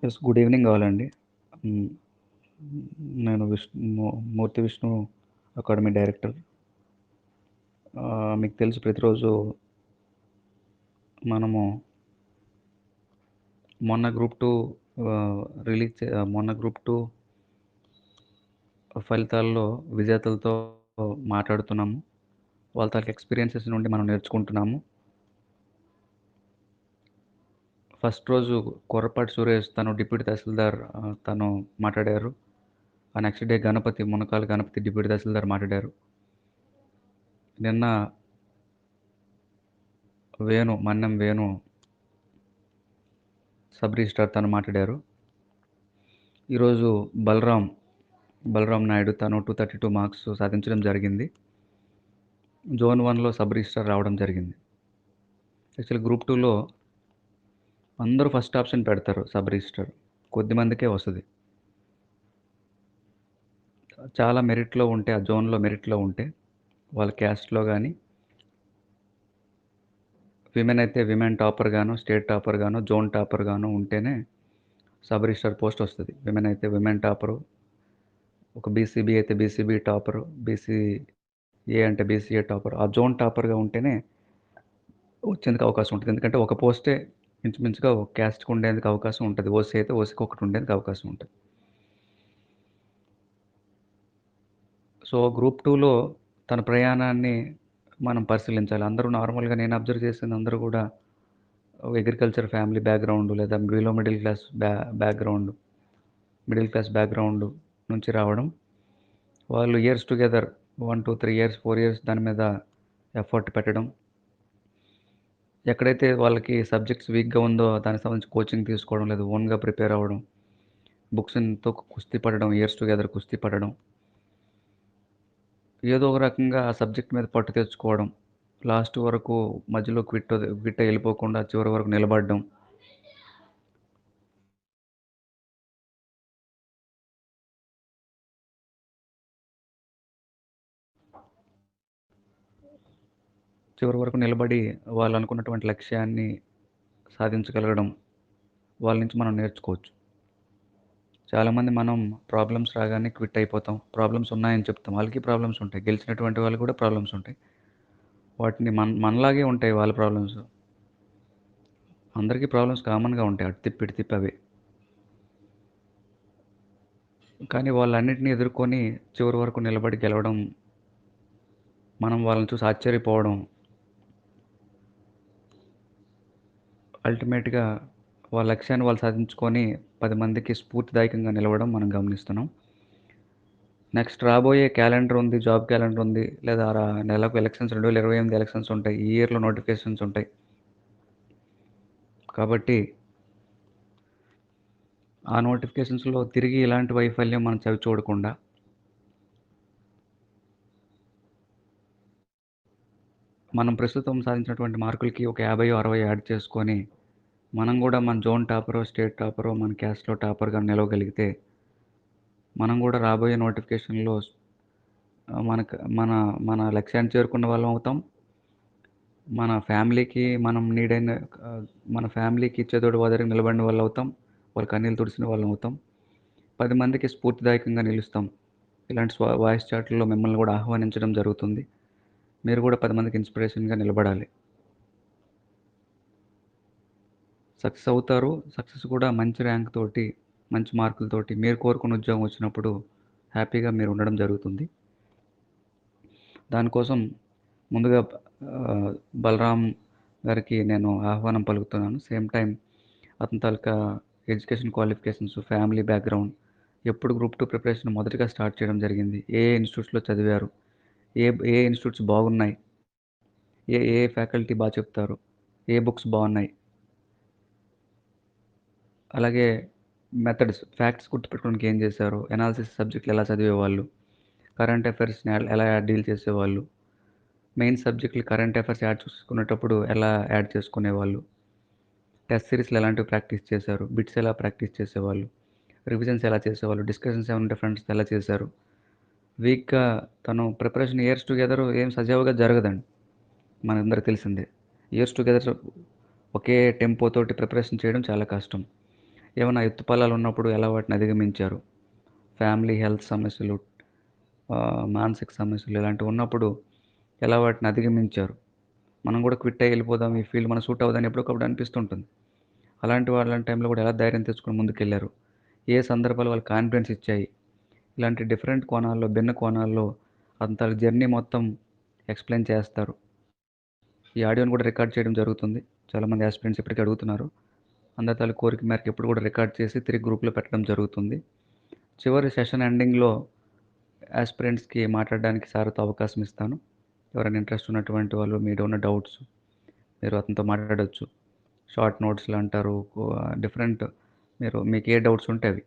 Yes. Good evening all అండి. హ్మ్. నేను మూర్తి విష్ణు అకాడమీ డైరెక్టర్. మీకు తెలుసు ప్రతిరోజు మనము మొన్న గ్రూప్ 2 మొన్న గ్రూప్ 2 ఫలితాల్లో విజేతలతో మాట్లాడుతున్నాము. వాళ్ళ తాలూకు ఎక్స్‌పీరియన్సెస్ నుండి మనం నేర్చుకుంటున్నాము. ఫస్ట్ రోజు కొర్రపాటి సురేష్ తను డిప్యూటీ తహసీల్దార్ తను మాట్లాడారు. Next day Munakala Ganapati deputy తహసీల్దార్ మాట్లాడారు. నిన్న మన్నెం వేణు సబ్ రిజిస్ట్రార్ తను మాట్లాడారు. ఈరోజు బలరాం నాయుడు తను 232 మార్క్స్ సాధించడం జరిగింది. జోన్ 1లో సబ్ రిజిస్ట్రార్ రావడం జరిగింది. యాక్చువల్లీ గ్రూప్ 2లో అందరూ ఫస్ట్ ఆప్షన్ పెడతారు సబ్ రిజిస్ట్రార్. కొద్దిమందికే వస్తుంది. చాలా మెరిట్లో ఉంటే, ఆ జోన్లో మెరిట్లో ఉంటే వాళ్ళ క్యాస్ట్లో కానీ, విమెన్ అయితే విమెన్ టాపర్ గాను, స్టేట్ టాపర్ గాను, జోన్ టాపర్ గాను ఉంటేనే సబ్ రిజిస్ట్రార్ పోస్ట్ వస్తుంది. విమెన్ అయితే విమెన్ టాపరు, ఒక బీసీబీ అయితే బీసీబీ టాపరు, బీసీఏ అంటే బీసీఏ టాపర్, ఆ జోన్ టాపర్గా ఉంటేనే వచ్చేందుకు అవకాశం ఉంటుంది. ఎందుకంటే ఒక పోస్టే ఇంచుమించుగా ఒక క్యాస్ట్కి ఉండేందుకు అవకాశం ఉంటుంది. ఓసీ అయితే ఓసీకి ఒకటి ఉండేందుకు అవకాశం ఉంటుంది. సో గ్రూప్ 2లో తన ప్రయాణాన్ని మనం పరిశీలించాలి. అందరూ నార్మల్గా నేను అబ్జర్వ్ చేసింది అందరూ కూడా అగ్రికల్చర్ ఫ్యామిలీ బ్యాక్గ్రౌండ్ లేదా మిడిల్ క్లాస్ బ్యాక్గ్రౌండ్ నుంచి రావడం. వాళ్ళు ఇయర్స్ టుగెదర్ 1, 2, 3 ఇయర్స్ 4 ఇయర్స్ దాని మీద ఎఫర్ట్ పెట్టడం. ఎక్కడైతే వాళ్ళకి సబ్జెక్ట్స్ వీక్గా ఉందో దానికి సంబంధించి కోచింగ్ తీసుకోవడం, లేదా ఓన్గా ప్రిపేర్ అవ్వడం, బుక్స్తో కుస్తీ పడడం, ఇయర్స్ టుగెదర్ కుస్తీ పడడం, ఏదో ఒక రకంగా ఆ సబ్జెక్ట్ మీద పట్టు తెచ్చుకోవడం, లాస్ట్ వరకు మధ్యలో క్విట్ వెళ్ళిపోకుండా చివరి వరకు నిలబడడం. చివరి వరకు నిలబడి వాళ్ళు అనుకున్నటువంటి లక్ష్యాన్ని సాధించగలగడం వాళ్ళ నుంచి మనం నేర్చుకోవచ్చు. చాలామంది మనం ప్రాబ్లమ్స్ రాగానే క్విట్ అయిపోతాం. ప్రాబ్లమ్స్ ఉన్నాయని చెప్తాం. వాళ్ళకి ప్రాబ్లమ్స్ ఉంటాయి. గెలిచినటువంటి వాళ్ళు కూడా ప్రాబ్లమ్స్ ఉంటాయి. వాటిని మనలాగే ఉంటాయి వాళ్ళ ప్రాబ్లమ్స్. అందరికీ ప్రాబ్లమ్స్ కామన్గా ఉంటాయి. అటు తిప్పి ఇటు తిప్పి అవే. కానీ వాళ్ళన్నిటిని ఎదుర్కొని చివరి వరకు నిలబడి గెలవడం, మనం వాళ్ళని చూసి ఆశ్చర్యపోవడం, అల్టిమేట్గా వాళ్ళ లక్ష్యాన్ని వాళ్ళు సాధించుకొని 10 మందికి స్ఫూర్తిదాయకంగా నిలవడం మనం గమనిస్తున్నాం. నెక్స్ట్ రాబోయే క్యాలెండర్ ఉంది, జాబ్ క్యాలెండర్ ఉంది, లేదా నెలకు ఎలక్షన్స్ 2028 ఎలక్షన్స్ ఉంటాయి. ఈ ఇయర్లో నోటిఫికేషన్స్ ఉంటాయి. కాబట్టి ఆ నోటిఫికేషన్స్లో తిరిగి ఇలాంటి వైఫల్యం మనం చవి చూడకుండా మనం ప్రస్తుతం సాధించినటువంటి మార్కులకి ఒక 50, 60 యాడ్ చేసుకొని మనం కూడా మన జోన్ టాపరో, స్టేట్ టాపరో, మన క్యాస్ట్లో టాపర్గా నిలవగలిగితే మనం కూడా రాబోయే నోటిఫికేషన్లో మనకు మన మన లక్ష్యాన్ని చేరుకున్న వాళ్ళం అవుతాం. మన ఫ్యామిలీకి మన ఫ్యామిలీకి చేదోడు వాదోడుగా నిలబడిన వాళ్ళు అవుతాం. వాళ్ళ కన్నీళ్ళు తుడిచిన వాళ్ళం అవుతాం. 10 మందికి స్ఫూర్తిదాయకంగా నిలుస్తాం. ఇలాంటి వాయిస్ చాట్‌ల్లో మిమ్మల్ని కూడా ఆహ్వానించడం జరుగుతుంది. మీరు కూడా 10 మందికి ఇన్స్పిరేషన్‌గా నిలబడాలి. సక్సెస్ అవుతారు. సక్సెస్ కూడా మంచి ర్యాంక్ తోటి, మంచి మార్కులతోటి మీరు కోరుకున్న ఉద్యోగం వచ్చినప్పుడు హ్యాపీగా మీరు ఉండడం జరుగుతుంది. దానికోసం ముందుగా బలరాం గారికి నేను ఆహ్వానం పలుకుతున్నాను. సేమ్ టైం అతని తాలూకా ఎడ్యుకేషన్ క్వాలిఫికేషన్స్, ఫ్యామిలీ బ్యాక్గ్రౌండ్, ఎప్పుడు గ్రూప్ 2 ప్రిపరేషన్ మొదటగా స్టార్ట్ చేయడం జరిగింది, ఏ ఇన్స్టిట్యూట్స్లో చదివారు, ఏ ఏ ఇన్స్టిట్యూట్స్ బాగున్నాయి, ఏ ఫ్యాకల్టీ బాగా చెప్తారు, ఏ బుక్స్ బాగున్నాయి, అలాగే మెథడ్స్, ఫ్యాక్ట్స్ గుర్తుపెట్టుకోవడానికి ఏం చేశారు, ఎనాలిసిస్ సబ్జెక్టులు ఎలా చదివేవాళ్ళు, కరెంట్ అఫైర్స్ని ఎలా డీల్ చేసేవాళ్ళు, మెయిన్ సబ్జెక్టులు కరెంట్ అఫైర్స్ యాడ్ చేసుకునేటప్పుడు ఎలా యాడ్ చేసుకునేవాళ్ళు, టెస్ట్ సిరీస్లో ఎలాంటివి ప్రాక్టీస్ చేశారు, బిట్స్ ఎలా ప్రాక్టీస్ చేసేవాళ్ళు, రివిజన్స్ ఎలా చేసేవాళ్ళు, డిస్కషన్స్ ఏమైనా ఉంటే ఫ్రెండ్స్తో ఎలా చేశారు. వీక్గా తను ప్రిపరేషన్ ఇయర్స్ టుగెదర్ ఏం సజావుగా జరగదండి. మనందరికి తెలిసిందే. ఇయర్స్ టుగెదర్ ఒకే టెంపో తోటి ప్రిపరేషన్ చేయడం చాలా కష్టం. ఏమైనా ఎత్తుపల్లాలు ఉన్నప్పుడు ఎలా వాటిని అధిగమించారు? ఫ్యామిలీ హెల్త్ సమస్యలు, మానసిక సమస్యలు ఇలాంటివి ఉన్నప్పుడు ఎలా వాటిని అధిగమించారు? మనం కూడా క్విట్ అయ్యి వెళ్ళిపోదాం, ఈ ఫీల్డ్ మనకు సూట్ అవ్వదని ఎప్పటికప్పుడు అనిపిస్తుంటుంది. అలాంటి టైంలో కూడా ఎలా ధైర్యం తెచ్చుకొని ముందుకెళ్లారు? ఏ సందర్భాలు వాళ్ళకి కాన్ఫిడెన్స్ ఇచ్చాయి? ఇలాంటి డిఫరెంట్ కోణాల్లో, భిన్న కోణాల్లో అంత జర్నీ మొత్తం ఎక్స్‌ప్లెయిన్ చేస్తారు. ఈ ఆడియోని కూడా రికార్డ్ చేయడం జరుగుతుంది. చాలామంది యాస్పిరెంట్స్ ఇప్పటికే అడుగుతున్నారు. అందరి తాలూకు కోరిక మేరకు ఇప్పుడు కూడా రికార్డ్ చేసి తిరిగి గ్రూప్‌లో పెట్టడం జరుగుతుంది. చివరి సెషన్ ఎండింగ్‌లో యాస్పిరెంట్స్‌కి మాట్లాడడానికి సార్‌తో అవకాశం ఇస్తాను. ఎవరైనా ఇంట్రెస్ట్ ఉన్నటువంటి వాళ్ళు మీలో ఉన్న డౌట్స్ మీరు అతనితో మాట్లాడొచ్చు. షార్ట్ నోట్స్‌లు అంటారు. డిఫరెంట్ మీకు ఏ డౌట్స్ ఉంటే అవి.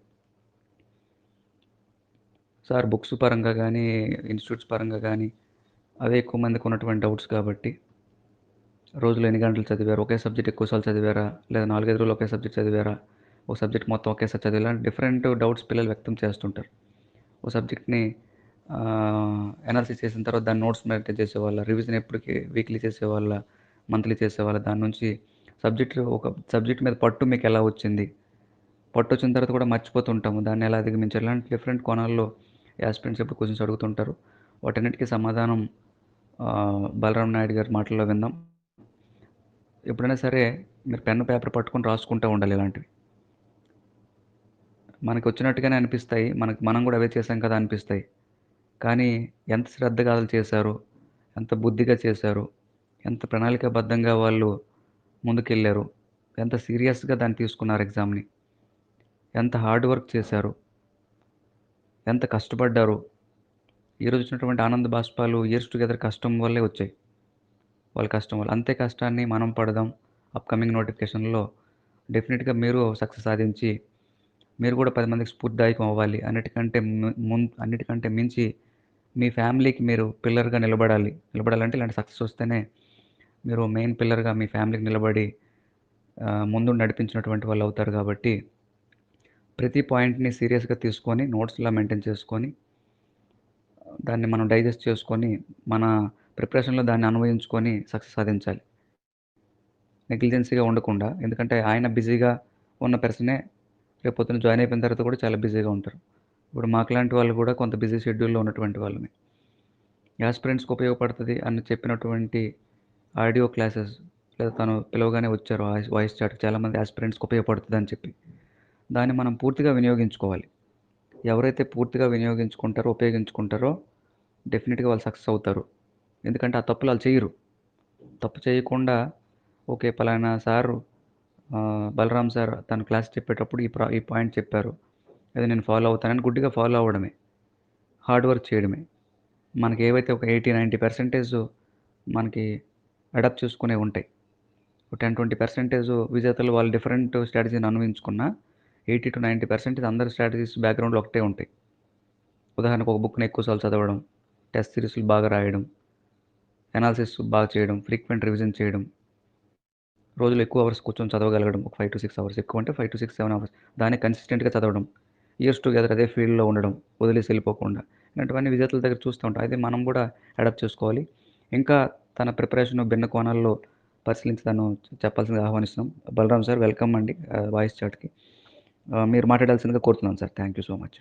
సార్ బుక్స్ పరంగా గానీ, ఇన్‌స్టిట్యూట్స్ పరంగా గానీ అవే ఎక్కువ మందికి ఉన్నటువంటి డౌట్స్ కాబట్టి రోజులో ఎన్ని గంటలు చదివారు? ఒకే సబ్జెక్ట్ ఎక్కువ సార్లు చదివారా? లేదా 4, 5 రోజులు ఒకే సబ్జెక్ట్ చదివారా? ఒక సబ్జెక్ట్ మొత్తం ఒకేసారి చదివారా? ఇలాంటి డిఫరెంట్ డౌట్స్ పిల్లలు వ్యక్తం చేస్తుంటారు. ఓ సబ్జెక్ట్‌ని అనాలిసిస్ చేసిన తర్వాత దాన్ని నోట్స్ మెయింటైన్ చేసేవాళ్ళా? రివిజన్ ఎప్పటికి వీక్లీ చేసేవాళ్ళా? మంత్లీ చేసేవాళ్ళా? దాని నుంచి ఒక సబ్జెక్ట్ మీద పట్టు మీకెలా వచ్చింది? పట్టొచ్చిన తర్వాత కూడా మర్చిపోతుంటాము. దాన్ని ఎలా అధిగమించాలి? ఇలాంటి డిఫరెంట్ కోణాల్లో యాస్పిరెంట్స్ ఎప్పుడు క్వెషన్స్ అడుగుతుంటారు. వాటన్నిటికి సమాధానం బలరాం నాయుడు గారి మాటల్లో విందాం. ఎప్పుడైనా సరే మీరు పెన్ను, పేపర్ పట్టుకొని రాసుకుంటా ఉండాలి ఇలాంటివి. మనకొచ్చినట్టుగానే అనిపిస్తాయి. మనం కూడా అవే చేశాం కదా అనిపిస్తాయి. కానీ ఎంత శ్రద్ధగా ఆళ్ళు చేశారు, ఎంత బుద్ధిగా చేశారు, ఎంత ప్రణాళికాబద్ధంగా వాళ్ళు ముందుకెళ్లారు, ఎంత సీరియస్‌గా దాన్ని తీసుకున్నారు ఎగ్జామ్‌ని, ఎంత హార్డ్ వర్క్ చేశారు, ఎంత కష్టపడ్డారు. ఈరోజు వచ్చినటువంటి ఆనంద బాష్పాలు ఇయర్స్ టుగెదర్ కష్టం వల్లే వచ్చాయి. వాళ్ళ కష్టం వల్ల. అంతే కష్టాన్ని మనం పడదాం. అప్‌కమింగ్ నోటిఫికేషన్‌లో డెఫినిట్‌గా మీరు సక్సెస్ సాధించి మీరు కూడా 10 మందికి స్ఫూర్తిదాయకం అవ్వాలి. అన్నిటికంటే మించి మీ ఫ్యామిలీకి మీరు పిల్లర్‌గా నిలబడాలి. నిలబడాలంటే ఇలాంటి సక్సెస్ వస్తేనే మీరు మెయిన్ పిల్లర్‌గా మీ ఫ్యామిలీకి నిలబడి ముందుండి నడిపించినటువంటి వాళ్ళవుతారు కాబట్టి, ప్రతి పాయింట్‌ని సీరియస్‌గా తీసుకొని నోట్స్‌లా మెయింటైన్ చేసుకొని, దాన్ని మనం డైజెస్ట్ చేసుకొని, మన ప్రిపరేషన్‌లో దాన్ని అన్వయించుకొని సక్సెస్ సాధించాలి. నెగ్లిజెన్సీగా ఉండకుండా. ఎందుకంటే ఆయన బిజీగా ఉన్న పర్సనే రేపొద్దున జాయిన్ అయిపోయిన తర్వాత కూడా చాలా బిజీగా ఉంటారు. ఇప్పుడు మాకులాంటి వాళ్ళు కూడా కొంత బిజీ షెడ్యూల్‌లో ఉన్నటువంటి వాళ్ళమే. యాస్పిరెంట్స్‌కి ఉపయోగపడతది అని చెప్పినటువంటి ఆడియో క్లాసెస్ లేదా తను పిలవగానే వచ్చారు వాయిస్ చాట్‌కి చాలామంది యాస్పిరెంట్స్‌కి ఉపయోగపడుతదని చెప్పి. దాన్ని మనం పూర్తిగా వినియోగించుకోవాలి. ఎవరైతే పూర్తిగా వినియోగించుకుంటారో, ఉపయోగించుకుంటారో డెఫినిట్‌గా వాళ్ళు సక్సెస్ అవుతారు. ఎందుకంటే ఆ తప్పులు ఆళ్ళు చెయ్యరు. తప్పు చేయకుండా ఓకే. పలానా సారు బలరాం సార్ తను క్లాస్ చెప్పేటప్పుడు ఈ పాయింట్ చెప్పారు. అది నేను ఫాలో అవుతానని గుడ్డిగా ఫాలో అవ్వడమే. హార్డ్ వర్క్ చేయడమే. మనకి ఏవైతే ఒక 80, 90% మనకి అడాప్ట్ చేసుకునేవి ఉంటాయి. ఒక 10, 20% విజేతలు వాళ్ళు డిఫరెంట్ స్ట్రాటజీని అన్వయించుకున్నా 80-90% అందరి స్ట్రాటజీస్ బ్యాక్‌గ్రౌండ్‌లో ఒకటే ఉంటాయి. ఉదాహరణకు ఒక బుక్‌ని ఎక్కువ సార్లు చదవడం, టెస్ట్ సీరీస్‌లు బాగా రాయడం, అనాలిసిస్ బాగా చేయడం, ఫ్రీక్వెంట్ రివిజన్ చేయడం, రోజులో ఎక్కువ అవర్స్ కూర్చొని చదవగలగడం. ఒక 5-6 అవర్స్. ఎక్కువంటే 5-6-7 అవర్స్. దాన్ని కన్సిస్టెంట్‌గా చదవడం. ఇయర్స్ టుగెదర్ అదే ఫీల్డ్‌లో ఉండడం. వదిలేసి వెళ్ళిపోకుండా. ఇలాంటివన్నీ విజేతల దగ్గర చూస్తూ ఉంటాం. అయితే మనం కూడా అడాప్ట్ చేసుకోవాలి. ఇంకా తన ప్రిపరేషన్ భిన్న కోణాల్లో పరిశీలించి తను చెప్పాల్సిందిగా ఆహ్వానిస్తున్నాం. బలరాం సార్ వెల్కమ్ అండి వాయిస్ చాట్‌కి. మీరు మాట్లాడాల్సిందిగా కోరుతున్నాను sir. Thank you so much.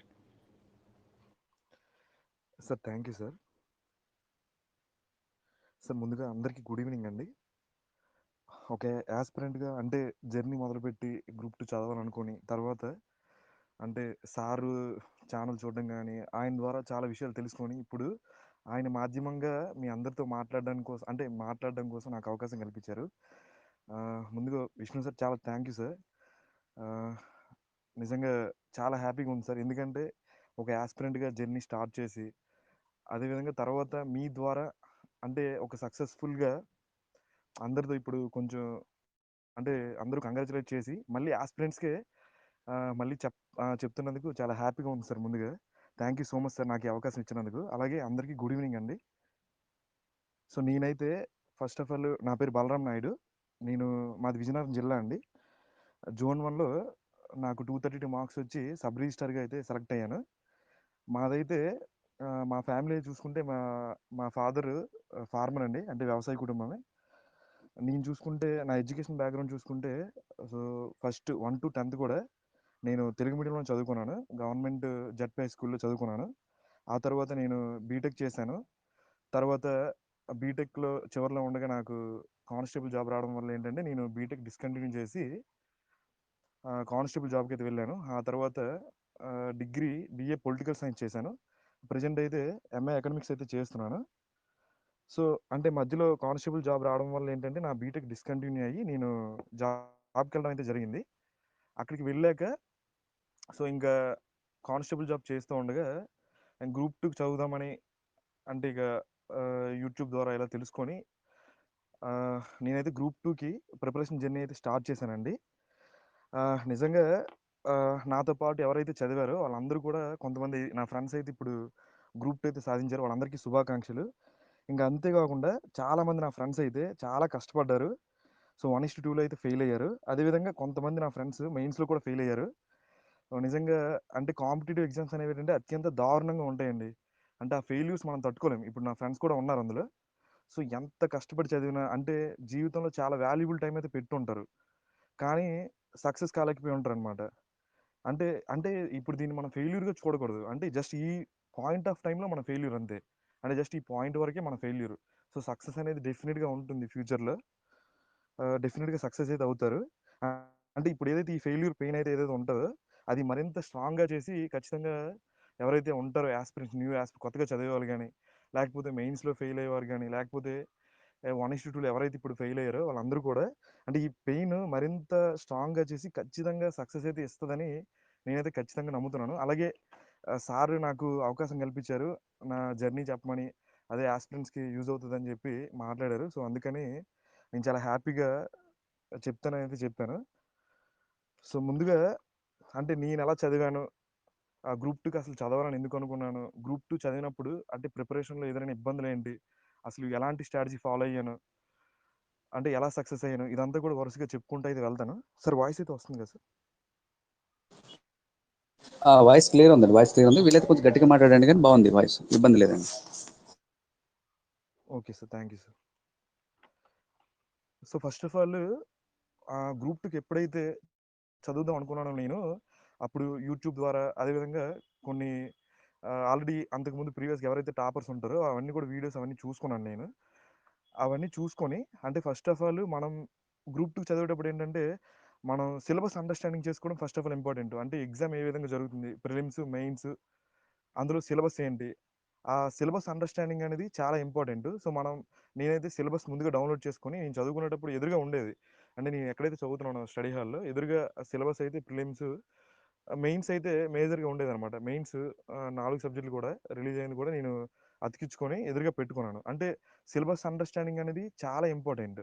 Sir thank you sir. Sir ముందుగా అందరికీ గుడ్ ఈవినింగ్ అండి. ఒక యాస్పిరెంట్‌గా అంటే జర్నీ మొదలుపెట్టి గ్రూప్ 2 చదవాలనుకోని తర్వాత అంటే సారు ఛానల్ చూడడం గానీ, ఆయన ద్వారా చాలా విషయాలు తెలుసుకొని ఇప్పుడు ఆయన మాధ్యమంగా మీ అందరితో మాట్లాడడం కోసం నాకు అవకాశం కల్పించారు. ముందుగా విష్ణు సార్ చాలా థ్యాంక్ యూ సార్. ఆహ్, నిజంగా చాలా హ్యాపీగా ఉంది సార్. ఎందుకంటే ఒక యాస్పిరెంట్‌గా జర్నీ స్టార్ట్ చేసి, అదేవిధంగా తర్వాత మీ ద్వారా అంటే ఒక సక్సెస్‌ఫుల్‌గా అందరితో ఇప్పుడు కొంచెం అంటే అందరూ కంగ్రాచ్యులేట్ చేసి మళ్ళీ ఆస్పిరెంట్స్‌కే మళ్ళీ చెప్తున్నందుకు చాలా హ్యాపీగా ఉంది సార్ ముందుగా. Thank you so much sir నాకు ఈ అవకాశం ఇచ్చినందుకు. అలాగే అందరికీ గుడ్ ఈవినింగ్ అండి. సో, నేనైతే ఫస్ట్ ఆఫ్ ఆల్ నా పేరు బలరాం నాయుడు. నేను మాది విజయనగరం జిల్లా అండి. జోన్ 1లో నాకు 232 మార్క్స్ వచ్చి సబ్ రిజిస్ట్రార్‌గా అయితే సెలెక్ట్ అయ్యాను. మాదైతే మా ఫ్యామిలీ చూసుకుంటే మా ఫాదరు ఫార్మర్ అండి. అంటే వ్యవసాయ కుటుంబమే. నేను చూసుకుంటే నా ఎడ్యుకేషన్ బ్యాక్‌గ్రౌండ్ చూసుకుంటే సో, ఫస్ట్ 1-10 కూడా నేను తెలుగు మీడియంలో చదువుకున్నాను. గవర్నమెంట్ జెడ్పీ హై స్కూల్‌లో చదువుకున్నాను. ఆ తర్వాత నేను బీటెక్ చేశాను. తర్వాత బీటెక్‌లో చివరిలో ఉండగా నాకు కానిస్టేబుల్ జాబ్ రావడం వల్ల ఏంటంటే, నేను బీటెక్ డిస్కంటిన్యూ చేసి కానిస్టేబుల్ జాబ్‌కైతే వెళ్ళాను. ఆ తర్వాత డిగ్రీ బీఏ పొలిటికల్ సైన్స్ చేశాను. ప్రెజెంట్ అయితే ఎంఏ ఎకనామిక్స్ అయితే చేస్తున్నాను. సో, అంటే మధ్యలో కానిస్టేబుల్ జాబ్ రావడం వల్ల ఏంటంటే, నా బీటెక్ డిస్కంటిన్యూ అయ్యి నేను జాబ్‌కెళ్ళడం అయితే జరిగింది. అక్కడికి వెళ్ళాక ఇంకా కానిస్టేబుల్ జాబ్ చేస్తూ ఉండగా నేను గ్రూప్ 2కి చదువుదామని అంటే ఇక యూట్యూబ్ ద్వారా ఇలా తెలుసుకొని నేనైతే గ్రూప్ 2కి ప్రిపరేషన్ జర్నీ అయితే స్టార్ట్ చేశానండి. నిజంగా నాతో పాటు ఎవరైతే చదివారో వాళ్ళందరూ కూడా కొంతమంది నా ఫ్రెండ్స్ అయితే ఇప్పుడు గ్రూప్ 2 అయితే సాధించారు. వాళ్ళందరికీ శుభాకాంక్షలు. ఇంకా అంతే కాకుండా చాలామంది నా ఫ్రెండ్స్ అయితే చాలా కష్టపడ్డారు. సో, 1:2లో అయితే ఫెయిల్ అయ్యారు. అదేవిధంగా కొంతమంది నా ఫ్రెండ్స్ మెయిన్స్‌లో కూడా ఫెయిల్ అయ్యారు. నిజంగా అంటే కాంపిటీటివ్ ఎగ్జామ్స్ అనేవేంటంటే అత్యంత దారుణంగా ఉంటాయండి. అంటే ఆ ఫెయిల్యూర్స్ మనం తట్టుకోలేం. ఇప్పుడు నా ఫ్రెండ్స్ కూడా ఉన్నారు అందులో. సో, ఎంత కష్టపడి చదివినా అంటే జీవితంలో చాలా వాల్యుబుల్ టైమ్ అయితే పెట్టుంటారు. కానీ సక్సెస్ కాలేకపోయి ఉంటారనమాట. అంటే అంటే ఇప్పుడు దీన్ని మనం ఫెయిల్యూర్‌గా చూడకూడదు. అంటే జస్ట్ ఈ పాయింట్ ఆఫ్ టైమ్‌లో మన ఫెయిల్యూర్ అంతే. అంటే జస్ట్ ఈ పాయింట్ వరకే మన ఫెయిల్యూర్. సో, సక్సెస్ అనేది డెఫినిట్‌గా ఉంటుంది ఫ్యూచర్‌లో. డెఫినిట్‌గా సక్సెస్ అయితే అవుతారు. ఆహ్, అంటే ఇప్పుడు ఏదైతే ఈ ఫెయిల్యూర్ పెయిన్ అయితే ఏదైతే ఉంటదో, అది మరింత స్ట్రాంగ్‌గా చేసి ఖచ్చితంగా ఎవరైతే ఉంటారో యాస్పిరెంట్స్ కొత్తగా చదివేవాళ్ళు గాని, లేకపోతే మెయిన్స్‌లో ఫెయిల్ అయ్యేవారు గాని, లేకపోతే 1:2లో ఎవరైతే ఇప్పుడు ఫెయిల్ అయ్యారో వాళ్ళందరూ కూడా అంటే ఈ పెయిన్ మరింత స్ట్రాంగ్‌గా చేసి ఖచ్చితంగా సక్సెస్ అయితే ఇస్తదని నేనైతే ఖచ్చితంగా నమ్ముతున్నాను. అలాగే సారు నాకు అవకాశం కల్పించారు. నా జర్నీ చెప్పమని. అదే యాస్పిరెంట్స్‌కి యూజ్ అవుతదని చెప్పి మాట్లాడారు. సో, అందుకని నేను చాలా హ్యాపీగా చెప్తాననైతే చెప్పాను. సో, ముందుగా అంటే నేనెలా చదివాను, గ్రూప్ 2కి అసలు చదవాలని ఎందుకు అనుకున్నాను, గ్రూప్ 2 చదివినప్పుడు అంటే ప్రిపరేషన్‌లో ఎదురైన ఇబ్బందులేంటి, అసలు ఎలాంటి స్ట్రాటజీ ఫాలో అయ్యాను, అంటే ఎలా సక్సెస్ అయ్యాను, ఇదంతా కూడా వరుసగా చెప్పుకుంటూ అయితే వెళ్తాను. సార్ వాయిస్ అయితే వస్తుంది కదా సార్? వాయిస్ క్లియర్ ఉందండి. వాయిస్ క్లియర్ ఉంది. వీలైతే కొంచెం గట్టిగా మాట్లాడండి కానీ బాగుంది వాయిస్. ఇబ్బంది లేదండి. Okay sir. Thank you sir. So, first of all group 2కి ఎప్పుడైతే చదువుదాం అనుకున్నానో నేను, అప్పుడు యూట్యూబ్ ద్వారా అదేవిధంగా కొన్ని ఆల్రెడీ అంతకుముందు ప్రీవియస్‌గా ఎవరైతే టాపర్స్ ఉంటారో అవన్నీ కూడా వీడియోస్ అవన్నీ చూసుకున్నాను నేను. అవన్నీ చూసుకొని అంటే ఫస్ట్ ఆఫ్ ఆల్ మనం గ్రూప్ 2 చదివేటప్పుడు ఏంటంటే, మనం సిలబస్ అండర్‌స్టాండింగ్ చేసుకోవడం ఫస్ట్ ఆఫ్ ఆల్ ఇంపార్టెంట్. అంటే ఎగ్జామ్ ఏ విధంగా జరుగుతుంది, ప్రిలిమ్స్, మెయిన్స్ అందులో సిలబస్ ఏంటి? ఆ సిలబస్ అండర్‌స్టాండింగ్ అనేది చాలా ఇంపార్టెంట్. సో, నేనైతే సిలబస్ ముందుగా డౌన్‌లోడ్ చేసుకొని నేను చదువుకునేటప్పుడు ఎదురుగా ఉండేది. అంటే నేను ఎక్కడైతే చదువుతున్నానో స్టడీ హాల్‌లో ఎదురుగా సిలబస్ అయితే ప్రిలిమ్స్, మెయిన్స్ అయితే మేజర్‌గా ఉండేదనమాట. మెయిన్స్ 4 సబ్జెక్టులు కూడా రిలీజ్ అయింది కూడా నేను అతికించుకొని ఎదురుగా పెట్టుకున్నాను. అంటే సిలబస్ అండర్‌స్టాండింగ్ అనేది చాలా ఇంపార్టెంట్.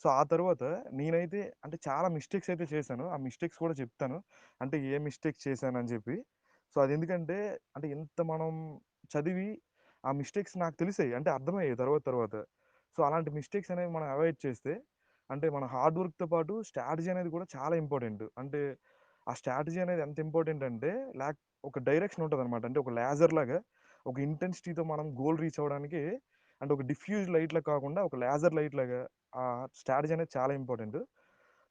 సో, ఆ తర్వాత నేనైతే అంటే చాలా మిస్టేక్స్ అయితే చేశాను. ఆ మిస్టేక్స్ కూడా చెప్తాను. అంటే ఏ మిస్టేక్స్ చేశానని చెప్పి. సో, అదెందుకంటే అంటే ఇంత మనం చదివి ఆ మిస్టేక్స్ నాకు తెలిసాయి. అంటే అర్థమయ్యాయి తర్వాత తర్వాత. సో, అలాంటి మిస్టేక్స్ అనేవి మనం అవాయిడ్ చేస్తే అంటే మన హార్డ్ వర్క్‌తో పాటు స్ట్రాటజీ అనేది కూడా చాలా ఇంపార్టెంట్. అంటే ఆ స్ట్రాటజీ అనేది ఎంత ఇంపార్టెంట్ అంటే లాక్ ఒక డైరెక్షన్ ఉంటదనమాట. అంటే ఒక లేజర్ లాగా ఒక ఇంటెన్సిటీతో మనం గోల్ రీచ్ అవ్వడానికి అంటే ఒక డిఫ్యూజ్ లైట్‌లా కాకుండా ఒక లేజర్ లైట్ లాగా ఆ స్ట్రాటజీ అనేది చాలా ఇంపార్టెంట్.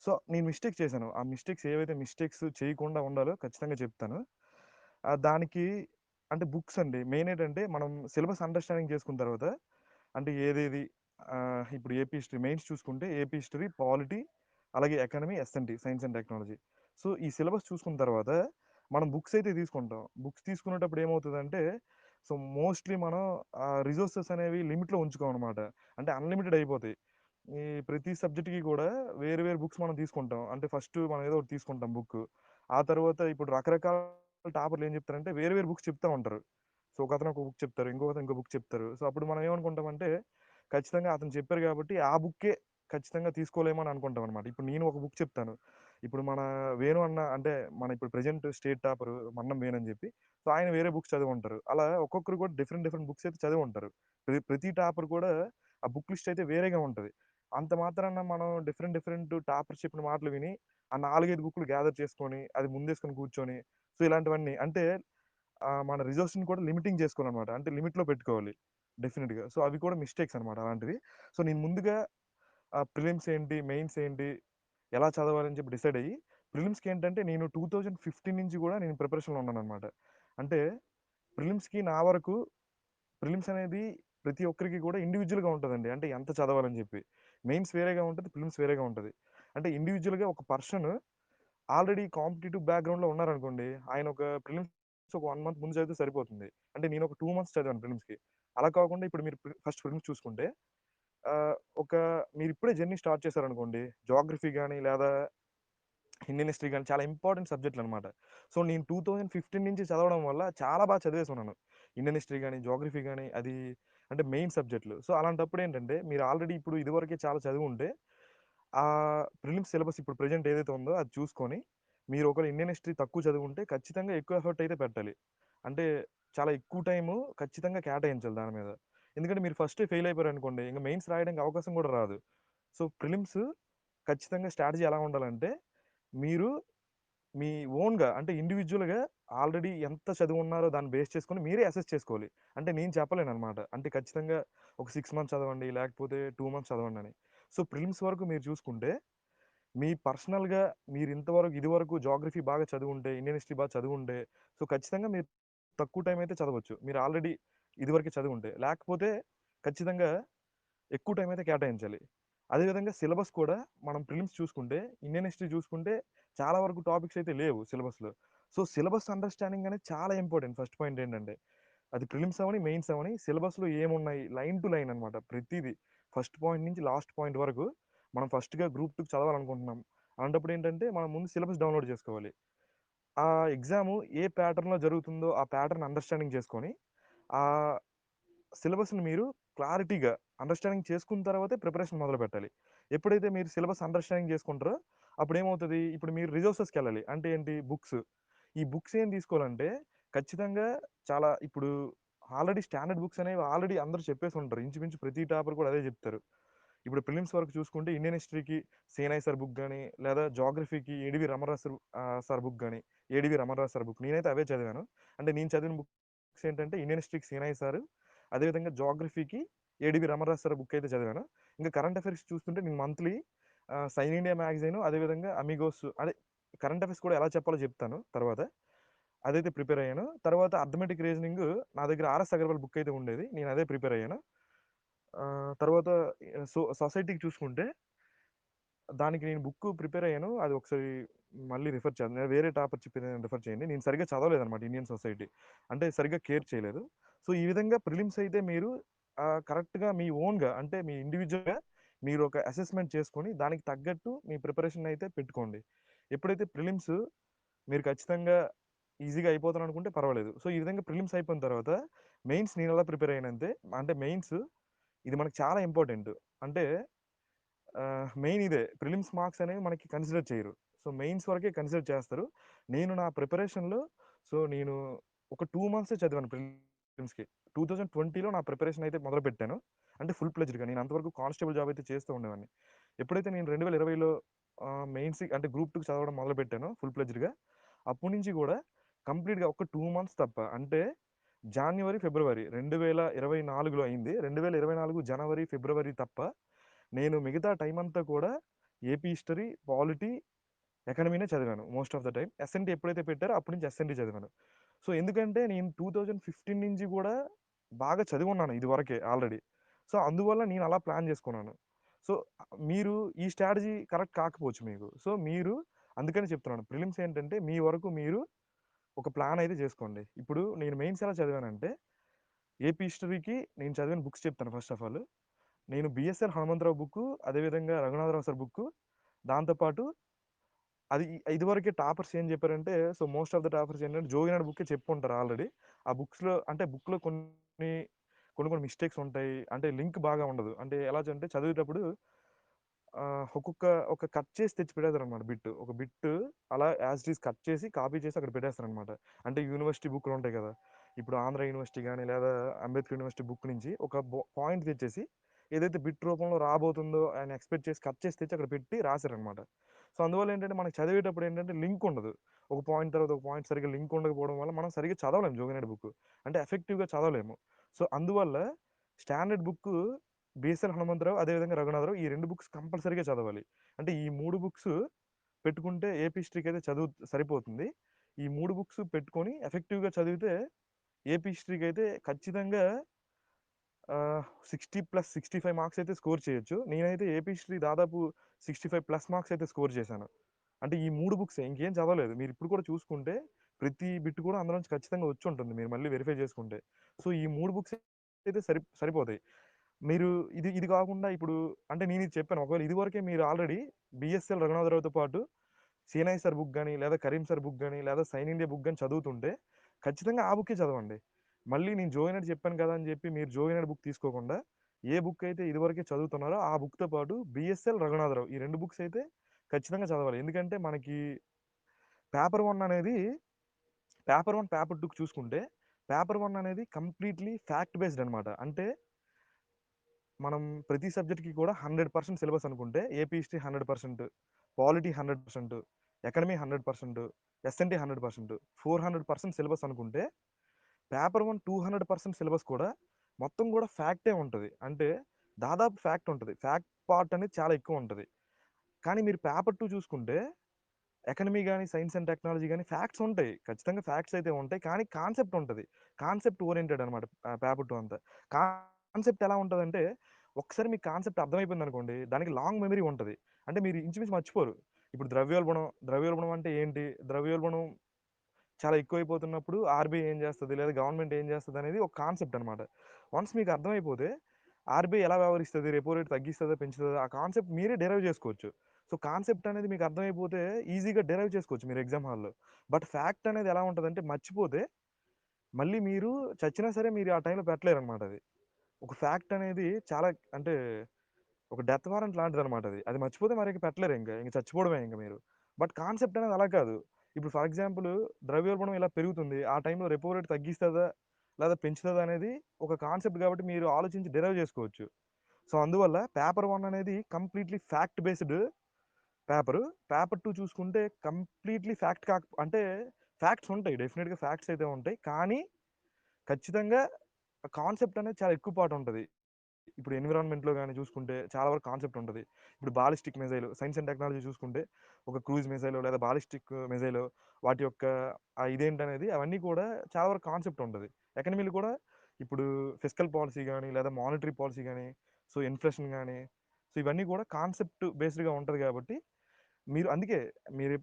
సో, నేను మిస్టేక్ చేశాను. ఆ మిస్టేక్స్ ఏవైతే మిస్టేక్స్ చేయకుండా ఉండాలో ఖచ్చితంగా చెప్తాను. దానికి అంటే బుక్స్ అండి. మెయిన్ ఏంటంటే మనం సిలబస్ అండర్‌స్టాండింగ్ చేసుకున్న తర్వాత అంటే ఏదేది ఇప్పుడు ఏపీ హిస్టరీ మెయిన్స్ చూసుకుంటే ఏపీ హిస్టరీ, పాలిటీ, అలాగే economy, SNT science and technology. So, ఈ సిలబస్ చూసుకున్న తర్వాత మనం బుక్స్ అయితే తీసుకుంటాం. బుక్స్ తీసుకునేటప్పుడు ఏమవుతదంటే సో, మోస్ట్‌లీ మనం రిసోర్సెస్ అనేవి లిమిట్‌లో ఉంచుకోమనమాట. అంటే అన్‌లిమిటెడ్ అయిపోతాయి. ఈ ప్రతి సబ్జెక్ట్‌కి కూడా వేరు వేరు బుక్స్ మనం తీసుకుంటాం. అంటే ఫస్ట్ మనం ఏదో ఒకటి తీసుకుంటాం బుక్కు. ఆ తర్వాత ఇప్పుడు రకరకాల టాపర్‌లు ఏం చెప్తారంటే వేరు వేరు బుక్స్ చెప్తా ఉంటారు. సో, ఒకతను ఒక బుక్ చెప్తారు. ఇంకొకతను ఇంకో బుక్ చెప్తారు. సో, అప్పుడు మనం ఏమనుకుంటామంటే ఖచ్చితంగా అతను చెప్పారు కాబట్టి ఆ బుక్కే ఖచ్చితంగా తీసుకోలేము అని అనుకుంటామనమాట. ఇప్పుడు నేను ఒక బుక్ చెప్తాను. ఇప్పుడు మన వేణు అన్న అంటే మన ఇప్పుడు ప్రెజెంట్ స్టేట్ టాపరు మన్నం వేణు అని చెప్పి. సో, ఆయన వేరే బుక్స్ చదివుంటారు. అలా ఒక్కొక్కరు కూడా డిఫరెంట్ డిఫరెంట్ బుక్స్ అయితే చదివుంటారు. ప్రతి టాపర్ కూడా ఆ బుక్ లిస్ట్ అయితే వేరేగా ఉంటది. అంత మాత్రాన మనం డిఫరెంట్ డిఫరెంట్ టాపర్స్ చెప్పిన మాటలు విని, ఆ 4, 5 బుక్‌లు గ్యాదర్ చేసుకొని, అది ముందేసుకొని కూర్చొని, సో, ఇలాంటివన్నీ అంటే మన రిజోర్స్‌ని కూడా లిమిటింగ్ చేసుకోవాలనమాట. అంటే లిమిట్‌లో పెట్టుకోవాలి డెఫినిట్‌గా. సో, అవి కూడా మిస్టేక్స్ అనమాట అలాంటివి. సో, నేను ముందుగా ప్రిలిమ్స్ ఏంటి, మెయిన్స్ ఏంటి, ఎలా చదవాలని చెప్పి డిసైడ్ అయ్యి, ప్రిలిమ్స్‌కి ఏంటంటే నేను 2015 నుంచి కూడా నేను ప్రిపరేషన్‌లో ఉన్నాననమాట. అంటే ప్రిలిమ్స్‌కి నా వరకు ప్రిలిమ్స్ అనేది ప్రతి ఒక్కరికి కూడా ఇండివిడ్యువల్‌గా ఉంటదండి. అంటే ఎంత చదవాలని చెప్పి. మెయిన్స్ వేరేగా ఉంటది. ప్రిలిమ్స్ వేరేగా ఉంటది. అంటే ఇండివిడ్యువల్‌గా ఒక పర్సన్ ఆల్రెడీ కాంపిటీటివ్ బ్యాక్‌గ్రౌండ్‌లో ఉన్నారనుకోండి. ఆయన ఒక ప్రిలిమ్స్ ఒక 1 మంత్ ముందు చదివితే సరిపోతుంది. అంటే నేను ఒక 2 మంత్స్ చదివాను ప్రిలిమ్స్‌కి. అలా కాకుండా ఇప్పుడు మీరు ఫస్ట్ ప్రిలిమ్స్ చూసుకుంటే ఆహ్, ఒక మీరిప్పుడే జర్నీ స్టార్ట్ చేశారనుకోండి. జియోగ్రఫీ గాని లేదా ఇండియన్ హిస్టరీ గాని చాలా ఇంపార్టెంట్ సబ్జెక్ట్‌లనమాట. సో, నేను 2015 నుంచి చదవడం వల్ల చాలా బాగా చదివేసున్నాను. ఇండియన్ హిస్టరీ గాని, జియోగ్రఫీ గాని అది అంటే మెయిన్ సబ్జెక్ట్‌లు. సో, అలాంటప్పుడు ఏంటంటే మీరు ఆల్రెడీ ఇప్పుడు ఇదివరకే చాలా చదివుంటే ప్రిలిమ్స్ సిలబస్ ఇప్పుడు ప్రెజెంట్ ఏదైతే ఉందో అది చూసుకొని మీరు ఒకవేళ ఇండియన్ హిస్టరీ తక్కువ చదివుంటే ఖచ్చితంగా ఎక్కువ ఎఫర్ట్ అయితే పెట్టాలి. అంటే చాలా ఎక్కువ టైము ఖచ్చితంగా కేటాయించాలి దాని మీద. ఎందుకంటే మీరు ఫస్టే ఫెయిల్ అయిపోయారనుకోండి ఇంక మెయిన్స్ రాయడానికి అవకాశం కూడా రాదు. సో, ప్రిలిమ్స్ ఖచ్చితంగా స్ట్రాటజీ ఎలా ఉండాలంటే మీరు మీ ఓన్‌గా అంటే ఇండివిడ్యువల్‌గా ఆల్రెడీ ఎంత చదివున్నారో దాన్ని బేస్ చేసుకొని మీరే అసెస్ చేసుకోవాలి. అంటే నేను చెప్పలేననమాట. అంటే ఖచ్చితంగా ఒక 6 మంత్స్ చదవండి, లేకపోతే 2 మంత్స్ చదవండని. సో, ప్రిలిమ్స్ వరకు మీరు చూసుకుంటే, మీ పర్సనల్‌గా మీరు ఇంతవరకు ఇదివరకు జియోగ్రఫీ బాగా చదివుంటే, ఇండియన్ హిస్టరీ బాగా చదివుంటే, సో, ఖచ్చితంగా మీరు తక్కువ టైం అయితే చదవచ్చు. మీరు ఆల్రెడీ ఇదివరకే చదివుంటే. లేకపోతే ఖచ్చితంగా ఎక్కువ టైం అయితే కేటాయించాలి. అదేవిధంగా సిలబస్ కూడా మనం ప్రిలిమ్స్ చూసుకుంటే, ఇండియన్ హిస్టరీ చూసుకుంటే చాలా వరకు టాపిక్స్ అయితే లేవు సిలబస్‌లో. సో, సిలబస్ అండర్‌స్టాండింగ్ అనేది చాలా ఇంపార్టెంట్. ఫస్ట్ పాయింట్ ఏంటంటే, అది ప్రిలిమ్స్ అవ్వని, మెయిన్స్ అవ్వని సిలబస్‌లో ఏమున్నాయి లైన్ టు లైన్ అనమాట. ప్రతీది ఫస్ట్ పాయింట్ నుంచి లాస్ట్ పాయింట్ వరకు మనం ఫస్ట్‌గా గ్రూప్ 2 చదవాలనుకుంటున్నాం. అలాంటప్పుడు ఏంటంటే, మనం ముందు సిలబస్ డౌన్‌లోడ్ చేసుకోవాలి. ఆ ఎగ్జాము ఏ ప్యాటర్న్‌లో జరుగుతుందో ఆ ప్యాటర్న్ అండర్‌స్టాండింగ్ చేసుకొని, ఆహ్ సిలబస్‌ని మీరు క్లారిటీగా అండర్‌స్టాండింగ్ చేసుకున్న తర్వాతే ప్రిపరేషన్ మొదలుపెట్టాలి. ఎప్పుడైతే మీరు సిలబస్ అండర్‌స్టాండింగ్ చేసుకుంటారో అప్పుడేమవుతది, ఇప్పుడు మీరు రిసోర్సెస్‌కెళ్ళాలి. అంటే ఏంటి బుక్స్. ఈ బుక్స్ ఏం తీసుకోవాలంటే ఖచ్చితంగా చాలా ఇప్పుడు ఆల్రెడీ స్టాండర్డ్ బుక్స్ అనేవి ఆల్రెడీ అందరూ చెప్పేసి ఉంటారు. ఇంచుమించు ప్రతి టాపర్ కూడా అదే చెప్తారు. ఇప్పుడు ప్రిలిమ్స్ వరకు చూసుకుంటే ఇండియన్ హిస్టరీకి సేనయ్య సార్ బుక్ గాని, లేదా జియోగ్రఫీకి ఏడీవీ రామరాజు సార్ బుక్ గాని, ఏడీవీ రామరాజు సార్ బుక్ నేనైతే అవే చదివాను. అంటే నేను చదివిన బుక్స్ ఏంటంటే ఇండియన్ హిస్టరీకి సేనయ్య సారు, అదేవిధంగా జియోగ్రఫీకి ఏడీవీ రామరాజు సార్ బుక్ అయితే చదివాను. ఇంకా కరెంట్ అఫైర్స్ చూస్తుంటే నేను మంత్లీ సైన్ ఇండియా మ్యాగజైన్ అదేవిధంగా అమిగోస్ అదే కరెంట్ అఫైర్స్ కూడా ఎలా చెప్పాలో చెప్తాను తర్వాత. అదైతే ప్రిపేర్ అయ్యాను. తర్వాత అర్థమెటిక్ రీజనింగ్ నా దగ్గర ఆర్ఎస్ అగర్వాల్ బుక్ అయితే ఉండేది. నేను అదే ప్రిపేర్ అయ్యాను. తర్వాత సొసైటీకి చూసుకుంటే దానికి నేను బుక్ ప్రిపేర్ అయ్యాను. అది ఒకసారి మళ్ళీ రిఫర్ చేయాలి. వేరే టాపర్ చెప్పింది రిఫర్ చేయండి. నేను సరిగ్గా చదవలేదనమాట ఇండియన్ సొసైటీ. అంటే సరిగ్గా కేర్ చేయలేదు. సో, ఈ విధంగా ప్రిలిమ్స్ అయితే మీరు కరెక్ట్‌గా మీ ఓన్‌గా అంటే మీ ఇండివిడ్యువల్‌గా మీరు ఒక అసెస్‌మెంట్ చేసుకొని దానికి తగ్గట్టు మీ ప్రిపరేషన్ అయితే పెట్టుకోండి. ఎప్పుడైతే ప్రిలిమ్స్ మీరు ఖచ్చితంగా ఈజీగా అయిపోతారనుకుంటే పర్వాలేదు. సో, ఈ విధంగా ప్రిలిమ్స్ అయిపోయిన తర్వాత మెయిన్స్ నేనెలా ప్రిపేర్ అయ్యానంటే అంటే మెయిన్స్ ఇది మనకు చాలా ఇంపార్టెంట్. అంటే మెయిన్ ఇదే. ప్రిలిమ్స్ మార్క్స్ అనేవి మనకి కన్సిడర్ చేయరు. సో, మెయిన్స్ వరకే కన్సిడర్ చేస్తారు. నేను నా ప్రిపరేషన్‌లో నేను ఒక 2 మంత్సే చదివాను ప్రిలిమ్స్‌కి. 2020లో నా ప్రిపరేషన్ అయితే మొదలుపెట్టాను. అంటే ఫుల్ ప్లెడ్జ్డ్‌గా. నేను అంతవరకు కానిస్టేబుల్ జాబ్ అయితే చేస్తూ ఉండేవాడిని. ఎప్పుడైతే నేను 2020లో మెయిన్స్‌కి అంటే గ్రూప్ 2కి చదవడం మొదలుపెట్టానో ఫుల్ ప్లెడ్జ్డ్‌గా, అప్పటి నుంచి కూడా కంప్లీట్‌గా ఒక 2 మంత్స్ తప్ప అంటే జాన్యువరి, ఫిబ్రవరి 2024లో అయింది. 2024 జనవరి, ఫిబ్రవరి తప్ప నేను మిగతా టైమంతా కూడా ఏపీ హిస్టరీ, పాలిటీ, ఎకానమీనే చదివాను మోస్ట్ ఆఫ్ ద టైమ్. ఎస్ఎన్‌డీ ఎప్పుడైతే పెట్టారో అప్పటి నుంచి ఎస్ఎన్‌డీ చదివాను. సో, ఎందుకంటే నేను 2015 నుంచి గూడా బాగా చదివున్నాను ఇదివరకే ఆల్రెడీ. సో, అందువల్ల నేను అలా ప్లాన్ జేసుకున్నాను. సో, మీరు ఈ స్ట్రాటజీ కరెక్ట్ కాకపోవచ్చు మీకు. సో, మీరు అందుకనే చెప్తున్నాను. ప్రిలిమ్స్ ఏంటంటే మీ వరకు మీరు ఒక ప్లాన్ అయితే జేసుకోండి. ఇప్పుడు నేను మెయిన్స్ ఎలా చదివానంటే ఏపీ హిస్టరీకి నేను చదివిన బుక్స్ చెప్తాను ఫస్ట్ ఆఫ్ ఆల్. నేను బీఎస్ఎల్ హనుమంతరావు బుక్కు, అదేవిధంగా రఘునాథరావు సార్ బుక్కు, దాంతో పాటు అది ఇదివరకే టాపర్స్ ఏం చెప్పారంటే, so, most of the toppers ఏంటంటే, జోగినాడు బుక్కే చెప్పుంటారు ఆల్రెడీ. ఆ బుక్స్‌లో అంటే బుక్‌లో కొన్ని మిస్టేక్స్ ఉంటాయి. అంటే లింక్ బాగా ఉండదు. అంటే ఎలా అంటే చదివేటప్పుడు ఒక కట్ చేసి తెచ్చి పెట్టేస్తారనమాట బిట్. ఒక బిట్ అలా యాజ్ ఇట్ ఈజ్ కట్ చేసి, కాపీ చేసి అక్కడ పెట్టేస్తారనమాట. అంటే యూనివర్సిటీ బుక్‌లు ఉంటాయి కదా! ఇప్పుడు ఆంధ్ర యూనివర్సిటీ గాని, లేదా అంబేద్కర్ యూనివర్సిటీ బుక్ నుంచి ఒక పాయింట్ తెచ్చేసి, ఏదైతే బిట్ రూపంలో రాబోతుందో ఆయన ఎక్స్‌పెక్ట్ చేసి కట్ చేసి తెచ్చి అక్కడ పెట్టి రాసారనమాట. సో, అందువల్ల ఏంటంటే మనకు చదివేటప్పుడు ఏంటంటే లింక్ ఉండదు. ఒక పాయింట్ తర్వాత ఒక పాయింట్ సరిగ్గా లింక్ ఉండకపోవడం వల్ల మనం సరిగ్గా చదవలేము జోగినాడు బుక్. అంటే ఎఫెక్టివ్‌గా చదవలేము. సో, అందువల్ల స్టాండర్డ్ బుక్కు బీఎస్ఎల్ హనుమంతరావు, అదేవిధంగా రఘునాథరావు ఈ 2 బుక్స్ కంపల్సరీగా చదవాలి. అంటే ఈ 3 బుక్స్ పెట్టుకుంటే ఏపీ హిస్టరీకి అయితే సరిపోతుంది. ఈ 3 బుక్స్ పెట్టుకొని ఎఫెక్టివ్‌గా చదివితే ఏపీ హిస్టరీకి అయితే ఖచ్చితంగా 60+65 మార్క్స్ అయితే స్కోర్ చేయొచ్చు. నేనైతే ఏపీ హిస్టరీ దాదాపు 65+ మార్క్స్ అయితే స్కోర్ చేశాను. అంటే ఈ 3 బుక్సే, ఇంకేం చదవలేదు. మీరు ఇప్పుడు కూడా చూసుకుంటే ప్రతి బిట్ కూడా అందులో నుంచి ఖచ్చితంగా వచ్చుంటుంది. మీరు మళ్ళీ వెరిఫై చేసుకుంటే. సో, ఈ 3 బుక్స్ అయితే సరిపోతాయి. మీరు ఇది కాకుండా ఇప్పుడు అంటే నేనిది చెప్పాను. ఒకవేళ ఇదివరకే మీరు ఆల్రెడీ బీఎస్ఎల్ రఘునాథరావుతో పాటు సీనయ్య సార్ బుక్ గాని, లేదా కరీం సార్ బుక్ గాని, లేదా సైన్ ఇండియా బుక్ గాని చదువుతుంటే ఖచ్చితంగా ఆ బుక్కే చదవండి. మళ్ళీ నేను జోయినట్ చెప్పాను కదా అని చెప్పి మీరు జోయినట్ బుక్ తీసుకోకుండా ఏ బుక్ అయితే ఇదివరకే చదువుతున్నారో ఆ బుక్‌తో పాటు బీఎస్ఎల్ రఘునాథరావు ఈ 2 బుక్స్ అయితే ఖచ్చితంగా చదవాలి. ఎందుకంటే మనకి పేపర్ 1 అనేది పేపర్ 1, పేపర్ 2 చూసుకుంటే పేపర్ 1 అనేది కంప్లీట్‌లీ ఫ్యాక్ట్ బేస్డ్ అనమాట. అంటే మనం ప్రతి సబ్జెక్ట్‌కి కూడా 100% సిలబస్ అనుకుంటే AP history 100%, polity 100%, economy 100%, S and T 100%, 400% syllabus అనుకుంటే పేపర్ 1 200% సిలబస్ కూడా మొత్తం కూడా ఫ్యాక్టే ఉంటది. అంటే దాదాపు ఫ్యాక్ట్ ఉంటది. ఫ్యాక్ట్ పార్ట్ అనేది చాలా ఎక్కువ ఉంటది. కానీ మీరు పేపర్ 2 చూసుకుంటే ఎకానమీ గాని, సైన్స్ అండ్ టెక్నాలజీ గాని ఫ్యాక్ట్స్ ఉంటాయి. ఖచ్చితంగా ఫ్యాక్ట్స్ అయితే ఉంటాయి. కానీ కాన్సెప్ట్ ఉంటది. కాన్సెప్ట్ ఓరియెంటెడ్ అనమాట పేపర్ 2 అంతా. కాన్సెప్ట్ ఎలా ఉంటదంటే, ఒకసారి మీకు కాన్సెప్ట్ అర్థమైపోయిందనుకోండి, దానికి లాంగ్ మెమరీ ఉంటది. అంటే మీరు ఇంచుమించు మర్చిపోరు. ఇప్పుడు ద్రవ్యోల్బణం అంటే ఏంటి? ద్రవ్యోల్బణం చాలా ఎక్కువైపోతున్నప్పుడు ఆర్‌బీఐ ఏం చేస్తది? లేదా గవర్నమెంట్ ఏం చేస్తదనేది ఒక కాన్సెప్ట్ అనమాట. వన్స్ మీకు అర్థమైపోతే ఆర్‌బీఐ ఎలా వ్యవహరిస్తది? Repo rate తగ్గిస్తదా? పెంచుతదా? ఆ కాన్సెప్ట్ మీరే డిరైవ్ చేసుకోవచ్చు. సో, కాన్సెప్ట్ అనేది మీకు అర్థమైపోతే ఈజీగా డిరైవ్ చేసుకోవచ్చు మీరు ఎగ్జామ్ హాల్‌లో. బట్ ఫ్యాక్ట్ అనేది ఎలా ఉంటదంటే మర్చిపోతే మళ్ళీ మీరు చచ్చినా సరే మీరు ఆ టైంలో పెట్టలేరనమాట అది. ఒక ఫ్యాక్ట్ అనేది చాలా అంటే ఒక డెత్ వారెంట్ లాంటిదనమాట అది. అది మర్చిపోతే మరింక పెట్టలేరు ఇంక. ఇంక చచ్చిపోవడమే ఇంక మీరు. బట్ కాన్సెప్ట్ అనేది అలా కాదు. ఇప్పుడు ఫర్ ఎగ్జాంపుల్ ద్రవ్యోల్బణం ఇలా పెరుగుతుంది. ఆ టైంలో రెపో రేట్ తగ్గిస్తదా? లేదా పెంచుతదా? అనేది ఒక కాన్సెప్ట్ కాబట్టి మీరు ఆలోచించి డిరైవ్ చేసుకోవచ్చు. సో, అందువల్ల పేపర్ 1 అనేది completely fact based paper. Paper 2 చూసుకుంటే కంప్లీట్‌లీ ఫ్యాక్ట్ అంటే ఫ్యాక్ట్స్ ఉంటాయి. డెఫినిట్‌గా ఫ్యాక్ట్స్ అయితే ఉంటాయి. కానీ ఖచ్చితంగా కాన్సెప్ట్ అనేది చాలా ఎక్కువ పార్ట్ ఉంటది. ఇప్పుడు ఎన్విరాన్మెంట్‌లో గాని చూసుకుంటే చాలా వరకు కాన్సెప్ట్ ఉంటది. ఇప్పుడు ballistic missile science and technology చూసుకుంటే ఒక క్రూజ్ మిసైలో లేదా బాలిస్టిక్ మిసైలో వాటి యొక్క ఇదేంటనేది అవన్నీ కూడా చాలా వరకు కాన్సెప్ట్ ఉంటది. ఎకానమీలో కూడా ఇప్పుడు ఫిస్కల్ పాలిసీ గాని లేదా మానిటరీ పాలిసీ గాని, సో ఇన్‌ఫ్లేషన్ గాని, సో ఇవన్నీ కూడా కాన్సెప్ట్ బేస్డ్‌గా ఉంటది కాబట్టి మీరు అందుకే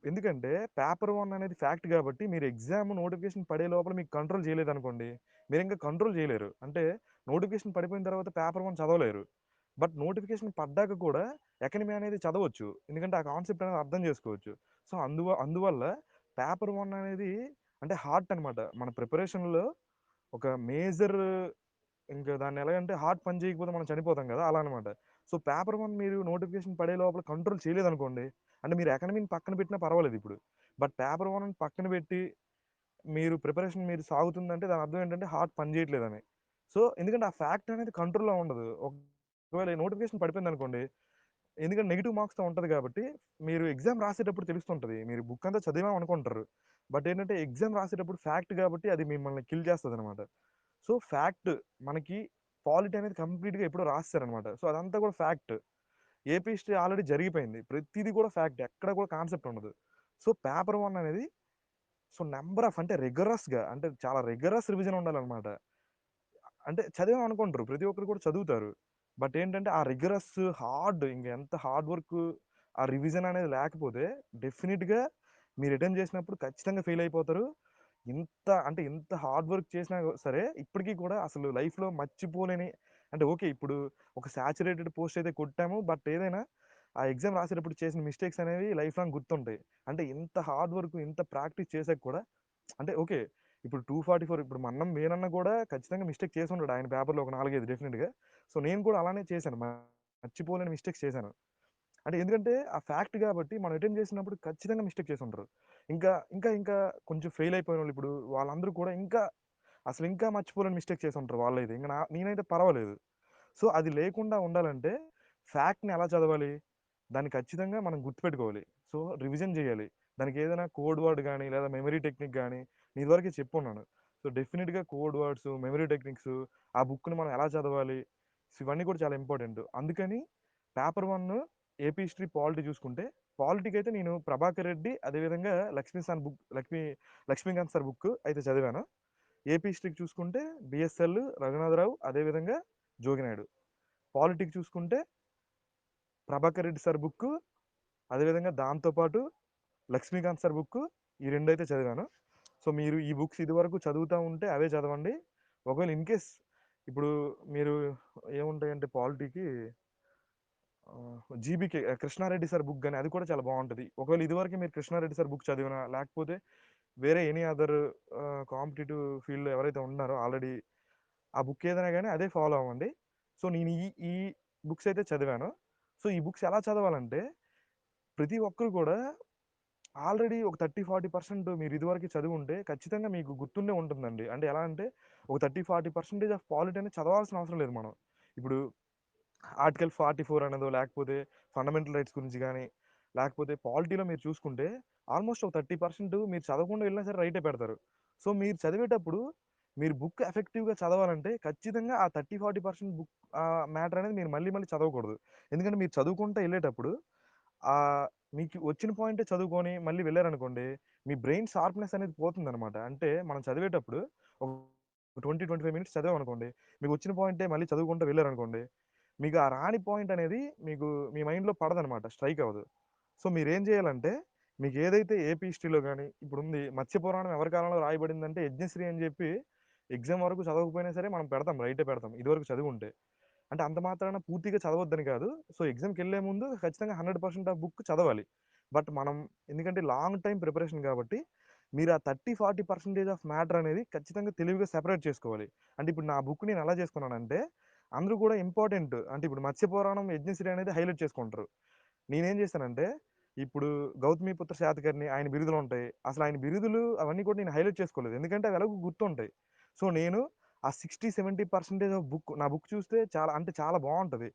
ఎందుకంటే పేపర్ 1 అనేది ఫ్యాక్ట్ కాబట్టి మీరు ఎగ్జామ్ నోటిఫికేషన్ పడే లోపల మీకు కంట్రోల్ చేయలేదనుకోండి, మీరింకా కంట్రోల్ చేయలేరు. అంటే నోటిఫికేషన్ పడిపోయిన తర్వాత పేపర్ 1 చదవలేరు. బట్ నోటిఫికేషన్ పడ్డాక కూడా ఎకానమీ అనేది చదవచ్చు. ఎందుకంటే ఆ కాన్సెప్ట్ అనేది అర్థం చేసుకోవచ్చు. సో, అందువల్ల పేపర్ 1 అనేది అంటే హార్ట్ అనమాట. మన ప్రిపరేషన్‌లో ఒక మేజర్ ఇంకా దాన్ని ఎలాగంటే హార్ట్ పని చేయకపోతే మనం చనిపోతాం కదా! అలా అనమాట. సో, పేపర్ 1 మీరు నోటిఫికేషన్ పడే లోపల కంట్రోల్ చేయలేదనుకోండి, అంటే మీరు ఎకానమీని పక్కన పెట్టినా పర్వాలేదిప్పుడు. బట్ పేపర్ 1ని పక్కన పెట్టి మీరు ప్రిపరేషన్ మీరు సాగుతుందంటే దాని అర్థం ఏంటంటే హార్ట్ పని చేయట్లేదని. సో, ఎందుకంటే ఆ ఫ్యాక్ట్ అనేది కంట్రోల్‌లో ఉండదు. ఒకవేళ నోటిఫికేషన్ పడిపోయిందనుకోండి, ఎందుకంటే నెగెటివ్ మార్క్స్‌తో ఉంటది కాబట్టి మీరు ఎగ్జామ్ రాసేటప్పుడు తెలుస్తుంటది. మీరు బుక్ అంతా చదివాం అనుకుంటారు. బట్ ఏంటంటే ఎగ్జామ్ రాసేటప్పుడు ఫ్యాక్ట్ కాబట్టి అది మిమ్మల్ని కిల్ చేస్తదనమాట. సో, ఫ్యాక్ట్ మనకి పాలిటీ అనేది కంప్లీట్‌గా ఎప్పుడో రాసేసారనమాట. సో, అదంతా కూడా ఫ్యాక్ట్. ఏపీ హిస్టరీ ఆల్రెడీ జరిగిపోయింది. ప్రతీది కూడా ఫ్యాక్ట్. ఎక్కడ కూడా కాన్సెప్ట్ ఉండదు. సో, పేపర్ 1 అనేది సో, నంబర్ ఆఫ్ అంటే రిగరస్‌గా అంటే చాలా రిగరస్ రివిజన్ ఉండాలనమాట. అంటే చదివాం అనుకుంటారు. ప్రతి ఒక్కరు కూడా చదువుతారు. బట్ ఏంటంటే ఆ రిగరస్ హార్డ్ ఇంక ఎంత హార్డ్ వర్క్ ఆ రివిజన్ అనేది లేకపోతే డెఫినిట్‌గా మీరు అటెంప్ట్ చేసినప్పుడు ఖచ్చితంగా ఫెయిల్ అయిపోతారు. ఇంత హార్డ్ వర్క్ చేసినా సరే ఇప్పటికి కూడా అసలు లైఫ్‌లో మర్చిపోలేని అంటే ఓకే. ఇప్పుడు ఒక సాచురేటెడ్ పోస్ట్ అయితే కొట్టాము. బట్ ఏదైనా ఆ ఎగ్జామ్ రాసేటప్పుడు చేసిన మిస్టేక్స్ అనేవి లైఫ్ లాంగ్ గుర్తుంటాయి. అంటే ఇంత హార్డ్ వర్క్ ఇంత ప్రాక్టీస్ చేసాక కూడా అంటే ఓకే. ఇప్పుడు 244 ఇప్పుడు మన్నం వీరన్న కూడా ఖచ్చితంగా మిస్టేక్ చేసుంటాడు ఆయన పేపర్‌లో ఒక 4, 5 డెఫినిట్‌గా. సో, నేను కూడా అలానే చేశాను. మర్చిపోలేని మిస్టేక్స్ చేశాను. అంటే ఎందుకంటే ఆ ఫ్యాక్ట్ గాబట్టి మనం అటెంప్ట్ చేసినప్పుడు ఖచ్చితంగా మిస్టేక్ చేసుంటారు. ఇంకా కొంచెం ఫెయిల్ అయిపోయినోళ్ళు ఇప్పుడు వాళ్ళందరూ కూడా ఇంకా మర్చిపోలేని మిస్టేక్ చేసుంటారు వాళ్ళైతే. నేనైతే పర్వాలేదు. సో, అది లేకుండా ఉండాలంటే ఫ్యాక్ట్‌ని ఎలా చదవాలి? దాన్ని ఖచ్చితంగా మనం గుర్తుపెట్టుకోవాలి. సో, రివిజన్ జేయాలి. దానికేదైనా కోడ్ వర్డ్ గాని, లేదా మెమరీ టెక్నిక్ గాని, నేను ఇదివరకే చెప్పున్నాను. సో, డెఫినిట్‌గా కోడ్ వర్డ్స్, మెమరీ టెక్నిక్స్, ఆ బుక్‌ని మనం ఎలా చదవాలి? సో, ఇవన్నీ కూడా చాలా ఇంపార్టెంట్. అందుకని పేపర్ 1 ఏపీ హిస్టరీ, పాలిటీ చూసుకుంటే పాలిటీకి అయితే నేను ప్రభాకర్ రెడ్డి అదేవిధంగా లక్ష్మీకాంత్ సార్ బుక్ అయితే చదివాను. ఏపీ హిస్టరీకి చూసుకుంటే బిఎస్ఎల్, రఘునాథరావు అదేవిధంగా జోగినాయుడు. పాలిటీకి చూసుకుంటే ప్రభాకర్ రెడ్డి సార్ బుక్ అదేవిధంగా దాంతోపాటు లక్ష్మీకాంత్ సార్ బుక్, ఈ రెండు అయితే చదివాను. సో మీరు ఈ బుక్స్ ఇదివరకు చదువుతూ ఉంటే అవే చదవండి. ఒకవేళ ఇన్ కేస్ ఇప్పుడు మీరు ఏముంటాయంటే పాలిటీకి జీబీకే కృష్ణారెడ్డి సార్ బుక్ కానీ అది కూడా చాలా బాగుంటుంది. ఒకవేళ ఇదివరకు మీరు కృష్ణారెడ్డి సార్ బుక్ చదివినా లేకపోతే వేరే ఎనీ అదర్ కాంపిటేటివ్ ఫీల్డ్లో ఎవరైతే ఉన్నారో ఆల్రెడీ ఆ బుక్ ఏదైనా కానీ అదే ఫాలో అవ్వండి. సో నేను ఈ ఈ బుక్స్ అయితే చదివాను. సో ఈ బుక్స్ ఎలా చదవాలంటే ప్రతి ఒక్కరు కూడా ఆల్రెడీ ఒక 30-40% మీరు ఇదివరకు చదివి ఉంటే ఖచ్చితంగా మీకు గుర్తుండే ఉంటుందండి. అంటే ఎలా అంటే ఒక 30-40% ఆఫ్ పాలిటీ అనేది చదవాల్సిన అవసరం లేదు మనం. ఇప్పుడు ఆర్టికల్ 44 అనేదో లేకపోతే ఫండమెంటల్ రైట్స్ గురించి కానీ లేకపోతే పాలిటీలో మీరు చూసుకుంటే ఆల్మోస్ట్ ఒక 30% మీరు చదవకుండా వెళ్ళినా సరే రైటే పెడతారు. సో మీరు చదివేటప్పుడు మీరు బుక్ ఎఫెక్టివ్గా చదవాలంటే ఖచ్చితంగా ఆ 30-40% బుక్ మ్యాటర్ అనేది మీరు మళ్ళీ మళ్ళీ చదవకూడదు. ఎందుకంటే మీరు చదువుకుంటూ వెళ్ళేటప్పుడు ఆ మీకు వచ్చిన పాయింటే చదువుకొని మళ్ళీ వెళ్ళారనుకోండి మీ బ్రెయిన్ షార్ప్నెస్ అనేది పోతుందనమాట. అంటే మనం చదివేటప్పుడు ఒక 20-25 మినిట్స్ చదివామనుకోండి మీకు వచ్చిన పాయింటే మళ్ళీ చదువుకుంటూ వెళ్ళారనుకోండి మీకు ఆ రాని పాయింట్ అనేది మీకు మీ మైండ్లో పడదనమాట, స్ట్రైక్ అవ్వదు. సో మీరేం చేయాలంటే మీకు ఏదైతే ఏపీ హిస్టరీలో కానీ ఇప్పుడు ఉంది మత్స్యపురాణం ఎవరి కాలంలో రాయబడిందంటే యజ్ఞశ్రీ అని చెప్పి ఎగ్జామ్ వరకు చదవకపోయినా సరే మనం పెడతాం, రైటే పెడతాం ఇదివరకు చదివి ఉంటే. అంటే అంత మాత్రాన పూర్తిగా చదవద్దని కాదు. సో ఎగ్జామ్కి వెళ్ళే ముందు ఖచ్చితంగా 100% ఆఫ్ బుక్ చదవాలి. బట్ మనం ఎందుకంటే లాంగ్ టైం ప్రిపరేషన్ కాబట్టి మీరు ఆ 30-40% ఆఫ్ మ్యాటర్ అనేది ఖచ్చితంగా తెలివిగా సెపరేట్ చేసుకోవాలి. అంటే ఇప్పుడు నా బుక్ నేను ఎలా చేసుకున్నానంటే అందరూ కూడా ఇంపార్టెంట్ అంటే ఇప్పుడు మత్స్యపురాణం, యజ్ఞశ్రీ అనేది హైలైట్ చేసుకుంటారు. నేనేం చేశానంటే ఇప్పుడు గౌతమిపుత్ర శాతకర్ణి ఆయన బిరుదులు ఉంటాయి. అసలు ఆయన బిరుదులు అవన్నీ కూడా నేను హైలైట్ చేసుకోలేదు. ఎందుకంటే అవి ఎలాగో గుర్తుంటాయి. సో నేను ఆ 60-70% ఆఫ్ బుక్ నా బుక్ చూస్తే చాలా అంటే చాలా బాగుంటుంది.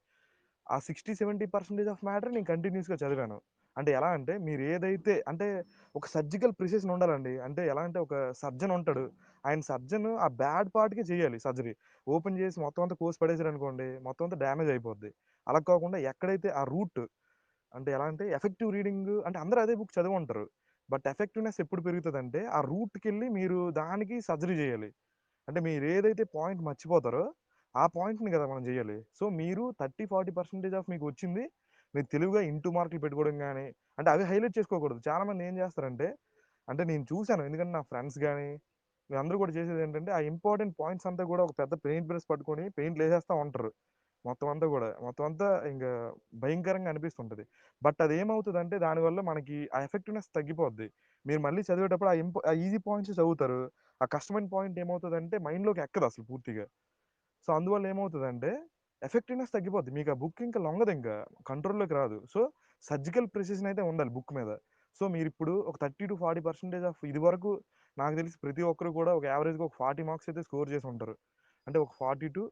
ఆ 60-70% ఆఫ్ మ్యాటర్ నేను కంటిన్యూస్గా చదివాను. అంటే ఎలా అంటే మీరు ఏదైతే అంటే ఒక సర్జికల్ ప్రిసిషన్ ఉండాలండి. అంటే ఎలా అంటే ఒక సర్జన్ ఉంటాడు. ఆయన సర్జన్ ఆ బ్యాడ్ పార్ట్‌కే చేయాలి సర్జరీ. ఓపెన్ చేసి మొత్తం అంతా కోసి పడేసారనుకోండి మొత్తం అంతా డ్యామేజ్ అయిపోద్ది. అలా కాకుండా ఎక్కడైతే ఆ రూట్ అంటే ఎలా అంటే ఎఫెక్టివ్ రీడింగ్ అంటే అందరూ అదే బుక్ చదివి ఉంటారు. బట్ ఎఫెక్టివ్‌నెస్ ఎప్పుడు పెరుగుతదంటే ఆ రూట్‌కెళ్ళి మీరు దానికి సర్జరీ చేయాలి. అంటే మీరు ఏదైతే పాయింట్ మర్చిపోతారో ఆ పాయింట్‌ని కదా మనం చేయాలి. సో మీరు 30-40% ఆఫ్ మీకు వచ్చింది మీరు తెలివిగా ఇంటూ మార్కులు పెట్టుకోవడం గాని అంటే అవి హైలైట్ చేసుకోకూడదు. చాలామంది ఏం చేస్తారంటే అంటే నేను చూసాను. ఎందుకంటే నా ఫ్రెండ్స్ గాని వీళ్ళందరూ కూడా చేసేది ఏంటంటే ఆ ఇంపార్టెంట్ పాయింట్స్ అంతా కూడా ఒక పెద్ద పెయింట్ బ్రష్ పట్టుకొని పెయింట్లు ఏసేస్తా ఉంటారు. మొత్తం అంతా కూడా. మొత్తం అంతా ఇంక భయంకరంగా అనిపిస్తుంటది. బట్ అదేమవుతదంటే దానివల్ల మనకి ఆ ఎఫెక్టివ్‌నెస్ తగ్గిపోద్ది. మీరు మళ్ళీ చదివేటప్పుడు ఆ ఈజీ పాయింట్స్ చదువుతారు. ఆ కష్టమైన పాయింట్ ఏమవుతదంటే మైండ్‌లోకి ఎక్కదసలు పూర్తిగా. సో, అందువల్ల ఏమవుతదంటే ఎఫెక్టివ్‌నెస్ తగ్గిపోద్ది. మీకు ఆ బుక్ ఇంకా లొంగదింక. కంట్రోల్‌లోకి రాదు. సో, సర్జికల్ ప్రిసిషన్ అయితే ఉండాలి బుక్ మీద. సో, మీరిప్పుడు ఒక 30-40% ఆఫ్ ఇదివరకు నాకు తెలిసి ప్రతి ఒక్కరు కూడా ఒక యావరేజ్‌గా ఒక 40 మార్క్స్ అయితే స్కోర్ చేసి ఉంటారు. అంటే ఒక 40-45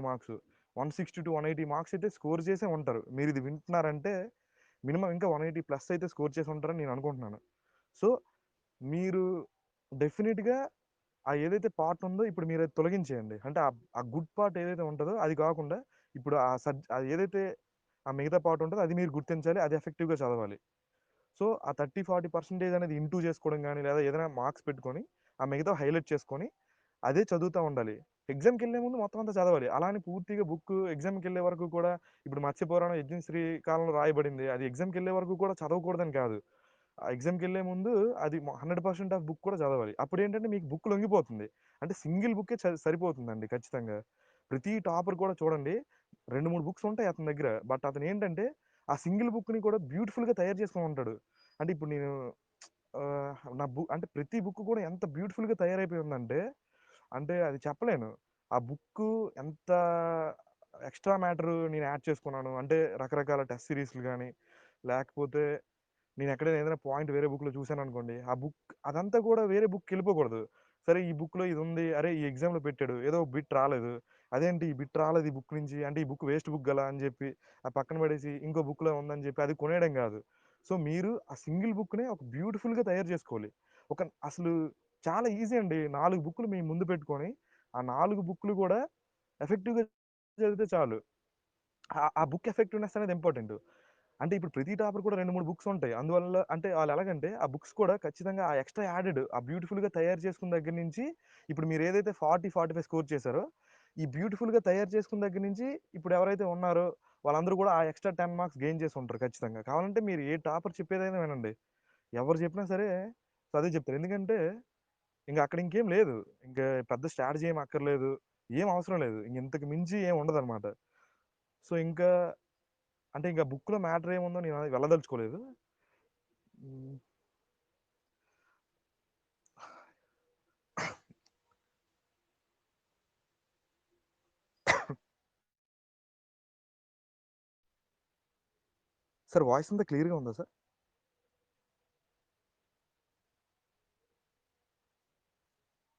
మార్క్స్. 160-180 మార్క్స్ అయితే స్కోర్ చేసే ఉంటారు. మీరిది వింటున్నారంటే మినిమమ్ ఇంకా 180 ప్లస్ అయితే స్కోర్ చేసి ఉంటారని నేను అనుకుంటున్నాను. సో, మీరు డెఫినిట్‌గా ఆ ఏదైతే పార్ట్ ఉందో ఇప్పుడు మీరది తొలగించేయండి. అంటే ఆ గుడ్ పార్ట్ ఏదైతే ఉంటదో అది కాకుండా ఇప్పుడు అది ఏదైతే ఆ మిగతా పార్ట్ ఉంటదో అది మీరు గుర్తించాలి. అది ఎఫెక్టివ్‌గా చదవాలి. సో, ఆ 30-40% అనేది ఇంటూ చేసుకోవడం గాని, లేదా ఏదైనా మార్క్స్ పెట్టుకొని, ఆ మిగతావి హైలైట్ చేసుకొని, అదే చదువుతా ఉండాలి. ఎగ్జామ్‌కెళ్ళే ముందు మొత్తం అంతా చదవాలి. అలా అని పూర్తిగా బుక్ ఎగ్జామ్‌కెళ్ళే వరకు కూడా ఇప్పుడు మత్స్యపురాణం, యజ్ఞశ్రీ కాలంలో రాయబడింది. అది ఎగ్జామ్‌కెళ్ళే వరకు కూడా చదవకూడదని కాదు. ఆ ఎగ్జామ్‌కెళ్ళే ముందు అది 100% ఆఫ్ బుక్ కూడా చదవాలి. అప్పుడేంటంటే మీకు బుక్ లొంగిపోతుంది. అంటే సింగిల్ బుక్కే సరిపోతుందండి ఖచ్చితంగా. ప్రతి టాపర్ కూడా చూడండి 2, 3 బుక్స్ ఉంటాయి అతని దగ్గర. బట్ అతనేంటంటే ఆ సింగిల్ బుక్‌ని కూడా బ్యూటిఫుల్‌గా తయారు చేసుకొని ఉంటాడు. అంటే ఇప్పుడు నేను నా అంటే ప్రతి బుక్ కూడా ఎంత బ్యూటిఫుల్‌గా తయారైపోయి ఉందంటే, అంటే అది చెప్పలేను. ఆ బుక్కు ఎంత ఎక్స్‌ట్రా మ్యాటర్ నేను యాడ్ చేసుకున్నాను. అంటే రకరకాల టెస్ట్ సీరీస్‌లు గాని, లేకపోతే నేనెక్కడైనా ఏదైనా పాయింట్ వేరే బుక్‌లో చూసాననుకోండి, ఆ బుక్ అదంతా కూడా వేరే బుక్‌కెళ్ళిపోకూడదు. సరే ఈ బుక్‌లో ఇదుంది. అరే! ఈ ఎగ్జామ్‌లో పెట్టాడు. ఏదో ఒక బిట్ రాలేదు. అదేంటి ఈ బిట్ రాలేదు ఈ బుక్ నుంచి. అంటే ఈ బుక్ వేస్ట్ బుక్ గలా అని జెప్పి, పక్కన పడేసి ఇంకో బుక్‌లో ఉందని జెప్పి అది కొనేయడం గాదు. సో, మీరు ఆ సింగిల్ బుక్‌నే ఒక బ్యూటిఫుల్‌గా తయారు జేసుకోవాలి. అసలు చాలా ఈజీ అండి. 4 బుక్‌లు మీ ముందు పెట్టుకొని, ఆ 4 బుక్‌లు గూడా ఎఫెక్టివ్‌గా చదివితే చాలు. ఆ బుక్ ఎఫెక్టివ్‌నెస్ అనేది ఇంపార్టెంటు. అంటే ఇప్పుడు ప్రతి టాపర్ కూడా 2, 3 బుక్స్ ఉంటాయి. అందువల్ల అంటే వాళ్ళు ఎలాగంటే ఆ బుక్స్ కూడా ఖచ్చితంగా ఆ ఎక్స్‌ట్రా యాడెడ్ ఆ బ్యూటిఫుల్‌గా తయారు చేసుకున్న దగ్గర నుంచి ఇప్పుడు మీరు ఏదైతే 40, 45 స్కోర్ చేశారో, ఈ బ్యూటిఫుల్‌గా తయారు చేసుకున్న దగ్గర నుంచి ఇప్పుడు ఎవరైతే ఉన్నారో వాళ్ళందరూ కూడా ఆ ఎక్స్‌ట్రా 10 మార్క్స్ గెయిన్ చేసి ఉంటారు ఖచ్చితంగా. కావాలంటే మీరు ఏ టాపర్ చెప్పేదైనా వినండి. ఎవరు చెప్పినా సరే అదే చెప్తారు. ఎందుకంటే ఇంక అక్కడ ఇంకేం లేదు. ఇంక పెద్ద స్ట్రాటజీ ఏమి అక్కర్లేదు. ఏం అవసరం లేదు. ఇంతకు మించి ఏం ఉండదనమాట. సో, ఇంకా అంటే ఇంక బుక్‌లో మ్యాటర్ ఏముందో నేను వెళ్ళదలుచుకోలేదు. హ్మ్. సార్ వాయిస్ అంతా క్లియర్‌గా ఉందా సార్?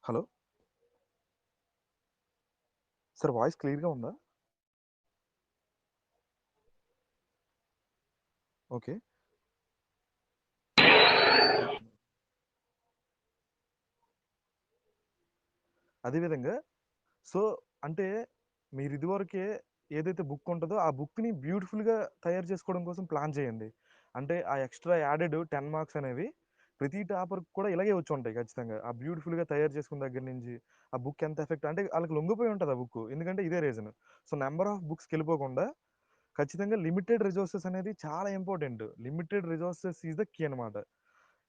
హలో! సార్ వాయిస్ క్లియర్‌గా ఉందా? ఓకే. అదే విధంగా సో, అంటే మీరు ఇదివరకే ఏదైతే బుక్ ఉంటదో, ఆ బుక్‌ని బ్యూటిఫుల్‌గా తయారు చేసుకోవడం కోసం ప్లాన్ చేయండి. అంటే ఆ ఎక్స్‌ట్రా యాడెడ్ 10 మార్క్స్ అనేవి ప్రతి టాపర్‌కి కూడా ఇలాగే వచ్చుంటాయి ఖచ్చితంగా. ఆ బ్యూటిఫుల్‌గా తయారు చేసుకున్న దగ్గర నుంచి, ఆ బుక్ ఎంత ఎఫెక్ట్ అంటే ఆళ్ళకి లొంగిపోయి ఉంటది ఆ బుక్కు. ఎందుకంటే ఇదే రీజన్. సో, నంబర్ ఆఫ్ బుక్స్‌కెళ్ళిపోకుండా ఖచ్చితంగా లిమిటెడ్ రిసోర్సెస్ అనేది చాలా important. Limited resources is the key అనమాట.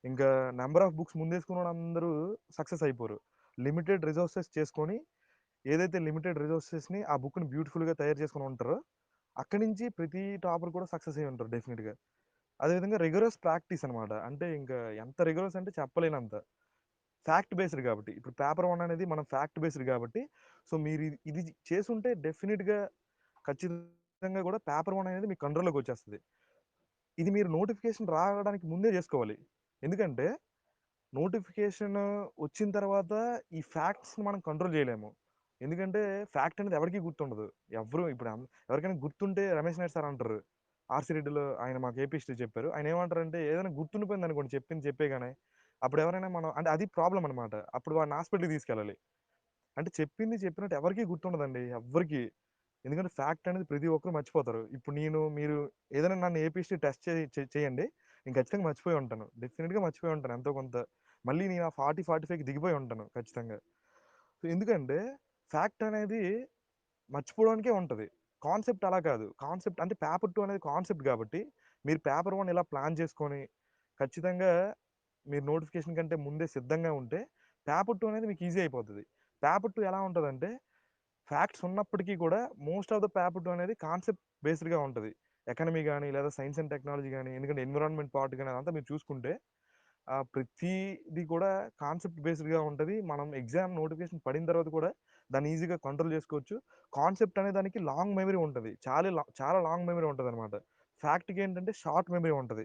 ఇంకా నంబర్ ఆఫ్ బుక్స్ ముందేసుకున్నోళ్ళందరూ సక్సెస్ అయిపోరు. లిమిటెడ్ రిసోర్సెస్ చేసుకొని ఏదైతే లిమిటెడ్ రిసోర్సెస్‌ని ఆ బుక్‌ని బ్యూటిఫుల్‌గా తయారు చేసుకొని ఉంటారో, అక్కడి నుంచి ప్రతి టాపర్ కూడా సక్సెస్ అయ్యి ఉంటారు డెఫినిట్‌గా. అదేవిధంగా రిగరస్ ప్రాక్టీస్ అనమాట. అంటే ఇంకా ఎంత రిగరస్ అంటే చెప్పలేనంత. ఫ్యాక్ట్ బేస్డ్ కాబట్టి. ఇప్పుడు పేపర్ 1 అనేది మనం ఫ్యాక్ట్ బేస్డ్ కాబట్టి, సో మీరు ఇది చేసుంటే డెఫినిట్‌గా ఖచ్చితంగా కూడా పేపర్ 1 అనేది మీ కంట్రోల్‌లోకి వచ్చేస్తది. ఇది మీరు నోటిఫికేషన్ రావడానికి ముందే చేసుకోవాలి. ఎందుకంటే నోటిఫికేషన్ వచ్చిన తర్వాత ఈ ఫ్యాక్ట్స్‌ని మనం కంట్రోల్ చేయలేము. ఎందుకంటే ఫ్యాక్ట్ అనేది ఎవరికీ గుర్తుండదు. ఎవ్వరు ఇప్పుడు ఎవరికైనా గుర్తుంటే రమేష్ నాయుడు సార్ అంటారు. ఆర్‌సీ రెడ్డిలో ఆయన మాకు ఏపీ హిస్టరీ చెప్పారు. ఆయన ఏమంటారంటే ఏదైనా గుర్తుండిపోయిందనుకోండి చెప్పింది చెప్పేగానే, అప్పుడు ఎవరైనా మనం అంటే అది ప్రాబ్లమ్ అనమాట. అప్పుడు వాడిని హాస్పిటల్‌కి తీసుకెళ్ళాలి. అంటే చెప్పింది చెప్పినట్టు ఎవరికీ గుర్తుండదండి. ఎవ్వరికీ. ఎందుకంటే ఫ్యాక్ట్ అనేది ప్రతి ఒక్కరు మర్చిపోతారు. ఇప్పుడు మీరు ఏదైనా నన్ను ఏపీ హిస్టరీ టెస్ట్ చేయండి. నేను ఖచ్చితంగా మర్చిపోయి ఉంటాను. డెఫినిట్‌గా మర్చిపోయి ఉంటాను ఎంతో కొంత. మళ్ళీ నేను ఆ 40, 45కి దిగిపోయి ఉంటాను ఖచ్చితంగా. సో, ఎందుకంటే ఫ్యాక్ట్ అనేది మర్చిపోవడానికే ఉంటది. కాన్సెప్ట్ అలా కాదు. కాన్సెప్ట్ అంటే పేపర్ 2 అనేది కాన్సెప్ట్ గాబట్టి, మీరు పేపర్ 1 ఇలా ప్లాన్ చేసుకొని, ఖచ్చితంగా మీరు నోటిఫికేషన్ కంటే ముందే సిద్ధంగా ఉంటే, పేపర్ 2 అనేది మీకు ఈజీ అయిపోతది. పేపర్ 2 ఎలా ఉంటదంటే, ఫ్యాక్ట్స్ ఉన్నప్పటికీ కూడా మోస్ట్ ఆఫ్ ద పేపర్ 2 అనేది కాన్సెప్ట్ బేస్డ్‌గా ఉంటది. ఎకానమీ గాని, లేదా సైన్స్ అండ్ టెక్నాలజీ గాని, ఎందుకంటే ఎన్విరాన్మెంట్ పార్ట్ గాని అదంతా మీరు చూసుకుంటే ప్రతీది కూడా కాన్సెప్ట్ బేస్డ్‌గా ఉంటది. మనం ఎగ్జామ్ నోటిఫికేషన్ పడిన తర్వాత కూడా దాన్ని ఈజీగా కంట్రోల్ చేసుకోవచ్చు. కాన్సెప్ట్ అనే దానికి లాంగ్ మెమరీ ఉంటది. చాలా లాంగ్ మెమరీ ఉంటదనమాట. ఫ్యాక్ట్‌కి ఏంటంటే షార్ట్ మెమరీ ఉంటది.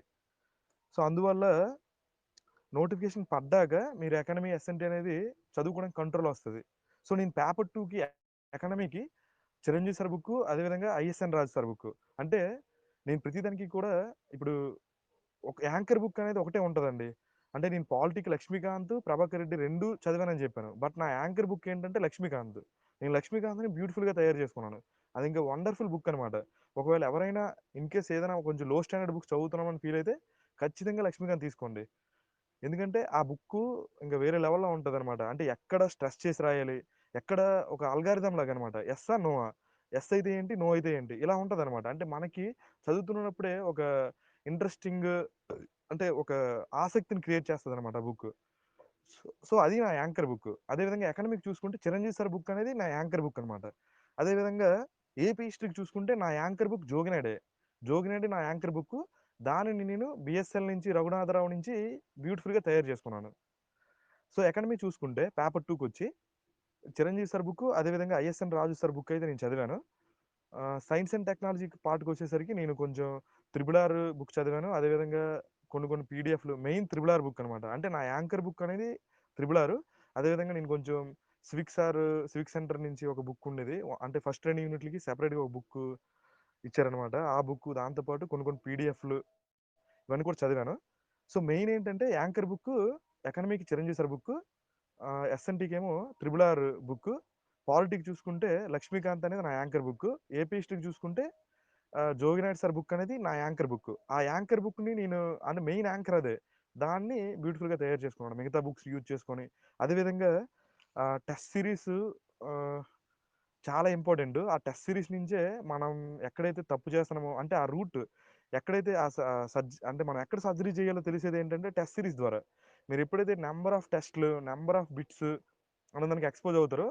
సో, అందువల్ల నోటిఫికేషన్ పడ్డాక మీరు ఎకానమీ, ఎస్&టీ అనేది చదువుకోవడానికి కంట్రోల్ వస్తది. సో, నేను పేపర్ 2కి ఎకానమీకి చిరంజీవి సార్ బుక్కు, అదేవిధంగా ఐఎస్ఎన్ రాజు సార్ బుక్కు. అంటే నేను ప్రతి దానికి కూడా ఇప్పుడు ఒక యాంకర్ బుక్ అనేది ఒకటే ఉంటదండి. అంటే నేను పాలిటిక్ 'లక్ష్మీకాంత్', 'ప్రభాకర్ రెడ్డి' 2 చదివానని చెప్పాను. బట్ నా యాంకర్ బుక్ ఏంటంటే 'లక్ష్మీకాంత్.' నేను 'లక్ష్మీకాంత్‌ని' బ్యూటిఫుల్‌గా తయారు చేసుకున్నాను. అది ఇంకా వండర్‌ఫుల్ బుక్ అనమాట. ఒకవేళ ఎవరైనా ఇన్‌కేస్ ఏదైనా కొంచెం లో స్టాండర్డ్ బుక్స్ చదువుతున్నామని ఫీల్ అయితే ఖచ్చితంగా 'లక్ష్మీకాంత్' తీసుకోండి. ఎందుకంటే ఆ బుక్కు ఇంక వేరే లెవెల్‌లో ఉంటదనమాట. అంటే ఎక్కడ స్ట్రెస్ చేసి రాయాలి, ఎక్కడ ఒక అల్గారిథం లాగనమాట. యెస్సా? నోవా? యెస్ అయితే ఏంటి? నో అయితే ఏంటి? ఇలా ఉంటదనమాట. అంటే మనకి చదువుతున్నప్పుడే ఒక ఇంట్రెస్టింగ్ అంటే ఒక ఆసక్తిని క్రియేట్ చేస్తదనమాట ఆ బుక్కు. సో, అది నా యాంకర్ బుక్కు. అదే విధంగా ఎకనామిక్ చూసుకుంటే 'చిరంజీవి సార్' బుక్ అనేది నా యాంకర్ బుక్ అనమాట. అదే విధంగా ఏపీ హిస్టరీకి చూసుకుంటే నా యాంకర్ బుక్ 'జోగినాడే'. 'జోగినాడే' నా యాంకర్ బుక్కు. దానిని నేను బీఎస్ఎల్ నుంచి, రఘునాథరావు నుంచి బ్యూటిఫుల్‌గా తయారు చేసుకున్నాను. సో, ఎకానమీ చూసుకుంటే పేపర్ 2కొచ్చి చిరంజీవి సార్ బుక్, అదేవిధంగా ఐఎస్ఎన్ రాజు సార్ బుక్ అయితే నేను చదివాను. సైన్స్ అండ్ టెక్నాలజీ పార్ట్‌కొచ్చేసరికి నేను కొంచెం త్రిబుల్ ఆర్ బుక్ చదివాను. అదేవిధంగా కొన్ని పీడిఎఫ్‌లు మెయిన్ త్రిబుల్ ఆర్ బుక్ అనమాట. అంటే నా యాంకర్ బుక్ అనేది త్రిబుల్ ఆర్. అదేవిధంగా నేను కొంచెం సివిక్ సెంటర్ నుంచి ఒక బుక్ ఉండేది. అంటే ఫస్ట్ 2 యూనిట్‌లకి సెపరేట్‌గా ఒక బుక్ ఇచ్చారనమాట. ఆ బుక్ దాంతో పాటు కొన్ని పీడిఎఫ్‌లు ఇవన్నీ కూడా చదివాను. సో, మెయిన్ ఏంటంటే యాంకర్ బుక్ ఎకానమీకి చిరంజీవి సార్ బుక్. ఎస్&టీకేమో త్రిబుల్ ఆర్ బుక్. పాలిటిక్స్ చూసుకుంటే 'లక్ష్మీకాంత్' అనేది నా యాంకర్ బుక్. ఏపీ హిస్టరీకి చూసుకుంటే జోగినాయుడు సార్ బుక్ అనేది నా యాంకర్ బుక్. ఆ యాంకర్ బుక్‌ని నేను అంటే మెయిన్ యాంకర్ అదే. దాన్ని బ్యూటిఫుల్‌గా తయారు చేసుకున్నాను. మిగతా బుక్స్ యూజ్ చేసుకొని. అదే విధంగా టెస్ట్ సిరీస్ ఆహ్, చాలా ఇంపార్టెంట్. ఆ టెస్ట్ సిరీస్ నుంచే మనం ఎక్కడైతే తప్పు చేస్తున్నామో అంటే ఆ రూట్ ఎక్కడైతే ఆ అంటే మనం ఎక్కడ సర్జరీ చేయాలో తెలిసేదేంటంటే టెస్ట్ సిరీస్ ద్వారా. మీరెప్పుడైతే నంబర్ ఆఫ్ టెస్ట్‌లు, నంబర్ ఆఫ్ బిట్స్ అనే దానికి ఎక్స్‌పోజ్ అవుతారో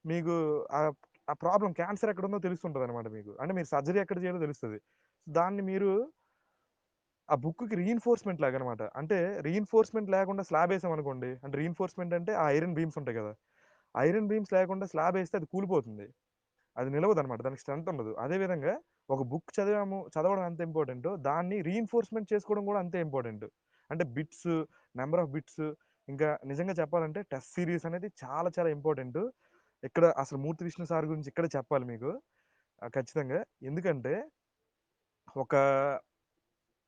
మీకు ఆహ్, ఆ ప్రాబ్లమ్ క్యాన్సర్ ఎక్కడుందో తెలుస్తుంటదనమాట మీకు. అంటే మీరు సర్జరీ ఎక్కడ చేయాలో తెలుస్తది. దాన్ని మీరు ఆ బుక్‌కి రీఇన్ఫోర్స్‌మెంట్ లాగనమాట. అంటే రీఇన్ఫోర్స్‌మెంట్ లేకుండా స్లాబేసామనుకోండి, అంటే రీఇన్ఫోర్స్‌మెంట్ అంటే ఆ ఐరన్ బీమ్స్ ఉంటాయి కదా! ఐరన్ బీమ్స్ లేకుండా స్లాబేస్తే అది కూలిపోతుంది. అది నిలవదనమాట. దానికి స్ట్రెంత్ ఉండదు. అదే విధంగా ఒక బుక్ చదవడం ఎంత ఇంపార్టెంటో దాన్ని రీఇన్ఫోర్స్‌మెంట్ చేసుకోవడం కూడా అంతే ఇంపార్టెంట్. అంటే బిట్స్, నంబర్ ఆఫ్ బిట్స్ ఇంకా నిజంగా చెప్పాలంటే టెస్ట్ సీరీస్ అనేది చాలా చాలా ఇంపార్టెంట్. ఇక్కడ అసలు 'మూర్తి విష్ణు' సార్ గురించి ఇక్కడే చెప్పాలి మీకు. ఖచ్చితంగా. ఎందుకంటే ఒక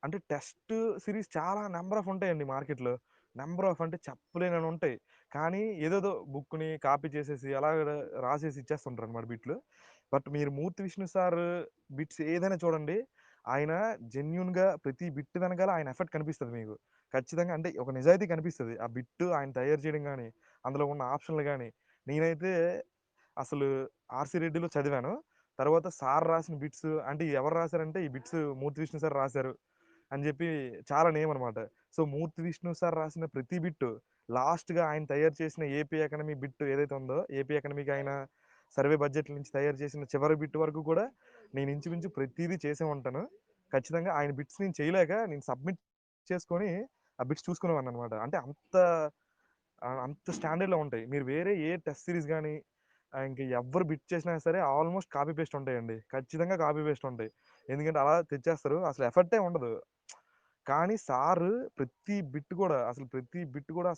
అంటే టెస్ట్ సిరీస్ చాలా నంబర్ ఆఫ్ ఉంటాయండి మార్కెట్‌లో. నంబర్ ఆఫ్ అంటే చెప్పలేనన్ని ఉంటాయి. కానీ ఏదేదో బుక్‌ని కాపీ చేసేసి అలాగ రాసేసి ఇచ్చేస్తుంటారనమాట బిట్లు. బట్ మీరు 'మూర్తి విష్ణు' సార్ బిట్స్ ఏదైనా చూడండి. ఆయన జెన్యూన్‌గా ప్రతి బిట్ వెనకాల ఆయన ఎఫర్ట్ కనిపిస్తది మీకు. ఖచ్చితంగా అంటే ఒక నిజాయితీ కనిపిస్తది. ఆ బిట్ ఆయన తయారు చేయడం గాని, అందులో ఉన్న ఆప్షన్‌లు గాని. నేనైతే అసలు 'ఆర్‌సీ రెడ్డిలో' చదివాను. తర్వాత సార్ రాసిన బిట్స్ అంటే ఎవరు రాసారంటే ఈ బిట్స్ 'మూర్తి విష్ణు' సార్ రాసారు. అని చెప్పి చాలా నేమ్ అనమాట. సో, 'మూర్తి విష్ణు' సార్ రాసిన ప్రతి బిట్టు లాస్ట్‌గా ఆయన తయారు చేసిన ఏపీ ఎకానమీ బిట్ ఏదైతే ఉందో, ఏపీ ఎకానమీకి ఆయన సర్వే బడ్జెట్‌ల నుంచి తయారు చేసిన చివరి బిట్ వరకు కూడా నేను ఇంచుమించు ప్రతీదీ చేసే ఉంటాను. ఖచ్చితంగా ఆయన బిట్స్ నేను చేయలేక నేను సబ్మిట్ చేసుకొని ఆ బిట్స్ చూసుకునేవాడిననమాట. అంటే అంత స్టాండర్డ్‌లో ఉంటాయి. మీరు వేరే ఏ టెస్ట్ సిరీస్ గాని ఇంక ఎవ్వరు బిట్ చేసినా సరే ఆల్‌మోస్ట్ కాపీ పేస్ట్ ఉంటాయండి. ఖచ్చితంగా కాపీ పేస్ట్ ఉంటాయి. ఎందుకంటే అలా తెచ్చేస్తారు. అసలు ఎఫర్టే ఉండదు. కానీ సారు ప్రతి బిట్ కూడా అసలు ప్రతి బిట్ కూడా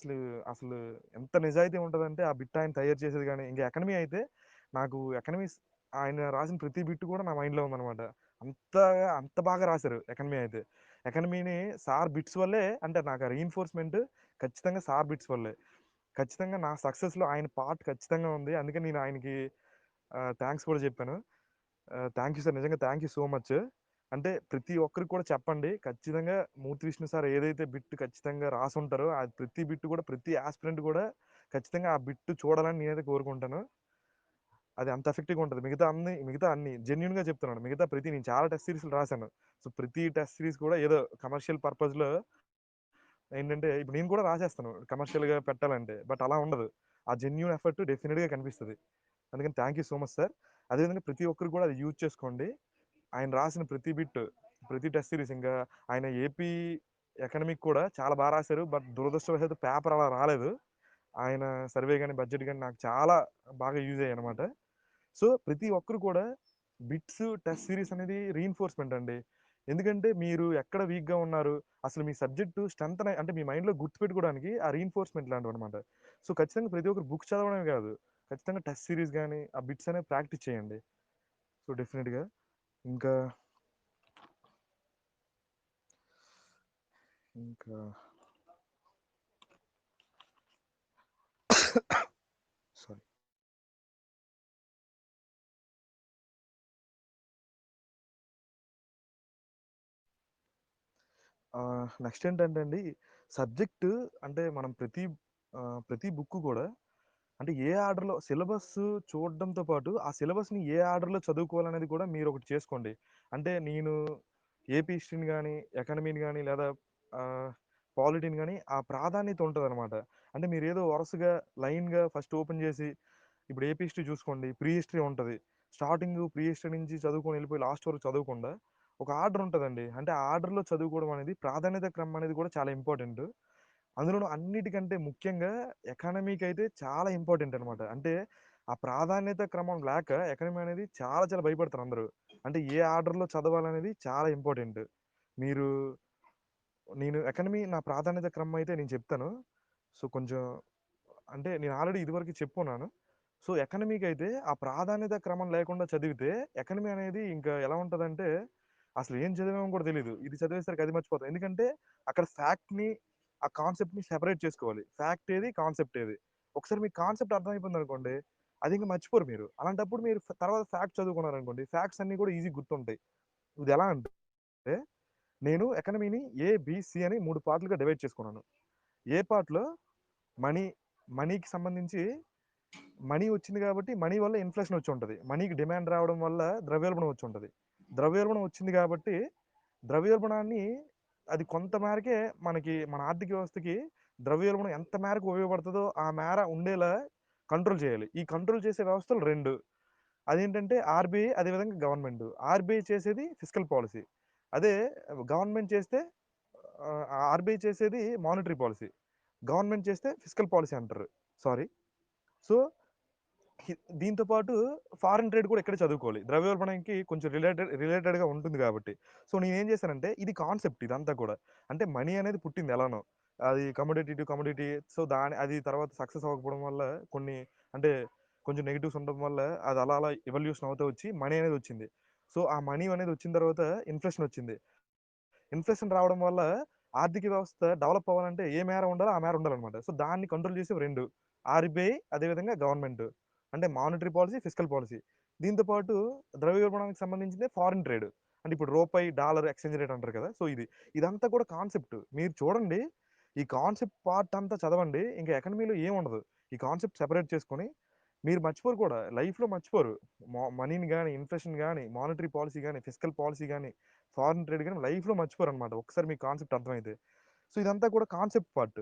అసలు ఎంత నిజాయితీ ఉంటదంటే ఆ బిట్ ఆయన తయారు చేసేది గాని, ఇంక ఎకానమీ అయితే నాకు ఎకనమీస్ ఆయన రాసిన ప్రతి బిట్ కూడా నా మైండ్‌లో ఉందనమాట. అంత అంత బాగా రాశారు ఎకానమీ అయితే. ఎకానమీని సార్ బిట్స్ వల్లే అంటే నాకు ఆ రీఇన్ఫోర్స్‌మెంట్ ఖచ్చితంగా సార్ బిట్స్ వల్లే. ఖచ్చితంగా నా సక్సెస్‌లో ఆయన పార్ట్ ఖచ్చితంగా ఉంది. అందుకే నేను ఆయనకి థాంక్స్ కూడా చెప్పాను. Thank you sir. నిజంగా థాంక్ యూ సో మచ్. అంటే ప్రతి ఒక్కరికి కూడా చెప్పండి. ఖచ్చితంగా 'మూర్తి విష్ణు' సార్ ఏదైతే బిట్ ఖచ్చితంగా రాసుంటారో, అది ప్రతి బిట్ కూడా ప్రతి యాస్పిరెంట్ కూడా ఖచ్చితంగా ఆ బిట్ చూడాలని నేనైతే కోరుకుంటాను. అది అంత ఎఫెక్టివ్‌గా ఉంటది. మిగతా అన్ని జెన్యూన్‌గా చెప్తున్నాను. మిగతా ప్రతి నేను చాలా టెస్ట్ సీరీస్‌లు రాసాను. సో, ప్రతి టెస్ట్ సీరీస్ కూడా ఏదో కమర్షియల్ పర్పస్‌లో ఏంటంటే ఇప్పుడు నేను కూడా రాసేస్తాను కమర్షియల్‌గా పెట్టాలంటే. బట్ అలా ఉండదు. ఆ జెన్యూన్ ఎఫర్ట్ డెఫినిట్‌గా కనిపిస్తది. అందుకని thank you so much sir. అదేవిధంగా ప్రతి ఒక్కరు కూడా అది యూజ్ చేసుకోండి. ఆయన రాసిన ప్రతి బిట్, ప్రతి టెస్ట్ సీరీస్ ఇంకా ఆయన ఏపీ ఎకనామిక్ కూడా చాలా రాశారు. బట్ దురదృష్టవశాత్తు పేపర్ అలా రాలేదు. ఆయన సర్వే గాని, బడ్జెట్ గాని నాకు చాలా బాగా యూజ్ అయ్యాయన్నమాట. సో, ప్రతి ఒక్కరు కూడా బిట్స్, టెస్ట్ సీరీస్ అనేది రీఇన్ఫోర్స్‌మెంట్ అండి. ఎందుకంటే మీరు ఎక్కడ వీక్‌గా ఉన్నారు, అసలు మీ సబ్జెక్టు అంటే మీ మైండ్‌లో గుర్తుపెట్టుకోవడానికి ఆ రీఇన్ఫోర్స్‌మెంట్ లాంటివన్నమాట. సో, ఖచ్చితంగా ప్రతి ఒక్కరు బుక్స్ చదవడమే కాదు, ఖచ్చితంగా టెస్ట్ సీరీస్ గాని, ఆ బిట్స్ అనేవి ప్రాక్టీస్ చేయండి. సో, డెఫినిట్‌గా ఇంకా ఇంకా సారీ. నెక్స్ట్ ఏంటంటే అండి, సబ్జెక్ట్ అంటే మనం ప్రతి బుక్ కూడా అంటే ఏ ఆర్డర్‌లో సిలబస్ చూడడంతో పాటు, ఆ సిలబస్‌ని ఏ ఆర్డర్‌లో చదువుకోవాలనేది కూడా మీరొకటి చేసుకోండి. అంటే నేను ఏపీ హిస్టరీని గాని, ఎకానమీని గాని లేదా ఆహ్, పాలిటీని గాని ఆ ప్రాధాన్యత ఉంటదనమాట. అంటే మీరేదో వరుసగా లైన్‌గా ఫస్ట్ ఓపెన్ చేసి ఇప్పుడు ఏపీ హిస్టరీ చూసుకోండి. ప్రీ హిస్టరీ ఉంటది. స్టార్టింగు ప్రీ హిస్టరీ నుంచి చదువుకొని వెళ్ళిపోయి లాస్ట్ వరకు చదవకుండా, ఒక ఆర్డర్ ఉంటదండి. అంటే ఆ ఆర్డర్‌లో చదువుకోవడం అనేది ప్రాధాన్యత క్రమం అనేది కూడా చాలా ఇంపార్టెంటు. అందులోను అన్నిటికంటే ముఖ్యంగా ఎకానమీకైతే చాలా ఇంపార్టెంట్ అనమాట. అంటే ఆ ప్రాధాన్యత క్రమం లేక ఎకానమీ అనేది చాలా చాలా భయపడతారు అందరూ. అంటే ఏ ఆర్డర్‌లో చదవాలనేది చాలా ఇంపార్టెంట్. మీరు నేను ఎకానమీ నా ప్రాధాన్యత క్రమం అయితే నేను చెప్తాను. సో, కొంచెం అంటే నేను ఆల్రెడీ ఇదివరకు చెప్పున్నాను. సో, ఎకానమీకైతే ఆ ప్రాధాన్యత క్రమం లేకుండా చదివితే ఎకానమీ అనేది ఇంకా ఎలా ఉంటదంటే, అసలు ఏం చదివామో కూడా తెలీదు. ఇది చదివేసరికి అది మర్చిపోతాం. ఎందుకంటే అక్కడ ఫ్యాక్ట్‌ని, ఆ కాన్సెప్ట్‌ని సెపరేట్ చేసుకోవాలి. ఫ్యాక్ట్ ఏది? కాన్సెప్ట్ ఏది? ఒకసారి మీకు కాన్సెప్ట్ అర్థమైపోయిందనుకోండి, అది ఇంక మర్చిపోరు మీరు. అలాంటప్పుడు మీరు తర్వాత ఫ్యాక్ట్ చదువుకున్నారనుకోండి, ఫ్యాక్ట్స్ అన్నీ కూడా ఈజీగా గుర్తుంటాయి. ఇది ఎలా అంటే నేను ఎకానమీని ఏబిసి అని 3 పార్ట్లుగా డివైడ్ చేసుకున్నాను. ఏ పార్ట్‌లో మనీ, మనీకి సంబంధించి మనీ వచ్చింది కాబట్టి మనీ వల్ల ఇన్ఫ్లేషన్ వచ్చి ఉంటది. మనీకి డిమాండ్ రావడం వల్ల ద్రవ్యోల్బణం వచ్చి ఉంటది. ద్రవ్యోల్బణం వచ్చింది కాబట్టి ద్రవ్యోల్బణాన్ని అది కొంత మేరకే మనకి మన ఆర్థిక వ్యవస్థకి ద్రవ్యోల్బణం ఎంత మేరకు ఉపయోగపడుతుందో ఆ మేర ఉండేలా కంట్రోల్ చేయాలి. ఈ కంట్రోల్ చేసే వ్యవస్థలు 2. అదేంటంటే ఆర్‌బీఐ అదేవిధంగా గవర్నమెంట్. ఆర్‌బీఐ చేసేది ఫిస్కల్ పాలిసీ. అదే గవర్నమెంట్ చేస్తే ఆర్‌బీఐ చేసేది మానిటరీ పాలిసీ. గవర్నమెంట్ చేస్తే ఫిస్కల్ పాలిసీ అంటారు. సారీ. సో దీంతో పాటు ఫారెన్ ట్రేడ్ కూడా ఇక్కడే చదువుకోవాలి. ద్రవ్యోల్బణంకి కొంచెం రిలేటెడ్‌గా ఉంటుంది కాబట్టి. సో నేనేం చేశానంటే ఇది కాన్సెప్ట్ ఇదంతా కూడా. అంటే మనీ అనేది పుట్టింది ఎలానో. అది కమోడిటీ టు కమోడిటీ. సో అది తర్వాత సక్సెస్ అవ్వకపోవడం వల్ల కొన్ని అంటే కొంచెం నెగెటివ్స్ ఉండడం వల్ల అది అలా అలా ఎవల్యూషన్ అవుతూ వచ్చి మనీ అనేది వచ్చింది. సో ఆ మనీ అనేది వచ్చిన తర్వాత ఇన్ఫ్లేషన్ వచ్చింది. ఇన్ఫ్లేషన్ రావడం వల్ల ఆర్థిక వ్యవస్థ డెవలప్ అవ్వాలంటే ఏ మేర ఉండాలో ఆ మేర ఉండాలన్నమాట. సో దాన్ని కంట్రోల్ చేసేవి 2. ఆర్‌బీఐ అదేవిధంగా గవర్నమెంట్. అంటే మానిటరీ పాలిసీ, ఫిస్కల్ పాలిసీ. దీంతో పాటు ద్రవ్యోల్బణానికి సంబంధించిందే ఫారిన్ ట్రేడ్. అంటే ఇప్పుడు రూపాయి, డాలర్ ఎక్స్‌చేంజ్ రేట్ అంటారు కదా! సో ఇది. ఇదంతా కూడా కాన్సెప్ట్. మీరు చూడండి. ఈ కాన్సెప్ట్ పార్ట్ అంతా చదవండి. ఇంకా ఎకానమీలో ఏముండదు. ఈ కాన్సెప్ట్ సెపరేట్ చేసుకొని మీరు మర్చిపోరు కూడా. లైఫ్‌లో మర్చిపోరు. మనీని గాని, ఇన్ఫ్లేషన్ గాని, మానిటరీ పాలిసీ గాని, ఫిస్కల్ పాలిసీ గాని, ఫారిన్ ట్రేడ్ గాని లైఫ్‌లో మర్చిపోరనమాట. ఒక్కసారి మీకు కాన్సెప్ట్ అర్థమైతే. సో ఇదంతా కూడా కాన్సెప్ట్ పార్ట్.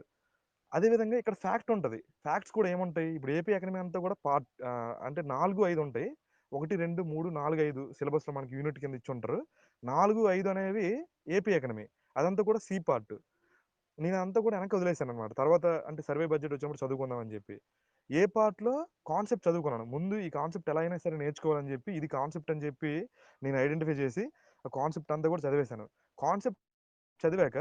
అదే విధంగా ఇక్కడ ఫ్యాక్ట్ ఉంటది. ఫ్యాక్ట్స్ కూడా ఏముంటాయి? ఇప్పుడు ఏపీ ఎకానమీ అంతా కూడా అంటే 4, 5 ఉంటాయి. 1, 2, 3, 4, 5 సిలబస్‌లో మనకి యూనిట్ కింద ఇచ్చుంటారు. 4, 5 అనేవి ఏపీ ఎకానమీ. అదంతా కూడా సి పార్ట్. నేనంతా కూడా వెనక్కి వదిలేసాననమాట. తర్వాత అంటే సర్వే బడ్జెట్ వచ్చినప్పుడు చదువుకుందాం అని చెప్పి. ఏ పార్ట్‌లో కాన్సెప్ట్ చదువుకున్నాను. ముందు ఈ కాన్సెప్ట్ ఎలా అయినా సరే నేర్చుకోవాలని చెప్పి, ఇది కాన్సెప్ట్ అని చెప్పి నేను ఐడెంటిఫై చేసి, ఆ కాన్సెప్ట్ అంతా కూడా చదివేశాను. కాన్సెప్ట్ చదివాక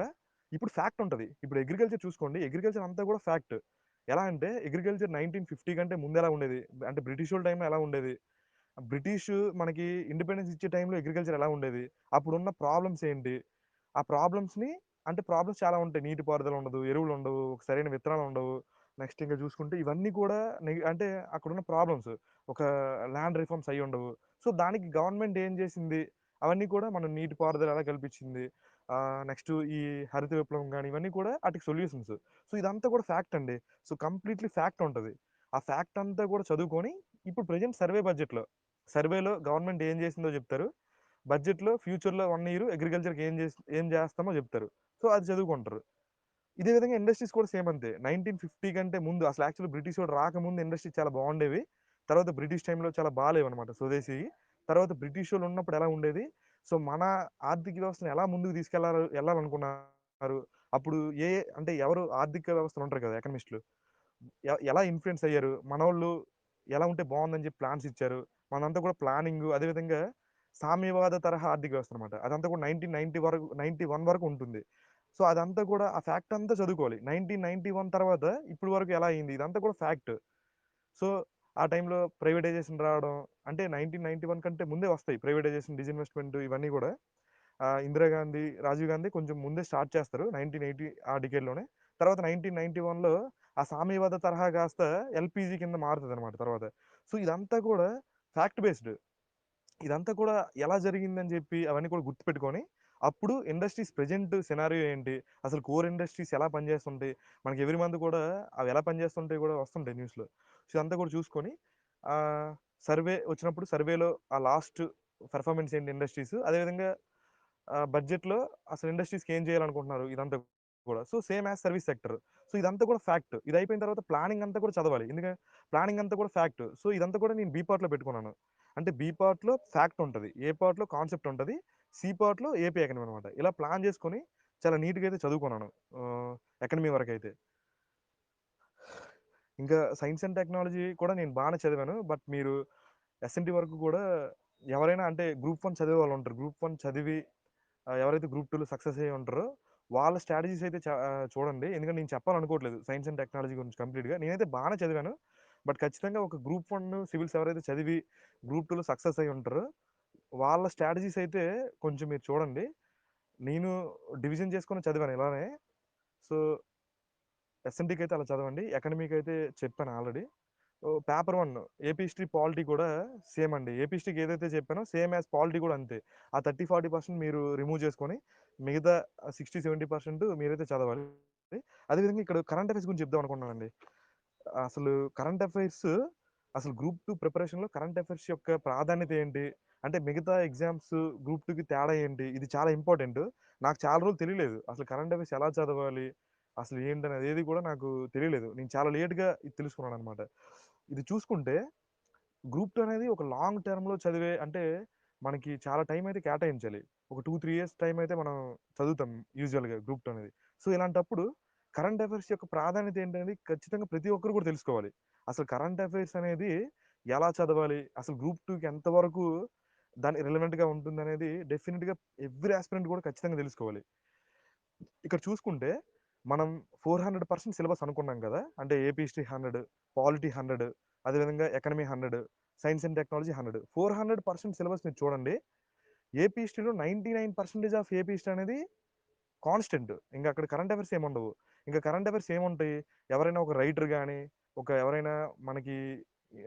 ఇప్పుడు ఫ్యాక్ట్ ఉంటది. ఇప్పుడు అగ్రికల్చర్ చూసుకోండి. అగ్రికల్చర్ అంతా కూడా ఫ్యాక్ట్. ఎలా అంటే అగ్రికల్చర్ 1950 కంటే ముందు ఎలా ఉండేది? అంటే బ్రిటిషోళ్ళ టైంలో ఎలా ఉండేది? బ్రిటిష్ మనకి ఇండిపెండెన్స్ ఇచ్చే టైంలో అగ్రికల్చర్ ఎలా ఉండేది? అప్పుడున్న ప్రాబ్లమ్స్ ఏంటి? ఆ ప్రాబ్లమ్స్‌ని అంటే ప్రాబ్లమ్స్ చాలా ఉంటాయి. నీటిపారుదల ఉండదు, ఎరువులు ఉండవు, సరైన విత్తనాలు ఉండవు. నెక్స్ట్ ఇంకా చూసుకుంటే ఇవన్నీ కూడా అంటే అక్కడున్న ప్రాబ్లమ్స్. ఒక ల్యాండ్ రిఫార్మ్స్ అయ్యి ఉండవు. సో, దానికి గవర్నమెంట్ ఏం చేసింది? అవన్నీ కూడా మనం నీటిపారుదల ఎలా కల్పించింది? నెక్స్ట్ ఈ హరిత విప్లవం గాని ఇవన్నీ కూడా ఆటికి సొల్యూషన్స్. సో, ఇదంతా కూడా ఫ్యాక్ట్ అండి. సో, కంప్లీట్‌లీ ఫ్యాక్ట్ ఉంటది. ఆ ఫ్యాక్ట్ అంతా కూడా చదువుకొని ఇప్పుడు ప్రెజెంట్ సర్వేలో గవర్నమెంట్ ఏం చేసిందో చెప్తారు. బడ్జెట్‌లో ఫ్యూచర్‌లో 1 ఇయర్ అగ్రికల్చర్‌కి ఏం చేస్తామో చెప్తారు. సో, అది చదువుకుంటారు. ఇదే విధంగా ఇండస్ట్రీస్ కూడా సేమ్ అంతే. 1950 కంటే ముందు అసలు యాక్చువల్లీ బ్రిటిషోడు రాకముందు ఇండస్ట్రీస్ చాలా బాగుండేవి. తర్వాత బ్రిటిష్ టైమ్‌లో చాలా బాలేవన్నమాట స్వదేశీయి. తర్వాత బ్రిటిషోళ్ళు ఉన్నప్పుడు ఎలా ఉండేది? సో, మన ఆర్థిక వ్యవస్థను ఎలా ముందుకు ఎళ్ళాలనుకున్నారు? అప్పుడు అంటే ఎవరు ఆర్థిక వ్యవస్థలో ఉంటారు కదా! ఎకనామిస్ట్‌లు. ఎలా ఇన్‌ఫ్లుయెన్స్ అయ్యారు? మనోళ్ళు ఎలా ఉంటే బావుందని చెప్పి ప్లాన్స్ ఇచ్చారు. మనంతా కూడా ప్లానింగు అదే విధంగా సామ్యవాద తరహా ఆర్థిక వ్యవస్థ అనమాట. అదంతా కూడా 1990 వరకు 91 వరకు ఉంటుంది. సో, అదంతా కూడా ఆ ఫ్యాక్ట్ అంతా చదువుకోవాలి. 1991 తర్వాత ఇప్పటి వరకు ఎలా అయింది? ఇదంతా కూడా ఫ్యాక్ట్. సో, ఆ టైంలో ప్రైవేటైజేషన్ రావడం అంటే 1991 కంటే ముందే వస్తాయి. ప్రైవేటైజేషన్, డిజిన్వెస్ట్‌మెంట్ ఇవన్నీ కూడా. ఇందిరాగాంధీ, రాజీవ్ గాంధీ కొంచెం ముందే స్టార్ట్ చేస్తారు. 1980 ఆ డికేడ్‌లోనే. తర్వాత 1991లో ఆ సామ్యవాద తరహా కాస్త ఎల్‌పీజీ కింద మారుతదనమాట తర్వాత. సో, ఇదంతా కూడా ఫ్యాక్ట్ బేస్డ్. ఇదంతా కూడా ఎలా జరిగిందని చెప్పి అవన్నీ కూడా గుర్తుపెట్టుకొని, అప్పుడు ఇండస్ట్రీస్ ప్రెజెంట్ సినారియో ఏంటి? అసలు కోర్ ఇండస్ట్రీస్ ఎలా పనిచేస్తుంటాయి? మనకి ఎవ్రీ మంత్ కూడా అవి ఎలా పనిచేస్తుంటాయి కూడా వస్తుంటాయి న్యూస్‌లో. సో, ఇదంతా కూడా చూసుకొని ఆహ్, సర్వే వచ్చినప్పుడు సర్వేలో ఆ లాస్ట్ పెర్ఫార్మన్స్ ఏంటి ఇండస్ట్రీస్ అదేవిధంగా బడ్జెట్‌లో అసలు ఇండస్ట్రీస్‌కి ఏం చేయాలనుకుంటున్నారు ఇదంతా కూడా. So, same as service sector. So, ఇదంతా కూడా ఫ్యాక్ట్. ఇది అయిపోయిన తర్వాత ప్లానింగ్ అంతా కూడా చదవాలి. ఎందుకంటే ప్లానింగ్ అంతా కూడా ఫ్యాక్ట్. సో, ఇదంతా కూడా నేను బి పార్ట్‌లో పెట్టుకున్నాను. అంటే బి పార్ట్‌లో ఫ్యాక్ట్ ఉంటది. ఏ పార్ట్‌లో కాన్సెప్ట్ ఉంటది. సి పార్ట్‌లో ఏపీ ఎకానమీ అనమాట. ఇలా ప్లాన్ చేసుకొని చాలా నీట్‌గా అయితే చదువుకున్నాను. ఆహ్, ఎకానమీ వరకైతే. ఇంకా సైన్స్ అండ్ టెక్నాలజీ కూడా నేను బానే చదివాను. బట్ మీరు ఎస్ఎన్‌టి వరకు కూడా ఎవరైనా అంటే గ్రూప్ 1 చదివే వాళ్ళుంటారు. గ్రూప్ 1 చదివి ఎవరైతే గ్రూప్ 2లో సక్సెస్ అయ్యి ఉంటారో వాళ్ళ స్ట్రాటజీస్ అయితే చూడండి. ఎందుకంటే నేను చెప్పాలనుకోవట్లేదు సైన్స్ అండ్ టెక్నాలజీ గురించి కంప్లీట్‌గా. నేనైతే బానే చదివాను. బట్ ఖచ్చితంగా ఒక గ్రూప్ 1 సివిల్స్ ఎవరైతే చదివి గ్రూప్ 2లో సక్సెస్ అయ్యి ఉంటారో వాళ్ళ స్ట్రాటజీస్ అయితే కొంచెం మీరు చూడండి. నేను డివిజన్ చేసుకొని చదివాను ఇలానే. సో, ఎస్ఎన్‌టికి అయితే అలా చదవండి. ఎకానమీకి అయితే చెప్పాను already. Paper 1 AP history, polity కూడా సేమ్ అండి. ఏపీ హిస్టరీకి ఏదైతే చెప్పానో సేమ్ యాజ్ పాలిటీ కూడా అంతే. ఆ 30-40% మీరు రిమూవ్ చేసుకొని మిగతా 60-70% మీరైతే చదవాలి. అదేవిధంగా ఇక్కడ కరెంట్ అఫైర్స్ గురించి చెప్దాం అనుకున్నానండి. అసలు కరెంట్ అఫైర్స్ అసలు గ్రూప్ 2 ప్రిపరేషన్‌లో కరెంట్ అఫైర్స్ యొక్క ప్రాధాన్యత ఏంటి? అంటే మిగతా ఎగ్జామ్స్ గ్రూప్ 2కి తేడా ఏంటి? ఇది చాలా ఇంపార్టెంట్. నాకు చాలా రోజులు తెలియలేదు. అసలు కరెంట్ అఫైర్స్ ఎలా చదవాలి? అసలు ఏంటనేది ఏది కూడా నాకు తెలియలేదు. నేను చాలా లేట్‌గా ఇది తెలుసుకున్నాననమాట. ఇది చూసుకుంటే గ్రూప్ 2 అనేది ఒక లాంగ్ టర్మ్‌లో చదివే అంటే మనకి చాలా టైం అయితే కేటాయించాలి. ఒక 2-3 ఇయర్స్ టైం అయితే మనం చదువుతాం యూజువల్‌గా గ్రూప్ 2 అనేది. సో, ఇలాంటప్పుడు కరెంట్ అఫైర్స్ యొక్క ప్రాధాన్యత ఏంటనేది ఖచ్చితంగా ప్రతి ఒక్కరు కూడా తెలుసుకోవాలి. అసలు కరెంట్ అఫైర్స్ అనేది ఎలా చదవాలి? అసలు గ్రూప్ 2కి ఎంత వరకు దాని రిలవెంట్‌గా ఉంటుందనేది డెఫినిట్‌గా ఎవ్రి యాస్పిరెంట్ కూడా ఖచ్చితంగా తెలుసుకోవాలి. ఇక్కడ చూసుకుంటే మనం 400% సిలబస్ అనుకున్నాం కదా! అంటే ఏపీ హిస్టరీ 100, పాలిటీ 100, అదేవిధంగా economy 100, science and technology 100. 400% syllabus మీరు చూడండి. ఏపీ హిస్టరీలో 99% ఆఫ్ ఏపీ హిస్టరీ అనేది కాన్స్టెంట్. ఇంక అక్కడ కరెంట్ అఫైర్స్ ఏముండవు. ఇంక కరెంట్ అఫైర్స్ ఏముంటాయి? ఎవరైనా ఒక రైటర్ గాని, ఎవరైనా మనకి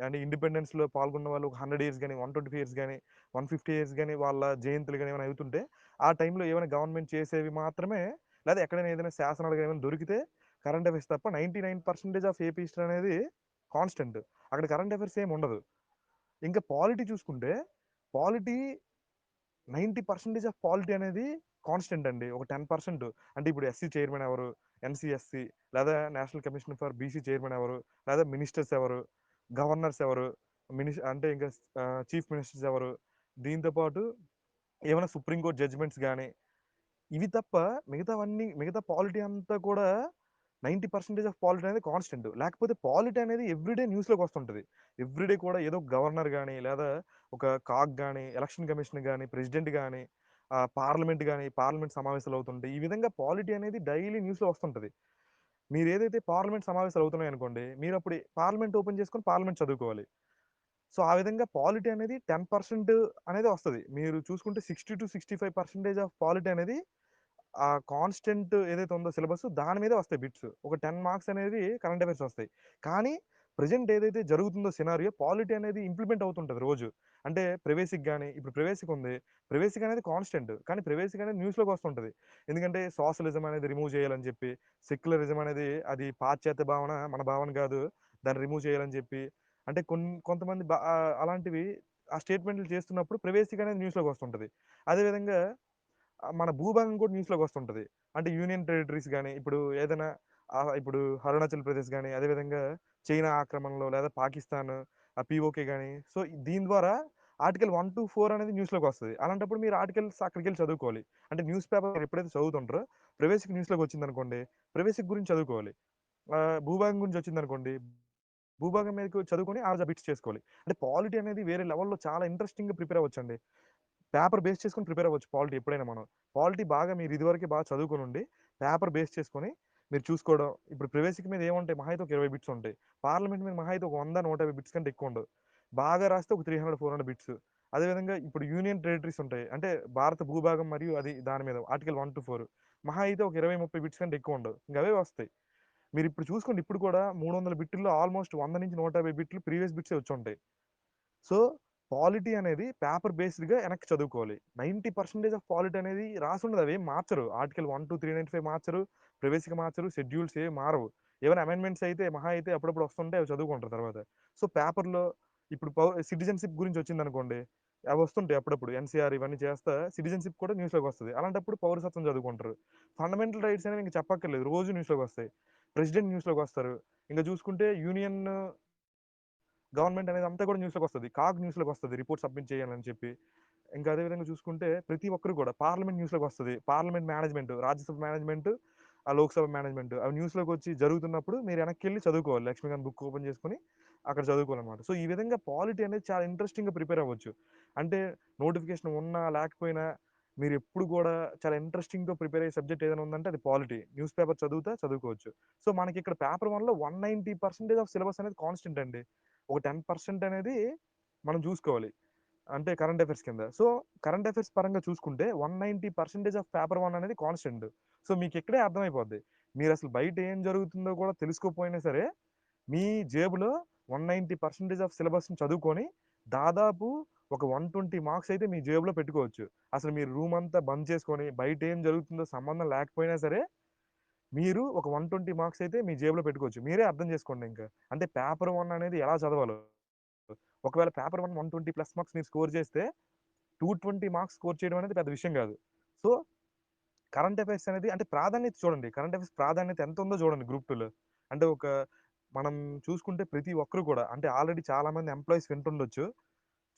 అంటే ఇండిపెండెన్స్‌లో పాల్గొన్న వాళ్ళు ఒక 100 ఇయర్స్ గాని, 125 ఇయర్స్ గాని, 150 ఇయర్స్ గాని వాళ్ళ జయంతులు గాని ఏమైనా అవుతుంటే, ఆ టైంలో ఏమైనా గవర్నమెంట్ చేసేవి మాత్రమే లేదా ఎక్కడైనా ఏదైనా శాసనాలు గాని ఏమైనా దొరికితే కరెంట్ అఫైర్స్ తప్ప 99% ఆఫ్ ఏపీ హిస్టరీ అనేది కాన్స్టెంట్. అక్కడ కరెంట్ అఫైర్స్ ఏమి ఉండదు. ఇంకా పాలిటీ చూసుకుంటే, పాలిటీ 90% ఆఫ్ పాలిటీ అనేది కాన్స్టెంట్ అండి. ఒక 10% అంటే ఇప్పుడు ఎస్సీ చైర్మన్ ఎవరు? ఎన్‌సీఎస్‌సీ లేదా national commission for BC chairman ఎవరు? లేదా మినిస్టర్స్ ఎవరు? గవర్నర్స్ ఎవరు? అంటే ఇంకా చీఫ్ మినిస్టర్స్ ఎవరు? దీంతో పాటు ఏమైనా సుప్రీం కోర్ట్ జడ్జ్‌మెంట్స్ గాని, ఇవి తప్ప మిగతా పాలిటీ అంతా కూడా 90% ఆఫ్ పాలిటీ అనేది కాన్స్టెంట్. లేకపోతే పాలిటీ అనేది ఎవ్రీడే న్యూస్‌లోకి వస్తుంటది. ఎవ్రీడే కూడా ఏదో గవర్నర్ గాని, లేదా ఒక కాగ్ గాని, ఎలక్షన్ కమిషన్ గాని, ప్రెసిడెంట్ గాని, పార్లమెంట్ సమావేశాలు అవుతుంటాయి. ఈ విధంగా పాలిటీ అనేది డైలీ న్యూస్‌లో వస్తుంటది. మీరేదైతే పార్లమెంట్ సమావేశాలు అవుతున్నాయనుకోండి, మీరప్పుడు పార్లమెంట్ ఓపెన్ చేసుకొని పార్లమెంట్ చదువుకోవాలి. సో, ఆ విధంగా పాలిటీ అనేది 10% అనేది వస్తది. మీరు చూసుకుంటే 60-65% ఆఫ్ పాలిటీ అనేది ఆ కాన్స్టెంట్ ఏదైతే ఉందో సిలబస్ దాని మీదే వస్తాయి బిట్స్. ఒక 10 మార్క్స్ అనేది కరెంట్ అఫైర్స్ వస్తాయి. కానీ ప్రెజెంట్ ఏదైతే జరుగుతుందో సినారియో పాలిటీ అనేది ఇంప్లిమెంట్ అవుతుంటది రోజు. అంటే ప్రివేసిక్ గాని, ఇప్పుడు ప్రివేసిక్ ఉంది. ప్రివేసిక్ అనేది కాన్స్టెంట్. కానీ ప్రివేసిక్ అనేది న్యూస్‌లోకి వస్తుంటది. ఎందుకంటే సోషలిజం అనేది రిమూవ్ చేయాలని చెప్పి, సెక్యులరిజం అనేది అది పాశ్చాత్య భావన, మన భావన కాదు. దాన్ని రిమూవ్ చేయాలని చెప్పి, అంటే కొంతమంది అలాంటివి ఆ స్టేట్మెంట్‌లు చేస్తున్నప్పుడు ప్రివేసిక్ అనేది న్యూస్‌లోకి వస్తుంటది. అదే విధంగా మన భూభాగం కూడా న్యూస్‌లోకి వస్తుంటది. అంటే యూనియన్ టెరిటరీస్ గాని, ఇప్పుడు ఏదైనా ఇప్పుడు అరుణాచల్ ప్రదేశ్ గాని, అదేవిధంగా చైనా ఆక్రమణలో లేదా పాకిస్తాన్ పీఓకే గాని, సో, దీని ద్వారా ఆర్టికల్ 1-4 అనేది న్యూస్‌లోకి వస్తది. అలాంటప్పుడు మీరు ఆర్టికల్స్ అక్కడికెళ్ళి చదువుకోవాలి. అంటే న్యూస్ పేపర్ ఎప్పుడైతే చదువుతుంటారో, ప్రైవసీకి న్యూస్‌లోకి వచ్చిందనుకోండి, ప్రైవసీ గురించి చదువుకోవాలి. భూభాగం గురించి వచ్చిందనుకోండి, భూభాగం మీదకి చదువుకొని బిట్స్ చేసుకోవాలి. అంటే పాలిటీ అనేది వేరే లెవెల్‌లో చాలా ఇంట్రెస్టింగ్‌గా ప్రిపేర్ అవ్వచ్చండి. పేపర్ బేస్ చేసుకొని ప్రిపేర్ అవ్వచ్చు పాలిటీ ఎప్పుడైనా మనం. పాలిటీ బాగా మీరు ఇదివరకే బాగా చదువుకొనుండి, పేపర్ బేస్ చేసుకొని మీరు చూసుకోవడం. ఇప్పుడు ప్రివసీకి మీద ఏముంటాయి? మహా అయితే ఒక 20 బిట్స్ ఉంటాయి. పార్లమెంట్ మీద మహా అయితే ఒక 100, 150 బిట్స్ కంటే ఎక్కువ ఉండవు. బాగా రాస్తే ఒక 300, 400 బిట్స్. అదేవిధంగా ఇప్పుడు యూనియన్ టెరిటరీస్ ఉంటాయి. అంటే భారత భూభాగం మరియు అది దాని మీద ఆర్టికల్ 1-4 మహా అయితే ఒక 20, 30 బిట్స్ కంటే ఎక్కువ ఉండవు. ఇంక అవే వస్తాయి. మీరిప్పుడు చూసుకోండి ఇప్పుడు కూడా 300 బిట్టుల్లో ఆల్మోస్ట్ 100-150 బిట్లు ప్రీవియస్ బిట్సే వచ్చుంటాయి. సో, పాలిటీ అనేది పేపర్ బేస్డ్‌గా ఎనక్కి చదువుకోవాలి. 90% ఆఫ్ పాలిటీ అనేది రాసుండదు. అవేం మార్చరు. ఆర్టికల్ 1-395 మార్చరు. ప్రైవసీకి మార్చరు. షెడ్యూల్స్ ఏవి మారవు. ఏవైనా అమెండ్మెంట్స్ అయితే మహా అయితే అప్పుడప్పుడు వస్తుంటాయి. అవి చదువుకుంటారు తర్వాత. సో, పేపర్‌లో ఇప్పుడు సిటిజన్‌షిప్ గురించి వచ్చిందనుకోండి. అవి వస్తుంటాయి అప్పుడప్పుడు. ఎన్‌సీఆర్ ఇవన్నీ చేస్తా సిటిజన్‌షిప్ కూడా న్యూస్‌లోకి వస్తది. అలాంటప్పుడు పౌరసత్వం చదువుకుంటారు. ఫండమెంటల్ రైట్స్ అనేవి ఇంక చెప్పక్కర్లేదు. రోజు న్యూస్‌లోకి వస్తాయి. ప్రెసిడెంట్ న్యూస్‌లోకి వస్తారు. ఇంక చూసుకుంటే యూనియన్ గవర్నమెంట్ అనేది అంతా కూడా న్యూస్‌లోకి వస్తది. కాగ్ న్యూస్‌లోకి వస్తది. రిపోర్ట్ సబ్మిట్ చేయాలని చెప్పి. ఇంకా అదే విధంగా చూసుకుంటే ప్రతి ఒక్కరు కూడా పార్లమెంట్ న్యూస్‌లోకి వస్తది. Parliament management, Rajya Sabha management, Lok Sabha management అవి న్యూస్‌లోకి వచ్చి జరుగుతున్నప్పుడు మీరు వెనక్కెళ్ళి చదువుకోవాలి. లక్ష్మీకాంత్ బుక్ ఓపెన్ చేసుకొని అక్కడ చదువుకోవాలన్నమాట. సో, ఈ విధంగా పాలిటీ అనేది చాలా ఇంట్రెస్టింగ్‌గా ప్రిపేర్ అవ్వచ్చు. అంటే నోటిఫికేషన్ ఉన్నా లేకపోయినా మీరెప్పుడు కూడా చాలా ఇంట్రెస్టింగ్‌గా ప్రిపేర్ అయ్యే సబ్జెక్ట్ ఏదైనా ఉందంటే అది పాలిటీ. న్యూస్ పేపర్ చదువుకోవచ్చు. సో, మనకిక్కడ పేపర్ 1లో 190% ఆఫ్ సిలబస్ అనేది కాన్స్టెంట్ అండి. ఒక 10% అనేది మనం చూసుకోవాలి. అంటే కరెంట్ అఫైర్స్ కింద. సో, కరెంట్ అఫైర్స్ పరంగా చూసుకుంటే 190% ఆఫ్ పేపర్ 1 అనేది కాన్స్టెంట్. సో, మీకిక్కడే అర్థమైపోద్ది. మీరసలు బయట ఏం జరుగుతుందో కూడా తెలుసుకోకపోయినా సరే, మీ జేబులో 190% ఆఫ్ సిలబస్ని చదువుకొని దాదాపు ఒక 120 మార్క్స్ అయితే మీ జేబులో పెట్టుకోవచ్చు. అసలు మీరు రూమ్ అంతా బంద్ చేసుకొని బయట ఏం జరుగుతుందో సంబంధం లేకపోయినా సరే మీరు ఒక 120 మార్క్స్ అయితే మీ జేబులో పెట్టుకోవచ్చు. మీరే అర్థం చేసుకోండి ఇంకా. అంటే పేపర్ 1 అనేది ఎలా చదవాలో. ఒకవేళ పేపర్ 1 120+ మార్క్స్ మీరు స్కోర్ చేస్తే 220 మార్క్స్ స్కోర్ చేయడం అనేది పెద్ద విషయం కాదు. సో కరెంట్ అఫైర్స్ అనేది అంటే ప్రాధాన్యత చూడండి. కరెంట్ అఫైర్స్ ప్రాధాన్యత ఎంత ఉందో చూడండి గ్రూప్ 2లో. అంటే మనం చూసుకుంటే ప్రతి ఒక్కరు కూడా అంటే ఆల్రెడీ చాలా మంది ఎంప్లాయీస్ వింటుండొచ్చు.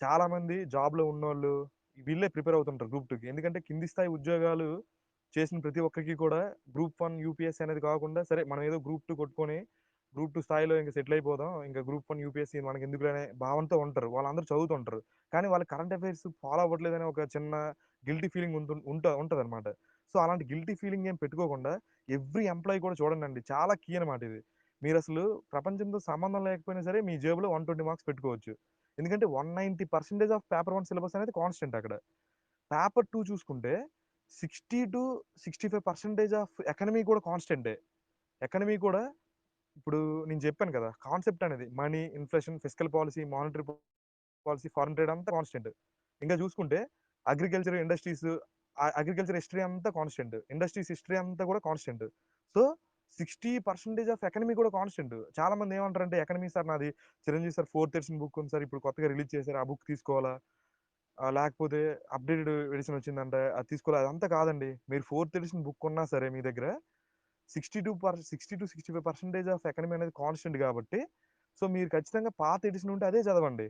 చాలా మంది జాబ్‌లో ఉన్నోళ్ళు వీళ్ళే ప్రిపేర్ అవుతుంటారు గ్రూప్ 2కి. ఎందుకంటే కింది స్థాయి ఉద్యోగాలు చేసిన ప్రతి ఒక్కరికి కూడా గ్రూప్ 1 యూపీఎస్సీ అనేది కాకుండా సరే మనం ఏదో గ్రూప్ 2 కొట్టుకొని గ్రూప్ 2 స్థాయిలో ఇంక సెటిల్ అయిపోదాం. ఇంక గ్రూప్ 1 యూపీఎస్సీ మనకెందుకులే అనే భావనతో ఉంటారు. వాళ్ళందరూ చదువుతుంటారు. కానీ వాళ్ళు కరెంట్ అఫైర్స్ ఫాలో అవ్వట్లేదనే ఒక చిన్న గిల్టీ ఫీలింగ్ ఉంటదనమాట. సో అలాంటి గిల్టీ ఫీలింగ్ ఏం పెట్టుకోకుండా ఎవ్రీ ఎంప్లాయీ కూడా చూడండండి చాలా కీ అనమాట ఇది. మీరసలు ప్రపంచంతో సంబంధం లేకపోయినా సరే మీ జేబులో 120 మార్క్స్ పెట్టుకోవచ్చు. ఎందుకంటే 190% ఆఫ్ పేపర్ 1 సిలబస్ అనేది కాన్స్టెంట్ అక్కడ. పేపర్ 2 చూసుకుంటే 60-65% ఆఫ్ ఎకానమీ కూడా కాన్స్టెంటే. ఎకానమీ కూడా ఇప్పుడు నేను చెప్పాను కదా! కాన్సెప్ట్ అనేది money, inflation, fiscal policy, monetary policy, foreign trade అంతా కాన్స్టెంట్. ఇంకా చూసుకుంటే అగ్రికల్చర్ ఇండస్ట్రీస్ అగ్రికల్చర్ హిస్టరీ అంతా కాన్స్టెంట్. ఇండస్ట్రీస్ హిస్టరీ అంతా కూడా కాన్స్టెంట్. సో 60% ఆఫ్ ఎకానమీ కూడా కాన్స్టెంట్. చాలా మంది ఏమంటారంటే ఎకానమీ సార్ నాది Chiranjeevi sir fourth edition book ఉంది సార్. ఇప్పుడు కొత్తగా రిలీజ్ చేశారు. ఆ బుక్ తీసుకోవాలా? లేకపోతే అప్‌డేటెడ్ ఎడిషన్ వచ్చిందంట అది తీసుకోవాలా? అదంతా కాదండి. మీరు ఫోర్త్ ఎడిషన్ బుక్ ఉన్నా సరే మీ దగ్గర 60-65% ఆఫ్ ఎకానమీ అనేది కాన్స్టెంట్ కాబట్టి సో మీరు ఖచ్చితంగా పాత ఎడిషన్ ఉంటే అదే చదవండి.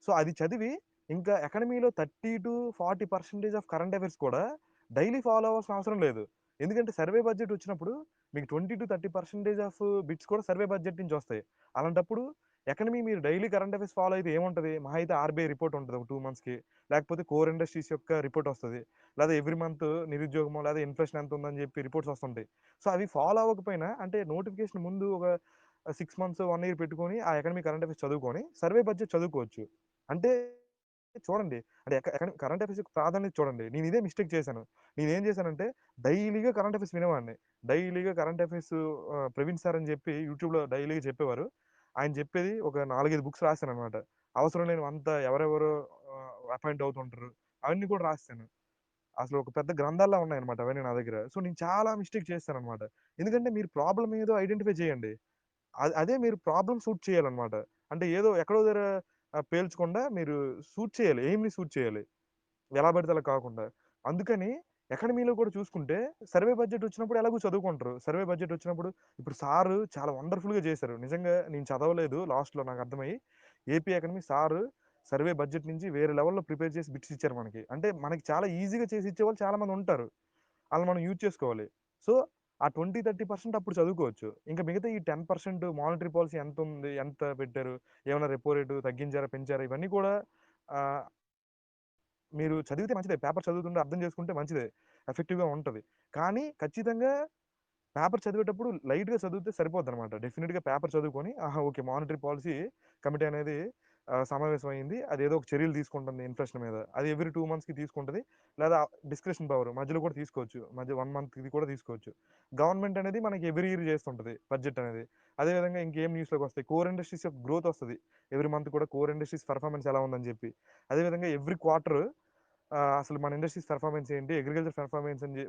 సో అది చదివి ఇంకా ఎకానమీలో 30-40% ఆఫ్ కరెంట్ అఫైర్స్ కూడా డైలీ ఫాలో అవ్వాల్సిన అవసరం లేదు. ఎందుకంటే సర్వే బడ్జెట్ వచ్చినప్పుడు మీకు 20-30% ఆఫ్ బిట్స్ కూడా సర్వే బడ్జెట్ నుంచి వస్తాయి. అలాంటప్పుడు ఎకానమీ మీరు డైలీ కరెంట్ అఫైర్స్ ఫాలో అయితే ఏముంటది? మహా అయితే ఆర్‌బీఐ రిపోర్ట్ ఉంటది ఒక 2 మంత్స్‌కి. లేకపోతే కోర్ ఇండస్ట్రీస్ యొక్క రిపోర్ట్ వస్తది. లేదా ఎవ్రీ మంత్ నిరుద్యోగమో లేదా ఇన్‌ఫ్లేషన్ ఎంత ఉందని చెప్పి రిపోర్ట్స్ వస్తుంటాయి. సో అవి ఫాలో అవ్వకపోయినా అంటే నోటిఫికేషన్ ముందు ఒక 6 మంత్స్, 1 ఇయర్ పెట్టుకొని ఆ ఎకానమీ కరెంట్ అఫైర్స్ చదువుకొని సర్వే బడ్జెట్ చదువుకోవచ్చు. అంటే చూడండి అంటే కరెంట్ అఫైర్స్ యొక్క ప్రాధాన్యత చూడండి. నేను ఇదే మిస్టేక్ చేశాను. నేనేం చేశానంటే డైలీగా కరెంట్ అఫైర్స్ వినేవాడిని. డైలీగా కరెంట్ అఫైర్స్ ప్రవీణ్ సార్ అని చెప్పి యూట్యూబ్‌లో డైలీగా చెప్పేవారు. ఆయన చెప్పేది ఒక 4, 5 బుక్స్ రాసాననమాట. అవసరం లేనివంతా ఎవరెవరో అపాయింట్ అవుతుంటారు. అవన్నీ కూడా రాసేసాను. అసలు ఒక పెద్ద గ్రంథాల్లా ఉన్నాయన్నమాట అవన్నీ నా దగ్గర. సో నేను చాలా మిస్టేక్ చేశానన్నమాట. ఎందుకంటే మీరు ప్రాబ్లమ్ ఏదో ఐడెంటిఫై చేయండి. అదే మీరు ప్రాబ్లమ్ సూట్ చేయాలన్నమాట. అంటే ఏదో ఎక్కడో దగ్గర పేల్చకుండా మీరు సూట్ చేయాలి. ఎయిమ్‌ని సూట్ చేయాలి. ఎలా పడితే అలా కాకుండా. అందుకని ఎకానమీలో కూడా చూసుకుంటే సర్వే బడ్జెట్ వచ్చినప్పుడు ఎలాగో చదువుకుంటారు. సర్వే బడ్జెట్ వచ్చినప్పుడు ఇప్పుడు సారు చాలా వండర్‌ఫుల్‌గా చేశారు. నిజంగా నేను చదవలేదు లాస్ట్‌లో నాకు అర్థమయ్యి. AP economy sir survey budget నుంచి వేరే లెవెల్‌లో ప్రిపేర్ చేసి బిట్స్ ఇచ్చారు మనకి. అంటే మనకి చాలా ఈజీగా చేసి ఇచ్చేవాళ్ళు చాలా మంది ఉంటారు. ఆళ్ళని మనం యూజ్ చేసుకోవాలి. సో, ఆ 20, 30% అప్పుడు చదువుకోవచ్చు. ఇంక మిగతా ఈ 10% మానిటరీ పాలసీ ఎంతుంది? ఎంత పెట్టారు? ఏమన్నా రెపో రేటు తగ్గించారా? పెంచారా? ఇవన్నీ కూడా ఆహ్, మీరు చదివితే మంచిదే. పేపర్ చదువుతుంటే అర్థం చేసుకుంటే మంచిదే. ఎఫెక్టివ్‌గా ఉంటది. కానీ ఖచ్చితంగా పేపర్ చదివేటప్పుడు లైట్‌గా చదివితే సరిపోద్దనమాట. డెఫినిట్‌గా పేపర్ చదువుకొని, ఆహా! ఓకే. మానిటరీ పాలసీ కమిటీ అనేది సమావేశం అయింది. అదేదో ఒక చర్యలు తీసుకుంటుంది ఇన్‌ఫ్లేషన్ మీద. అది ఎవ్రీ 2 మంత్స్‌కి తీసుకుంటది. లేదా డిస్క్రిప్షన్ పవర్ మధ్యలో కూడా తీసుకోవచ్చు. మధ్య 1 మంత్‌ది కూడా తీసుకోవచ్చు. గవర్నమెంట్ అనేది మనకి ఎవ్రీ ఇయర్ చేస్తుంటది బడ్జెట్ అనేది. అదే విధంగా ఇంకేం న్యూస్‌లోకొస్తాయి. కోర్ ఇండస్ట్రీస్ యొక్క గ్రోత్ వస్తది. ఎవ్రీ మంత్ కూడా కోర్ ఇండస్ట్రీస్ పెర్ఫార్మన్స్ ఎలా ఉందని చెప్పి. అదే విధంగా ఎవ్రీ క్వార్టర్ అసలు మన ఇండస్ట్రీస్ పెర్ఫార్మన్స్ ఏంటి? అగ్రికల్చర్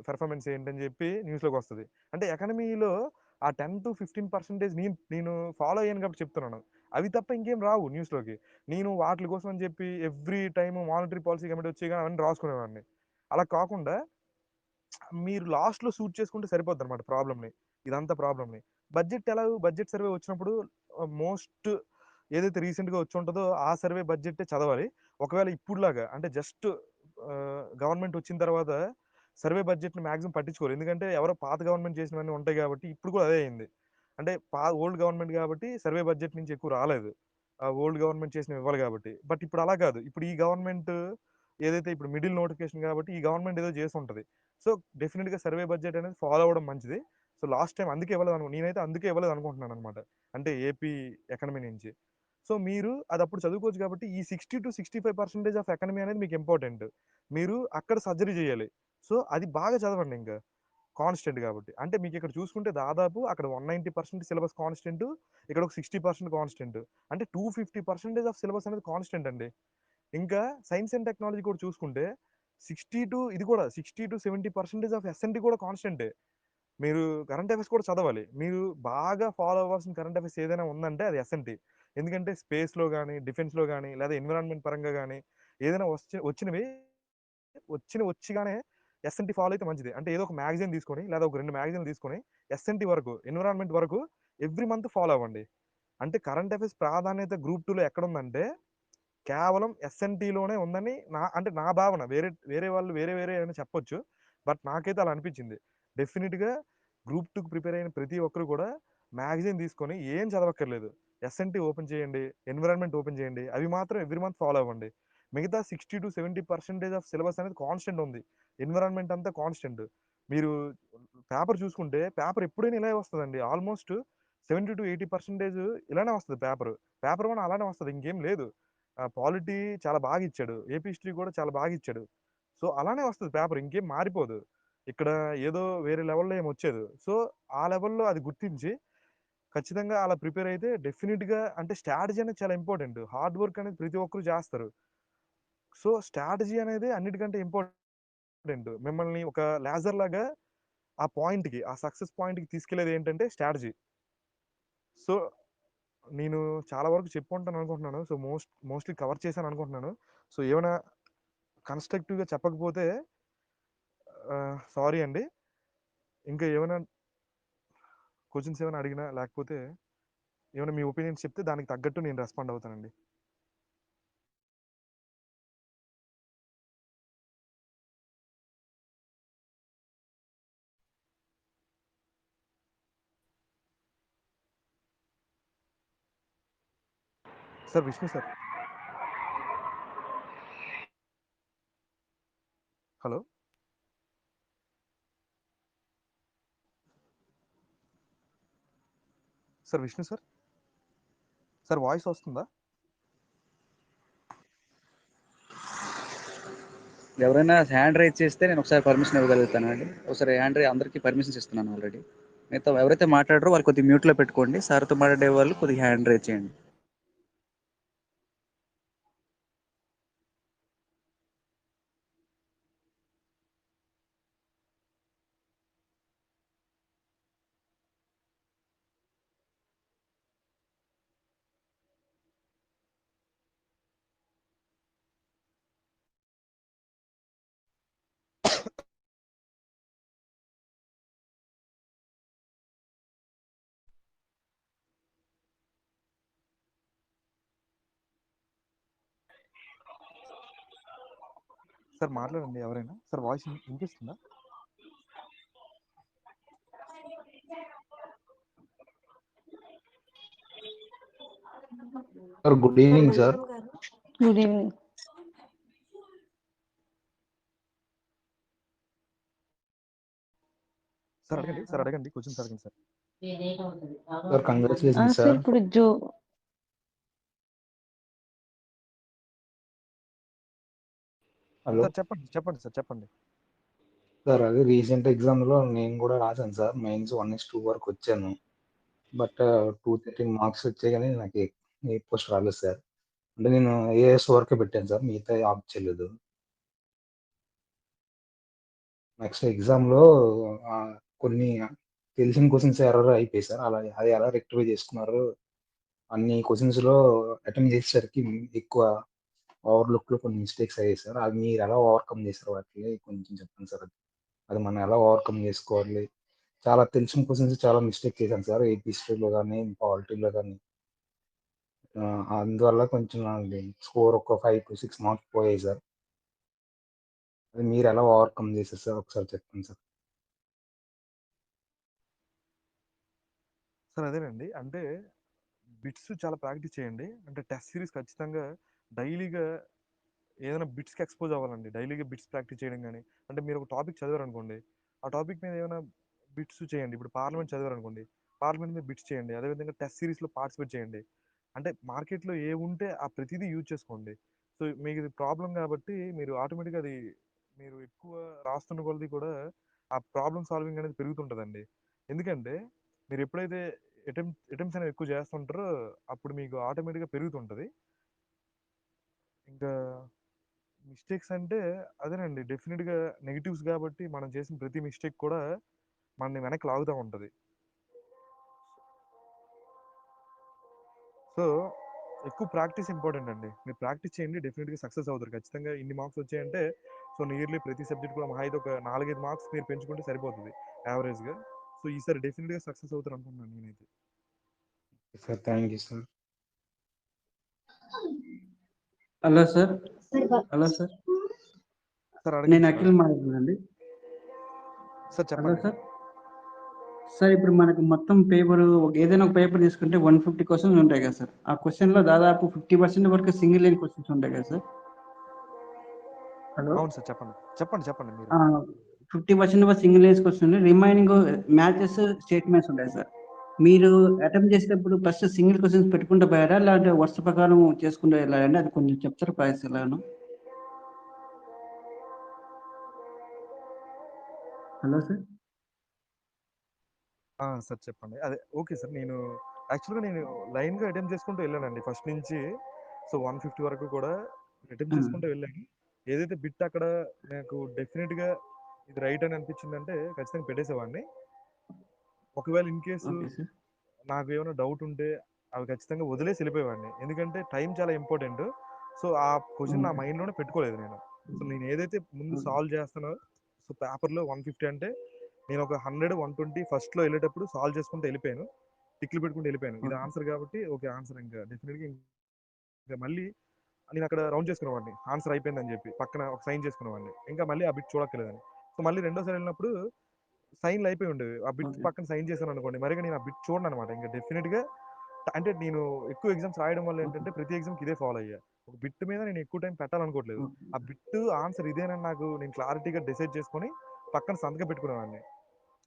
పెర్ఫార్మన్స్ ఏంటని చెప్పి న్యూస్‌లోకొస్తది. అంటే ఎకానమీలో ఆ 10-15% నేను ఫాలో అయ్యాను కాబట్టి చెప్తున్నాను. అవి తప్ప ఇంకేం రావు న్యూస్‌లోకి. నేను వాటిల కోసం అని చెప్పి every time monetary policy committee వచ్చి అవన్నీ రాసుకునేవాడిని. అలా కాకుండా మీరు లాస్ట్‌లో సూట్ చేసుకుంటే సరిపోద్దనమాట ప్రాబ్లమ్‌ని. ఇదంతా ప్రాబ్లమ్‌ని. బడ్జెట్ సర్వే వచ్చినప్పుడు మోస్ట్ ఏదైతే రీసెంట్‌గా వచ్చుంటదో ఆ సర్వే బడ్జెట్టే చదవాలి. ఒకవేళ ఇప్పుడులాగా అంటే జస్ట్ గవర్నమెంట్ వచ్చిన తర్వాత సర్వే బడ్జెట్‌ని మాక్సిమం పట్టించుకోరు. ఎందుకంటే ఎవరో పాత గవర్నమెంట్ చేసినవన్నీ ఉంటాయి కాబట్టి ఇప్పుడు కూడా అదే అయింది. అంటే ఓల్డ్ గవర్నమెంట్ కాబట్టి సర్వే బడ్జెట్ నుంచి ఎక్కువ రాలేదు. ఓల్డ్ గవర్నమెంట్ చేసినవి ఇవ్వాలి కాబట్టి. బట్ ఇప్పుడు అలా కాదు. ఇప్పుడు ఈ గవర్నమెంట్ ఏదైతే ఇప్పుడు మిడిల్ నోటిఫికేషన్ కాబట్టి ఈ గవర్నమెంట్ ఏదో చేసుంటది. సో, డెఫినిట్‌గా సర్వే బడ్జెట్ అనేది ఫాలో అవ్వడం మంచిది. సో, లాస్ట్ టైమ్ అందుకే నేనైతే అందుకే ఇవ్వలేదనుకుంటున్నాననమాట. అంటే ఏపీ ఎకానమీ నుంచి. సో, మీరు అదప్పుడు చదువుకోవచ్చు కాబట్టి ఈ 60-65% ఆఫ్ ఎకానమీ అనేది మీకు ఇంపార్టెంట్. మీరు అక్కడ సర్జరీ చేయాలి. సో, అది బాగా చదవండి ఇంక. కాన్స్టెంట్ కాబట్టి. అంటే మీకు ఇక్కడ చూసుకుంటే దాదాపు అక్కడ 190% సిలబస్ కాన్స్టెంట్, ఇక్కడ ఒక 60% కాన్స్టెంట్. అంటే 250% ఆఫ్ సిలబస్ అనేది కాన్స్టెంట్ అండి. ఇంకా సైన్స్ అండ్ టెక్నాలజీ కూడా చూసుకుంటే 60-70% ఆఫ్ ఎస్ఎన్టీ కూడా కాన్స్టెంటే. మీరు కరెంట్ అఫైర్స్ కూడా చదవాలి. మీరు బాగా ఫాలో అవ్వాల్సిన కరెంట్ అఫైర్స్ ఏదైనా ఉందంటే అది ఎస్ఎన్టీ. ఎందుకంటే స్పేస్‌లో గాని, డిఫెన్స్‌లో గాని, లేదా ఎన్విరాన్మెంట్ పరంగా గాని ఏదైనా వచ్చినవి వచ్చిగానే ఎస్ఎన్టీ ఫాలో అయితే మంచిది. అంటే ఏదో ఒక మ్యాగజైన్ తీసుకొని, లేదా ఒక 2 మ్యాగజైన్‌లు తీసుకొని ఎస్ఎన్టీ వరకు, ఎన్విరాన్మెంట్ వరకు ఎవ్రీ మంత్ ఫాలో అవ్వండి. అంటే కరెంట్ అఫైర్స్ ప్రాధాన్యత గ్రూప్ 2లో ఎక్కడుందంటే కేవలం ఎస్ఎన్టీలోనే ఉందని అంటే నా భావన. వేరే వేరే వాళ్ళు వేరే వేరే అని చెప్పొచ్చు. బట్ నాకైతే అలా అనిపించింది. డెఫినిట్‌గా గ్రూప్ 2కి ప్రిపేర్ అయిన ప్రతి ఒక్కరు కూడా మ్యాగజైన్ తీసుకొని ఏం చదవక్కర్లేదు. ఎస్ఎన్టీ ఓపెన్ చేయండి. ఎన్విరాన్మెంట్ ఓపెన్ చేయండి. అవి మాత్రం ఎవ్రీ మంత్ ఫాలో అవ్వండి. మిగతా 60-70% ఆఫ్ సిలబస్ అనేది కాన్స్టెంట్ ఉంది. ఎన్విరాన్మెంట్ అంతా కాన్స్టెంట్. మీరు పేపర్ చూసుకుంటే పేపర్ ఎప్పుడైనా ఇలాగే వస్తదండి. ఆల్మోస్ట్ 70-80% ఇలానే వస్తది పేపరు. పేపర్ 1 అలానే వస్తది. ఇంకేం లేదు. పాలిటీ చాలా బాగా ఇచ్చాడు. ఏపీ హిస్టరీ కూడా చాలా బాగా ఇచ్చాడు. సో, అలానే వస్తది పేపర్. ఇంకేం మారిపోదు. ఇక్కడ ఏదో వేరే లెవెల్‌లో ఏమి వచ్చేదు. సో, ఆ లెవెల్‌లో అది గుర్తించి ఖచ్చితంగా అలా ప్రిపేర్ అయితే డెఫినిట్‌గా అంటే స్ట్రాటజీ అనేది చాలా ఇంపార్టెంట్. హార్డ్ వర్క్ అనేది ప్రతి ఒక్కరు చేస్తారు. సో, స్ట్రాటజీ అనేది అన్నిటికంటే ఇంపార్టెంట్. మిమ్మల్ని ఒక లేజర్ లాగా ఆ పాయింట్‌కి, ఆ సక్సెస్ పాయింట్‌కి తీసుకెళ్ళేది ఏంటంటే స్ట్రాటజీ. సో, నేను చాలా వరకు చెప్పుంటాను అనుకుంటున్నాను. సో, మోస్ట్‌లీ కవర్ చేశాను అనుకుంటున్నాను. సో, ఏమైనా కన్‌స్ట్రక్టివ్‌గా చెప్పకపోతే సారీ అండి. ఇంకా ఏమైనా క్వెషన్స్ ఏమైనా అడిగినా లేకపోతే ఏమైనా మీ ఒపీనియన్స్ చెప్తే దానికి తగ్గట్టు నేను రెస్పాండ్ అవుతానండి. Sir Vishnu sir. Hello! Sir Vishnu sir. Sir voice వస్తుందా? ఎవరైనా హ్యాండ్ రైజ్ చేస్తే నేను ఒకసారి పర్మిషన్ ఇవ్వగలుగుతానండి. ఒకసారి హ్యాండ్ రైజ్ అందరికీ పర్మిషన్స్ ఇస్తున్నాను ఆల్రెడీ. మిగతా ఎవరైతే మాట్లాడారో వాళ్ళు కొద్దిగా మ్యూట్లో పెట్టుకోండి. సార్తో మాట్లాడే వాళ్ళు కొద్దిగా హ్యాండ్ రైజ్ చేయండి. సార్ మాట్లాడండి ఎవరైనా. సార్ వాయిస్ వినిపిస్తుందా? Sir good evening sir. Good evening. Sir అడగండి. సార్ అడగండి. క్వెషన్స్ అడగండి sir. Sir congratulations sir sir. ఇప్పుడు హలో సార్ చెప్పండి. చెప్పండి సార్. చెప్పండి. సార్, అది రీసెంట్ ఎగ్జామ్లో నేను కూడా రాశాను సార్. మెయిన్స్ 1:2 వరకు వచ్చాను. బట్ 213 మార్క్స్ వచ్చాయి కానీ నాకు ఏ పోస్ట్ రాలేదు సార్. అంటే నేను ఏఎస్ వరకే పెట్టాను సార్, మిగతా ఆప్ట్ చేయలేదు. నెక్స్ట్ ఎగ్జామ్లో కొన్ని తెలిసిన క్వశ్చన్స్ ఎర్రర్ అయిపోయాయి సార్. అలా అది ఎలా రెక్టిఫై చేసుకున్నారు? అన్ని క్వశ్చన్స్లో అటెంప్ట్ చేసేసరికి ఎక్కువ ఓవర్లుక్లో కొన్ని మిస్టేక్స్ అయ్యాయి సార్. అది మీరు ఎలా ఓవర్కమ్ చేశారు? వాటిని కొంచెం చెప్పండి సార్. అది మనం ఎలా ఓవర్కమ్ చేసుకోవాలి? చాలా తెలిసిన క్వశ్చన్స్ చాలా మిస్టేక్ చేశాను సార్. ఏపీ హిస్టరీలో కానీ, పాలిటీలో కానీ. అందువల్ల కొంచెం నాది స్కోర్ ఒక 5-6 మార్క్స్ పోయాయి సార్. అది మీరు ఎలా ఓవర్కమ్ చేశారు సార్? ఒకసారి చెప్పండి సార్. సార్ అదేనండి. అంటే బిట్స్ చాలా ప్రాక్టీస్ చేయండి. అంటే టెస్ట్ సిరీస్ ఖచ్చితంగా డైలీగా ఏదైనా బిట్స్‌కి ఎక్స్‌పోజ్ అవ్వాలండి. డైలీగా బిట్స్ ప్రాక్టీస్ చేయడం గాని, అంటే మీరు ఒక టాపిక్ చదివారనుకోండి, ఆ టాపిక్ మీద ఏమైనా బిట్స్ చేయండి. ఇప్పుడు పార్లమెంట్ చదివారనుకోండి, పార్లమెంట్ మీద బిట్స్ చేయండి. అదేవిధంగా టెస్ట్ సిరీస్‌లో పార్టిసిపేట్ చేయండి. అంటే మార్కెట్‌లో ఏవుంటే ఆ ప్రతీదీ యూజ్ చేసుకోండి. సో, మీకిది ప్రాబ్లమ్ గాబట్టి మీరు ఆటోమేటిక్‌గా అది మీరు ఎక్కువ రాస్తున్న కొలది కూడా ఆ ప్రాబ్లమ్ సాల్వింగ్ అనేది పెరుగుతుంటదండి. ఎందుకంటే మీరు ఎప్పుడైతే అటెంప్ట్స్ అనేవి ఎక్కువ చేస్తుంటారో అప్పుడు మీకు ఆటోమేటిక్‌గా పెరుగుతుంటది. ఇంకా మిస్టేక్స్ అంటే అదేనండి డెఫినిట్‌గా నెగెటివ్స్ గాబట్టి మనం చేసిన ప్రతి మిస్టేక్ కూడా మనల్ని వెనక్కి లాగుతా ఉంటది. సో, ఎక్కువ ప్రాక్టీస్ ఇంపార్టెంట్ అండి. మీరు ప్రాక్టీస్ చేయండి డెఫినిట్‌గా సక్సెస్ అవుతారు. ఖచ్చితంగా ఇన్ని మార్క్స్ వచ్చాయంటే సో, నియర్లీ ప్రతి సబ్జెక్ట్ కూడా మహా అయితే ఒక 4, 5 మార్క్స్ మీరు పెంచుకుంటే సరిపోతది యావరేజ్‌గా. సో, ఈసారి డెఫినిట్‌గా సక్సెస్ అవుతారు అనుకుంటున్నాను నేనైతే. Sir thank you sir. Hello sir. Hello sir. Sir నేను అడగండి సార్. అఖిల్ మాట్లాడుతున్నానండి. సార్ హలో చెప్పండి. సార్. సార్ ఇప్పుడు మనకు మొత్తం పేపర్ ఏదైనా ఒక పేపర్ తీసుకుంటే 150 క్వశ్చన్స్ ఉంటాయి కదా సార్. ఆ క్వశ్చన్‌లో దాదాపు 50% వరకు సింగిల్ లైన్ క్వశ్చన్స్ ఉంటాయి కదా సార్. హలో. అవును సార్ చెప్పండి. చెప్పండి మీరు. 50% వరకు single lines question remaining matches statements ఉంటాయి సార్. మీరు అటెంప్ట్ చేసేటప్పుడు ఫస్ట్ సింగిల్ క్వశ్చన్స్ పెట్టుకుంటూ పోయారా లేదంటే వరుస ప్రకారం చేసుకుంటూ వెళ్ళారండి? అది కొంచెం చెప్తారా ప్రాసెస్ ఎలానో? Hello sir. సార్ చెప్పండి. అదే ఓకే సార్. యాక్చువల్‌గా నేను లైన్‌గా అటెంప్ట్ చేసుకుంటూ వెళ్ళానండి ఫస్ట్ నుంచి. సో, 150 వరకు కూడా అటెంప్ట్ ఆ, చేసుకుంటూ వెళ్ళాను. ఏదైతే బిట్ అక్కడ నాకు డెఫినిట్‌గా ఇది రైట్ అని అనిపించిందంటే ఖచ్చితంగా పెట్టేసేవాడిని. ఒకవేళ ఇన్ కేసు ఓకే సార్. నాకేమైనా డౌట్ ఉంటే అవి ఖచ్చితంగా వదిలేసి వెళ్ళిపోయేవాడిని. ఎందుకంటే టైం చాలా ఇంపార్టెంట్. సో, ఆ క్వెషన్ నా అవును సార్. మైండ్‌లోనే పెట్టుకోలేదు నేను. సో, నేను ఏదైతే ముందు ఓకే. సాల్వ్ చేస్తానో సో, పేపర్‌లో 150 అంటే నేను ఒక 100, 120 ఫస్ట్‌లో వెళ్ళేటప్పుడు సాల్వ్ చేసుకుంటూ వెళ్ళిపోయాను. టిక్‌లు పెట్టుకుంటూ వెళ్ళిపోయాను. ఇది ఓకే. ఆన్సర్ కాబట్టి ఓకే. ఆన్సర్ ఇంకా డెఫినిట్‌గా ఇంకా మళ్ళీ నేను అక్కడ రౌండ్ చేసుకునేవాడిని. ఆన్సర్ అయిపోయిందని చెప్పి. పక్కన ఒక సైన్ చేసుకునేవాడిని. ఇంకా మళ్ళీ ఆ బిట్ చూడక్కర్లేదని. సో, మళ్ళీ రెండోసారి వెళ్ళినప్పుడు సైన్‌లు అయిపోయి ఉండేవి. ఆ బిట్ ఓకే. పక్కన సైన్ చేశాననుకోండి. మరి ఇక నేను ఆ బిట్ చూడననమాట. ఇంక డెఫినిట్‌గా అంటే నేను ఎక్కువ ఎగ్జామ్స్ రాయడం వల్ల ఓకే. ఏంటంటే ప్రతి ఎగ్జామ్‌కి ఇదే ఫాలో అయ్యా. ఒక బిట్ మీద నేను ఎక్కువ టైం పెట్టాలనుకోవట్లేదు. ఓకే. ఆ బిట్ ఆన్సర్ ఇదేనని నేను క్లారిటీగా డిసైడ్ చేసుకొని పక్కన సంతకం పెట్టుకునేవాడిని.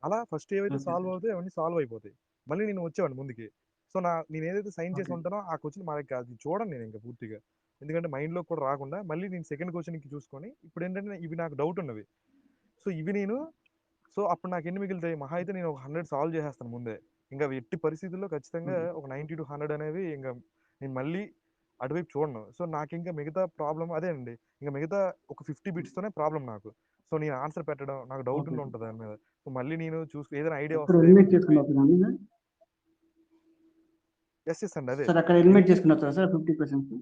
అలా ఫస్ట్ ఏవైతే ఓకే సాల్వ్ సార్. అవుతాయో అవన్నీ సాల్వ్ అయిపోతాయి. మళ్ళీ నేను వచ్చేవాడిని ముందుకి. సో, నేను ఏదైతే సైన్ చేసి ఓకే. ఉంటానో ఆ క్వెషన్ మనకి అది చూడను నేను ఇంక పూర్తిగా. ఎందుకంటే మైండ్‌లోకి కూడా రాకుండా మళ్ళీ నేను సెకండ్ క్వెషన్‌కి చూసుకొని ఇప్పుడేంటంటే ఇవి నాకు డౌట్ ఉన్నవి. సో, ఇవి నేను సో, అప్పుడు నాకెన్ని మిగులుతాయి? మహా అయితే నేను ఒక 100 సాల్వ్ చేసేస్తాను ముందే. ఇంక అవి ఎట్టి పరిస్థితుల్లో ఖచ్చితంగా ఓకే. ఒక 90-100 అనేవి నేను మళ్ళీ అటువైపు చూడను. సో, నాకింక మిగతా ప్రాబ్లమ్ అదే అండి. ఇంక మిగతా ఒక 50 బిట్స్‌తోనే ప్రాబ్లమ్ నాకు. సో, నేను ఆన్సర్ పెట్టడం నాకు డౌట్ ఓకే ఉండి సార్. ఉంటది దాని మీద. సో, మళ్ళీ నేను ఏదైనా ఐడియా అక్కడ వస్తదేమో ఎలిమినేట్ అని చెప్పి చేసుకుని అవుతుందండి సార్? యెస్ అండి. అదే. సార్ అక్కడ ఎలిమినేట్ ఎలిమినేట్ చేసుకుని అవుతారా సార్ 50 క్వశ్చన్స్?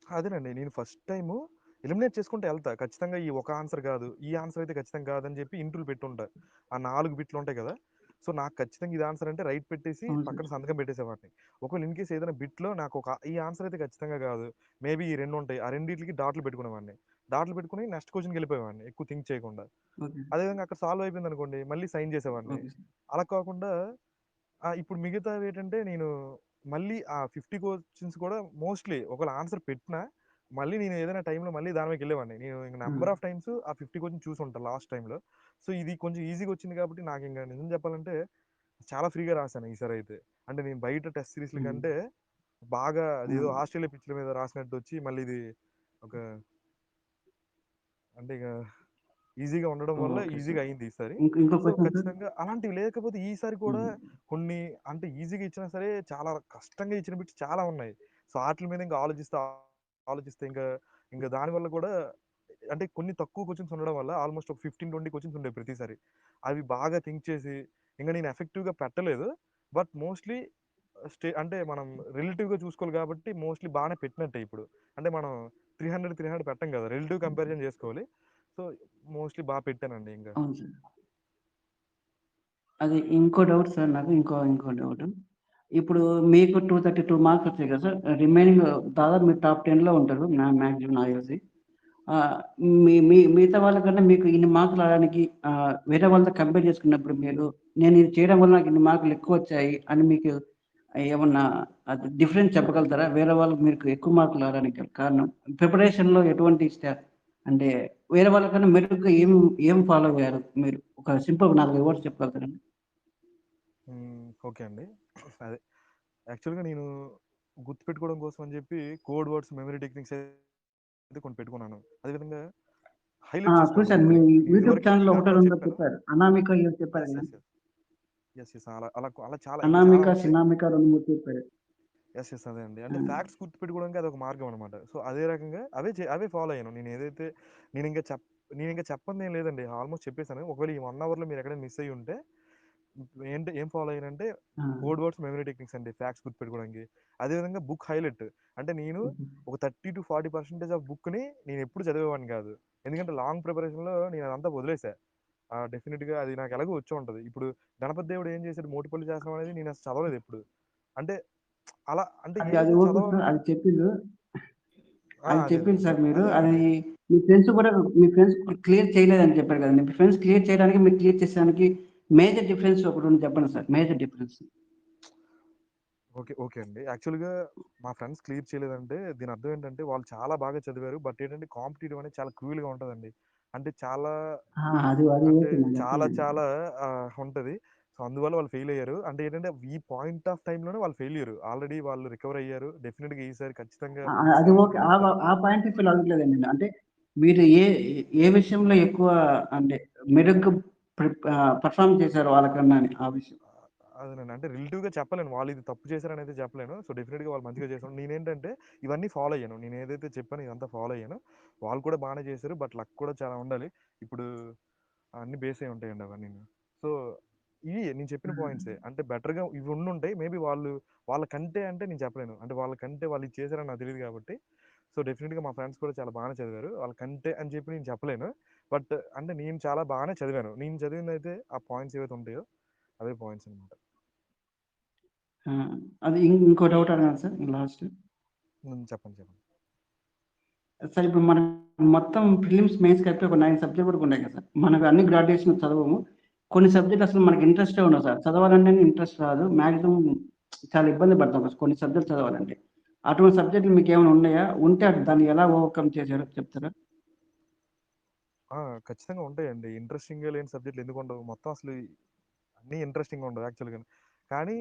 అదేనండి. నేను ఫస్ట్ టైము ఎలిమినేట్ చేసుకుంటూ ఎళ్తా. ఖచ్చితంగా ఈ ఒక ఆన్సర్ గాదు. ఈ ఆన్సర్ అయితే ఖచ్చితంగా కాదని చెప్పి ఇంటులు పెట్టుంటా. ఆ 4 బిట్లు ఉంటాయి కదా! సో, నాకు ఖచ్చితంగా ఇది ఆన్సర్ అంటే రైట్ పెట్టేసి అవును సార్. పక్కన సంతకం పెట్టేసేవాడిని. ఒకవేళ ఇన్ కేస్ ఏదైనా బిట్‌లో ఈ ఆన్సర్ అయితే ఖచ్చితంగా కాదు. మేబీ ఈ 2 ఉంటాయి. ఆ రెండిట్లకి డాట్లు పెట్టుకునేవాడిని. డాట్లు పెట్టుకొని నెక్స్ట్ క్వెషన్‌కెళ్ళిపోయేవాడిని ఎక్కువ థింక్ చేయకుండా. ఓకే. అదేవిధంగా అక్కడ సాల్వ్ అయిపోయిందనుకోండి మళ్ళీ సైన్ చేసేవాడిని. Okay sir. అలా కాకుండా ఇప్పుడు మిగతావేటంటే నేను మళ్ళీ ఆ 50 క్వెషన్స్ కూడా మోస్ట్‌లీ ఒకవేళ ఆన్సర్ పెట్టినా, మళ్ళీ నేను ఏదైనా టైంలో మళ్ళీ దాని మీదకెళ్ళేవాడిని. నేను ఇంక హ్మ్. నంబర్ ఆఫ్ టైమ్స్ ఆ 50 క్వెషన్ చూసుంటా లాస్ట్ టైమ్‌లో. సో, ఇది కొంచెం ఈజీగా వచ్చింది కాబట్టి నాకింక నిజం చెప్పాలంటే చాలా ఫ్రీగా రాసాను ఈసారైతే. అంటే నేను బయట టెస్ట్ సీరీస్‌ల హ్మ్. కంటే బాగా అదేదో హ్మ్. ఆస్ట్రేలియా పిచ్‌ల మీద రాసినట్టొచ్చి మళ్ళీ ఇది ఒక అంటే ఇక ఈజీగా ఉండడం వల్ల ఓకే ఈజీగా సార్. అయింది ఈసారి. ఇంకో సో, క్వెషన్ సార్. ఖచ్చితంగా అలాంటివి లేకపోతే ఈసారి కూడా హ్మ్. కొన్ని అంటే ఈజీగా ఇచ్చినా సరే చాలా కష్టంగా ఇచ్చిన బిట్స్ చాలా ఉన్నాయి. సో, ఆటిల మీద ఇంకా ఆలోచిస్తే ఇంకా దానివల్ల కూడా అంటే కొన్ని తక్కువ క్వెషన్స్ ఉండడం వల్ల ఆల్‌మోస్ట్ ఒక 15, 20 క్వెషన్స్ ఉండేవి ప్రతిసారి. అవి బాగా థింక్ చేసి ఇంక నేను ఎఫెక్టివ్‌గా పెట్టలేదు. బట్ మోస్ట్‌లీ అంటే మనం రిలేటివ్‌గా చూసుకోవాలి కాబట్టి మోస్ట్‌లీ బానే పెట్టినట్టే ఇప్పుడు. అంటే మనం 300, 300 పెట్టం కదా! రిలేటివ్ కంపారిజన్ చేసుకోవాలి. సో, మోస్ట్‌లీ పెట్టానండి ఇంక. అవును సార్. అది ఇంకో డౌట్ సార్ నాకు. ఇంకో డౌట్. ఇప్పుడు మీకు 232 మార్క్స్ వచ్చాయి కదా సార్! రిమైనింగ్ దాదాపు మీరు టాప్ 10లో ఉంటారు. మాక్సిమం నాకు తెలిసి. ఆహ్, మీ మీ మిగతా వాళ్ళకన్నా మీకు ఇన్ని మార్కులు రావడానికి వేరే వాళ్ళతో కంపేర్ చేసుకున్నప్పుడు మీరు నేను ఇది చేయడం వల్ల నాకు ఇన్ని మార్కులు ఎక్కువొచ్చాయి అని మీకు ఏమన్నా డిఫరెన్స్ చెప్పగలుగుతారా? వేరే వాళ్ళకి మీకు ఎక్కువ మార్కులు రావడానికి గల కారణం? ప్రిపరేషన్‌లో ఎటువంటి అంటే వేరే వాళ్ళకన్నా మెరుగ్గా ఏం ఫాలో అయ్యారు మీరు? ఒక సింపుల్‌గా 4, 5 వర్డ్స్ చెప్పగలుగుతారండి? ఓకే అండి. అదే యాక్చువల్‌గా నేను గుర్తుపెట్టుకోవడం కోసం అని చెప్పి కోడ్ వర్డ్స్, మెమరీ టెక్నిక్స్ అయితే కొన్ని పెట్టుకున్నాను. అదేవిధంగా హైలైట్ చేసుకోవాలి చూసాను మీ బుక్ని. నేను యూట్యూబ్ ఇదివరకు ఛానల్లో ఒకటో దాంట్లో రెండో చెప్పాను. చెప్పారు. అనామిక ఏదో చెప్పారు ఎస్ కదా! ఎస్ ఎస్ ఎస్ అలా అలా అలా చాలా ఇంకా చాలా అనామిక, ఉంటాయి. సినామిక 2, 3 చెప్పారు. ఎస్ ఎస్ అదే అండి. ఆ! అంటే ఫ్యాక్ట్స్ గుర్తుపెట్టుకోవడానికి అదొక మార్గం అనమాట. సో అదే రకంగా అవే ఫాలో అయ్యాను. నేను ఇంకా చెప్పంది ఏం లేదండి. ఆల్మోస్ట్ చెప్పేసాను. ఒకవేళ ఈ 1 అవర్లో మీరు ఎక్కడైనా మిస్ అయ్యి ఉంటే ఏం ఫాలో అయ్యానంటే ఆ! కోడ్ వర్డ్స్ మెమరీ టెక్నిక్స్ అండి ఫ్యాక్ట్స్ గుర్తుపెట్టుకోవడానికి. అదేవిధంగా బుక్ హైలైట్. అంటే నేను హుహు. ఒక 30-40% ఆఫ్ బుక్ని నేను ఎప్పుడు చదివేవాడిని కాదు. ఎందుకంటే లాంగ్ ప్రిపరేషన్లో నేను అదంతా వదిలేసా. డెఫినెట్గా అది నాకు ఎలాగో వచ్చి ఉంటుంది. ఇప్పుడు గణపతి దేవుడు ఏం చేశాడు మోటిపల్లి శాసనం అనేది నేను అసలు చదవలేదు ఎప్పుడు. అంటే అలా అంటే అది ఏదో ఓకే సార్. చదవాలని అది చెప్పిండ్రు. అది అదే చెప్పింది సార్ మీరు. అది అదేనండి. మీ ఫ్రెండ్స్ క్లియర్ చేయలేదని చెప్పారు కదండీ! మీ ఫ్రెండ్స్ క్లియర్ చేయడానికి, మీరు క్లియర్ చేసేదానికి మేజర్ డిఫరెన్స్ ఒకటి చెప్పండి సార్. Major difference. ఓకే అండి. యాక్చువల్‌గా మా ఫ్రెండ్స్ క్లియర్ చేయలేదంటే దీని అర్థం ఏంటంటే వాళ్ళు చాలా బాగా చదివారు. బట్ ఏంటంటే కాంపిటీటివ్ అనేది చాలా క్రూయల్‌గా ఉంటదండి. అంటే చాలా అది అది అంటే ఓకే. నాకు చాలా అర్థమైంది. చాలా ఉంటది. సో అందువల్ల వాళ్ళు ఫెయిల్ అయ్యారు. అంటే ఏంటంటే ఈ పాయింట్ ఆఫ్ టైమ్‌లోనే వాళ్ళు ఫెయిల్యూర్. ఆల్రెడీ వాళ్ళు రికవర్ అయ్యారు. డెఫినిట్‌గా ఈసారి ఖచ్చితంగా అది పంపిస్తామని ఓకే. చెప్పారు. ఆ పాయింట్ ఆఫ్ వ్యూలో అడగట్లేదండి నేను. అంటే మీరు ఏ విషయంలో ఎక్కువ అంటే మెరుగ్గా పెర్ఫార్మ్ చేశారు వాళ్ళకన్నా అని ఆ విషయం. అదేనండి. అంటే రిలేటివ్‌గా చెప్పలేను. వాళ్ళు ఇది తప్పు చేశారనైతే చెప్పలేను. సో, డెఫినిట్‌గా వాళ్ళు మంచిగా చేశారు. నేనేంటంటే ఇవన్నీ ఫాలో అయ్యాను. నేను ఏదైతే చెప్పానో ఇదంతా ఫాలో అయ్యాను. వాళ్ళు కూడా బానే చేశారు. బట్ లక్ కూడా చాలా ఉండాలి. ఇప్పుడు అన్నీ బేస్ అయ్యి ఉంటాయండి అవన్నీను. సో, ఇవి నేను చెప్పిన పాయింట్సే. అంటే బెటర్‌గా ఇవి ఉండుంటాయి. మేబీ వాళ్ళకంటే అంటే నేను చెప్పలేను. అంటే వాళ్ళకంటే వాళ్ళు ఇది చేశారని నాకు తెలీదు కాబట్టి. సో, డెఫినిట్‌గా మా ఫ్రెండ్స్ కూడా చాలా బానే చదివారు. వాళ్ళకంటే అని చెప్పి నేను చెప్పలేను. బట్ అంటే నేను చాలా బాగానే చదివాను. నేను చదివిందైతే ఆ పాయింట్స్ ఏవైతే ఉంటాయో అవే పాయింట్స్ అనమాట. ఆ! అది ఇంకో డౌట్ అడగాలా సార్ లాస్ట్? చెప్పండి. సార్ ఇప్పుడు మనం మొత్తం ప్రిలిమ్స్, మెయిన్స్ కలిపి ఒక 9 సబ్జెక్ట్ వరకు ఉన్నాయి కదా సార్. మనకు అన్ని గ్రాడ్యుయేషన్ చదవము. కొన్ని సబ్జెక్టులు అసలు మనకి ఇంట్రెస్టే ఉండదు సార్. చదవాలంటేనే ఇంట్రెస్ట్ రాదు. మాక్సిమం చాలా ఇబ్బంది పడతాం కొన్ని సబ్జెక్టులు చదవాలంటే. అటువంటి సబ్జెక్టులు మీకేమైనా ఉన్నాయా? ఉంటే దాన్ని ఎలా ఓవర్‌కమ్ చేశారో చెప్తారా? ఆ! ఖచ్చితంగా ఉంటాయండి. ఇంట్రెస్టింగ్‌గా లేని సబ్జెక్టులు ఎందుకుండవు? మొత్తం అసలు అన్నీ ఇంట్రెస్టింగ్‌గా ఉండవు యాక్చువల్‌గాను. కానీ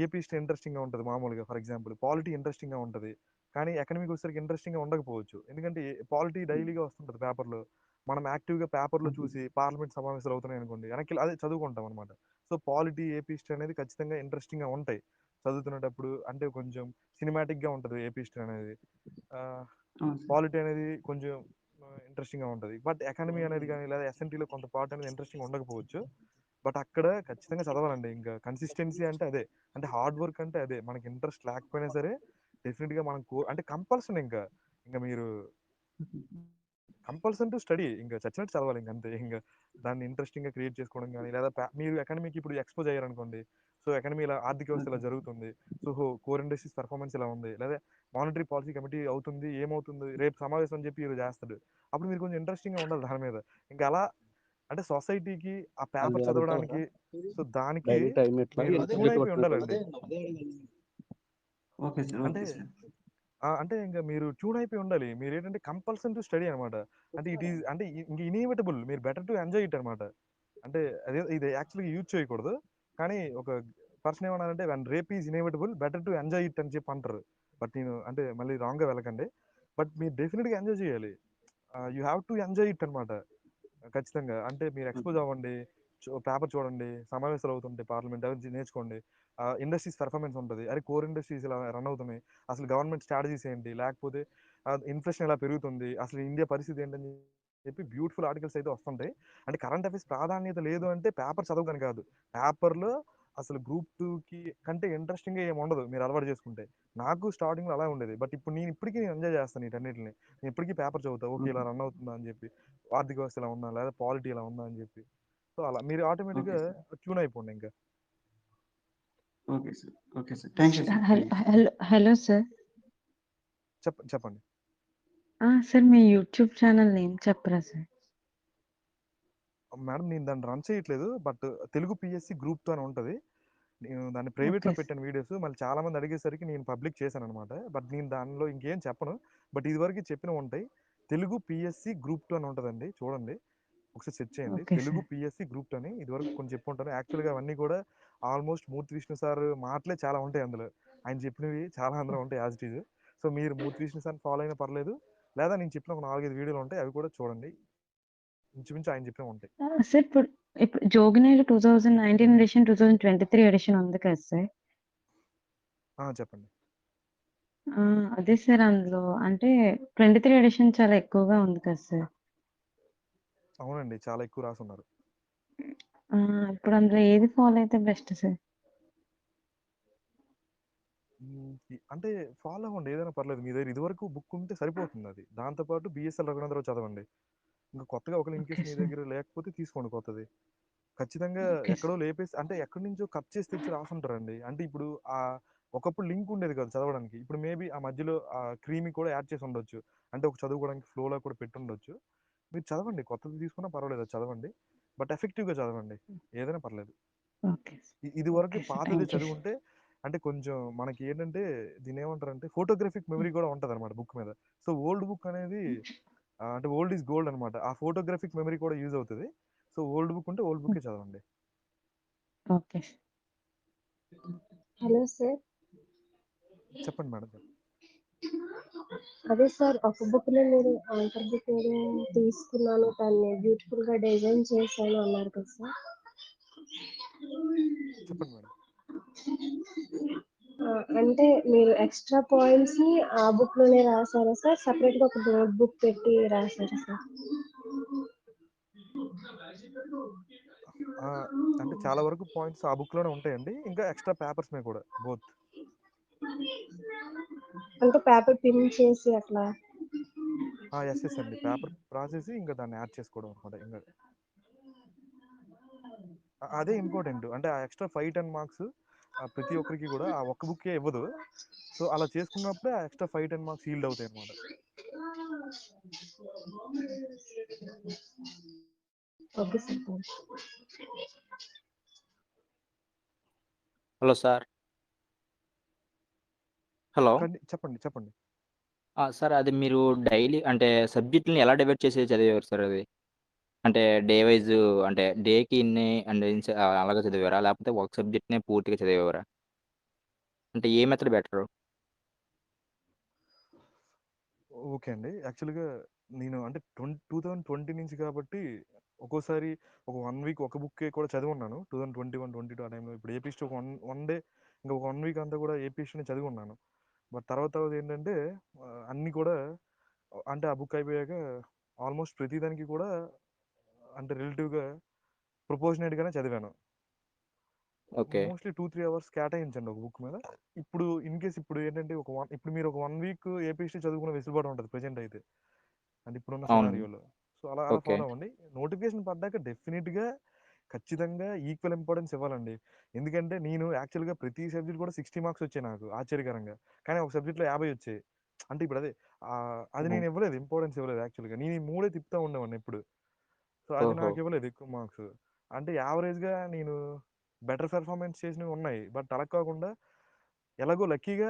ఏపీ హిస్టరీ ఇంట్రెస్టింగ్‌గా ఉంటది మామూలుగా ఫర్ ఎగ్జాంపుల్. పాలిటీ ఇంట్రెస్టింగ్‌గా ఉంటది. కానీ ఎకనామిక్ వచ్చేసరికి ఇంట్రెస్టింగ్‌గా ఉండకపోవచ్చు. ఎందుకంటే పాలిటీ డైలీగా వస్తుంటది పేపర్‌లో. మనం యాక్టివ్‌గా పేపర్‌లో చూసి పార్లమెంట్ సమావేశాలు అవుతున్నాయనుకోండి, వెనక్కి అదే చదువుకుంటాం అనమాట. సో, పాలిటీ, ఏపీ హిస్టరీ అనేది ఖచ్చితంగా ఇంట్రెస్టింగ్‌గా ఉంటాయి. చదువుతునేటప్పుడు అంటే కొంచెం సినిమాటిక్‌గా ఉంటది ఏపీ హిస్టరీ అనేది. ఆహ్, అవును సార్. పాలిటీ అనేది కొంచెం ఇంట్రెస్టింగ్‌గా ఉంటది. బట్ ఎకానమీ అనేది గాని లేదా ఎస్ఎన్‌టీలో కొంత పార్ట్ అనేది ఇంట్రెస్టింగ్‌గా ఉండకపోవచ్చు. బట్ అక్కడ ఖచ్చితంగా చదవాలండి. ఇంకా కన్సిస్టెన్సీ అంటే అదే. అంటే హార్డ్ వర్క్ అంటే అదే. మనకి ఇంట్రెస్ట్ లేకపోయినా సరే డెఫినిట్‌గా మనం అంటే కంపల్సరీ ఇంకా. ఇంక మీరు కంపల్సరీ టు స్టడీ. ఇంక చచ్చినట్టు చదవాలి ఇంకంతే. దాన్ని ఇంట్రెస్టింగ్‌గా క్రియేట్ చేసుకోవడం గాని, లేదా మీరు ఎకానమీకి ఇప్పుడు ఎక్స్‌పోజ్ అయ్యారనుకోండి. సో, ఎకానమీ ఇలా ఆర్థిక వ్యవస్థ ఇలా ఓకే. జరుగుతుంది. సో, కోర్ ఇండస్ట్రీస్ పెర్ఫార్మన్స్ ఇలా ఉంది. లేదా మానిటరీ పాలసీ కమిటీ అవుతుంది. ఏమవుతుంది? రేపు సమావేశం అని చెప్పి ఈరోజు చేస్తాడు. అప్పుడు మీరు కొంచెం ఇంట్రెస్టింగ్‌గా ఉండాలి దాని మీద. ఇంక అలా అంటే సొసైటీకి ఆ పేపర్ చదవడానికి సో, దానికి డైలీ టైం ఎట్లా మీరు ట్యూన్ అయిపోయి ఉండాలండి. Okay sir. అంటే ఓకే సార్. అంటే ఇంక మీరు ట్యూన్ అయిపోయి ఉండాలి. మీరేంటంటే కంపల్సరీ టు స్టడీ అనమాట. అంటే ఇట్ ఈస్ అంటే ఇంక ఇన్‌ఎవిటబుల్. మీరు బెటర్ టు ఎంజాయ్ ఇట్ అనమాట. అంటే ఇది యాక్చువల్‌గా యూజ్ చేయకూడదు. కానీ ఒక పర్సన్ ఏమన్నారంటే when rape is inevitable better to enjoy it అని చెప్పి అంటారు. బట్ నేను అంటే మళ్ళీ రాంగ్‌గా వెళ్ళకండి. బట్ మీరు డెఫినిట్‌గా ఎంజాయ్ చేయాలి. You have to enjoy it అనమాట. ఖచ్చితంగా. అంటే మీరు ఎక్స్‌పోజ్ అవ్వండి. పేపర్ చూడండి. సమావేశాలు అవుతుంటాయి పార్లమెంట్ అవి నేర్చుకోండి. ఇండస్ట్రీస్ పెర్ఫార్మన్స్ ఉంటది. అరే! కోర్ ఇండస్ట్రీస్ ఇలా రన్ అవుతున్నాయి. అసలు గవర్నమెంట్ స్ట్రాటజీస్ ఏంటి? లేకపోతే ఇన్ఫ్లేషన్ ఎలా పెరుగుతుంది? అసలు ఇండియా పరిస్థితి ఏంటని చెప్పి బ్యూటిఫుల్ ఆర్టికల్స్ అయితే వస్తుంటాయి. అంటే కరెంట్ అఫైర్స్ ప్రాధాన్యత లేదు అంటే పేపర్ చదవకని కాదు. పేపర్‌లో అసలు గ్రూప్ 2కి కంటే ఇంట్రెస్టింగ్‌గా ఏమి ఉండదు మీరు అలవాటు చేసుకుంటే. నాకు స్టార్టింగ్‌లో అలా ఉండేది. బట్ ఇప్పుడు ఇప్పటికి ఎంజాయ్ చేస్తాను వీటన్నిటిని. నేను ఇప్పటికి పేపర్ చదువుతా. ఓకే. ఓకే. ఇలా రన్ అవుతుందా అని చెప్పి. ఆర్థిక వ్యవస్థ ఇలా ఉందా? లేదా పాలిటీ ఇలా ఉందా? అని చెప్పి. సో, అలా మీరు ఓకే ఆటోమేటిక్‌గా సార్. ట్యూన్ అయిపోండి ఇంకా. Okay sir. Okay sir. Thank you sir. Hello hello hello sir. చెప్పండి. సార్ మీ యూట్యూబ్ ఛానల్ నేమ్ చెప్పరా సార్? మేడం నేను దాన్ని రన్ చేయట్లేదు. బట్ తెలుగు పీఎస్సీ గ్రూప్ 2 అని ఉంటది. నేను దాన్ని ఓకే ప్రైవేట్‌లో సార్. పెట్టాను వీడియోస్. మళ్ళీ చాలామంది అడిగేసరికి నేను పబ్లిక్ చేశాననమాట. బట్ నేను దానిలో ఇంకేం చెప్పను. బట్ ఇదివరకు చెప్పినవి ఉంటాయి. తెలుగు పీఎస్సీ గ్రూప్ 2 అని ఉంటదండి. చూడండి. ఒకసారి సెర్చ్ చేయండి. Okay Telugu sir. PSC group 2 అని ఇదివరకు కొన్ని చెప్పుంటాను. యాక్చువల్‌గా అవన్నీ కూడా ఆల్మోస్ట్ మూర్తి విష్ణు సార్ మాటలే చాలా ఉంటాయి అందులో. ఆయన చెప్పినవి చాలా అందులో ఉంటాయి యాజ్ ఇట్ ఈజ్. సో, మీరు మూర్తి విష్ణు సార్‌ని ఫాలో అయినా పర్లేదు. లేదా నేను చెప్పిన ఒక 4, 5 వీడియోలు ఉంటాయి, అవి కూడా చూడండి. ఇంచుమించు ఆయన చెప్పినవి ఉంటాయి. సార్ ఇప్పుడు ఇప్పుడు జోగినేలు 2019 ఎడిషన్ 2023 ఎడిషన్ ఉంది కదా సార్. చెప్పండి. అదే సార్ అందులో అంటే 23 ఎడిషన్ చాలా ఎక్కువగా ఉంది కదా సార్. అవునండి, చాలా ఎక్కువ రాసున్నారు. ఇప్పుడు అందులో ఏది ఫాలో అయితే బెస్ట్ సార్? అంటే ఫాలో అవ్వండి, ఏదైనా పర్లేదు. మీ దగ్గర ఇదివరకు బుక్ ఉంటే సరిపోతుంది. అది దాంతోపాటు బిఎస్ఎల్ రఘునాథరావు చదవండి. ఇంకా కొత్తగా ఒకవేళ in case okay me sir. దగ్గర లేకపోతే తీసుకోండి కొత్తది. ఖచ్చితంగా ఓకే ఎక్కడో లేపేసి, అంటే ఎక్కడి నుంచో కట్ చేసి తెచ్చి రాసుంటారండి. అంటే ఇప్పుడు ఒకప్పుడు లింక్ ఉండేది కాదు చదవడానికి. ఇప్పుడు మేబీ ఆ మధ్యలో క్రీమీ కూడా యాడ్ చేసి ఉండొచ్చు. అంటే ఒక చదువుకోవడానికి ఫ్లోలో కూడా పెట్టుండొచ్చు. మీరు చదవండి, కొత్తది తీసుకున్నా పర్వాలేదు, అది చదవండి. బట్ ఎఫెక్టివ్గా చదవండి, ఏదైనా పర్లేదు. ఓకే ఇది వరకు ఓకే సార్. పాతదే థ్యాంక్ యూ సార్. చదువుంటే, అంటే కొంచెం మనకి ఏంటంటే దీని ఏమంటారంటే ఫోటోగ్రఫిక్ మెమరీ కూడా ఉంటుంది అనమాట బుక్ మీద. సో ఓల్డ్ బుక్ అనేది అంటే ఓల్డ్ ఈజ్ గోల్డ్ అనమాట. ఆ ఫోటోగ్రఫిక్ మెమరీ కూడా యూజ్ అవుతుంది. సో ఓల్డ్ బుక్ ఉంటే ఓల్డ్ బుక్కే చదవండి. Okay sir. Hello sir. చెప్పండి మేడం. అదే సార్, ఒక బుక్‌లో మీరు ఆంకర్ బుక్ ఏదో తీసుకున్నాను, దాన్ని బ్యూటిఫుల్‌గా డిజైన్ చేశాను అన్నారు కదా సార్. చెప్పండి మేడం. అంటే మీరు ఎక్స్‌ట్రా పాయింట్స్‌ని ఆ బుక్‌లోనే రాసారా సార్? సెపరేట్‌గా ఒక నోట్ బుక్ పెట్టి రాసారా సార్? అంటే చాలా వరకు పాయింట్స్ ఆ బుక్‌లోనే ఉంటాయండి. ఇంకా ఎక్స్‌ట్రా పేపర్స్ మీద కూడా బోత్. అంటే పేపర్ పిన్ చేసి అట్లా? ఎస్ అండి. పేపర్ రాసేసి ఇంకా దాన్ని యాడ్ చేసుకోవడం అనమాట. ఇంకా అదే ఇంపార్టెంట్. అంటే ఆ ఎక్స్‌ట్రా 5, 10 మార్క్స్ ప్రతి ఒక్కరికి కూడా ఆ ఒక్క బుక్కే ఇవ్వదు. సో అలా చేసుకున్నప్పుడే ఆ ఎక్స్‌ట్రా 5, 10 మార్క్స్ ఈల్డ్ అవుతాయి అనమాట. Okay sir. Thanks. Hello sir. Hello. చెప్పండి. చెప్పండి. సార్ అది మీరు డైలీ అంటే సబ్జెక్ట్‌లని ఎలా డివైడ్ చేసి చదివేవారు సార్ అది? అంటే డే వైస్ అంటే డేకి ఇన్ని అండ్ అలాగా చదివారా? లేకపోతే ఒక సబ్జెక్ట్‌నే పూర్తిగా చదివేవారా? అంటే ఏ మెథడ్ బెటరు? ఓకే అండి. యాక్చువల్‌గా నేను అంటే 2020 నుంచి కాబట్టి ఒక్కోసారి ఒక 1 వీక్ ఒక బుక్కే కూడా చదివున్నాను. 2021, 22 ఆ టైంలో. ఇప్పుడు ఏపీ హిస్టరీ ఒక వన్ డే, ఇంకా ఒక 1 వీక్ అంతా కూడా ఏపీ హిస్టరీనే చదివున్నాను. బట్ తర్వాత ఏంటంటే అన్నీ కూడా అంటే ఆ బుక్ అయిపోయాక ఆల్మోస్ట్ ప్రతి దానికి కూడా అంటే రిలేటివ్‌గా ప్రొపోర్షనేట్‌గానే చదివాను. ఓకే. మోస్ట్‌లీ 2, 3 అవర్స్ కేటాయించండి ఒక బుక్ మీద. ఇప్పుడు ఇన్ కేస్ ఇప్పుడు ఏంటంటే ఇప్పుడు మీరు ఒక 1 వీక్ ఏపీ హిస్టరీ చదువుకునే వెసులుబాటు ఉంటది ప్రెజెంట్ అయితే. అంటే ఇప్పుడున్న అవును. సినారియోలో. సో అలా ఓకే. ఫాలో అవ్వండి. నోటిఫికేషన్ పడ్డాక డెఫినిట్‌గా ఖచ్చితంగా ఈక్వల్ ఇంపార్టెన్స్ ఇవ్వాలండి. ఎందుకంటే నేను యాక్చువల్‌గా ప్రతి సబ్జెక్ట్ కూడా 60 మార్క్స్ వచ్చాయి నాకు ఆశ్చర్యకరంగా. కానీ ఒక సబ్జెక్ట్‌లో 50 వచ్చాయి. అంటే ఇప్పుడు అదే అది హ్మ్. నేను ఇవ్వలేదు, ఇంపార్టెన్స్ ఇవ్వలేదు యాక్చువల్‌గా. నేను ఈ మూడే తిప్పుతా ఉండేవాడిని ఎప్పుడు. సో అది ఓహో! నాకు ఇవ్వలేదు ఎక్కువ మార్క్స్. అంటే యావరేజ్‌గా నేను బెటర్ పెర్ఫార్మన్స్ చేసినవి ఉన్నాయి. బట్ అలా కాకుండా ఎలాగో లక్కీగా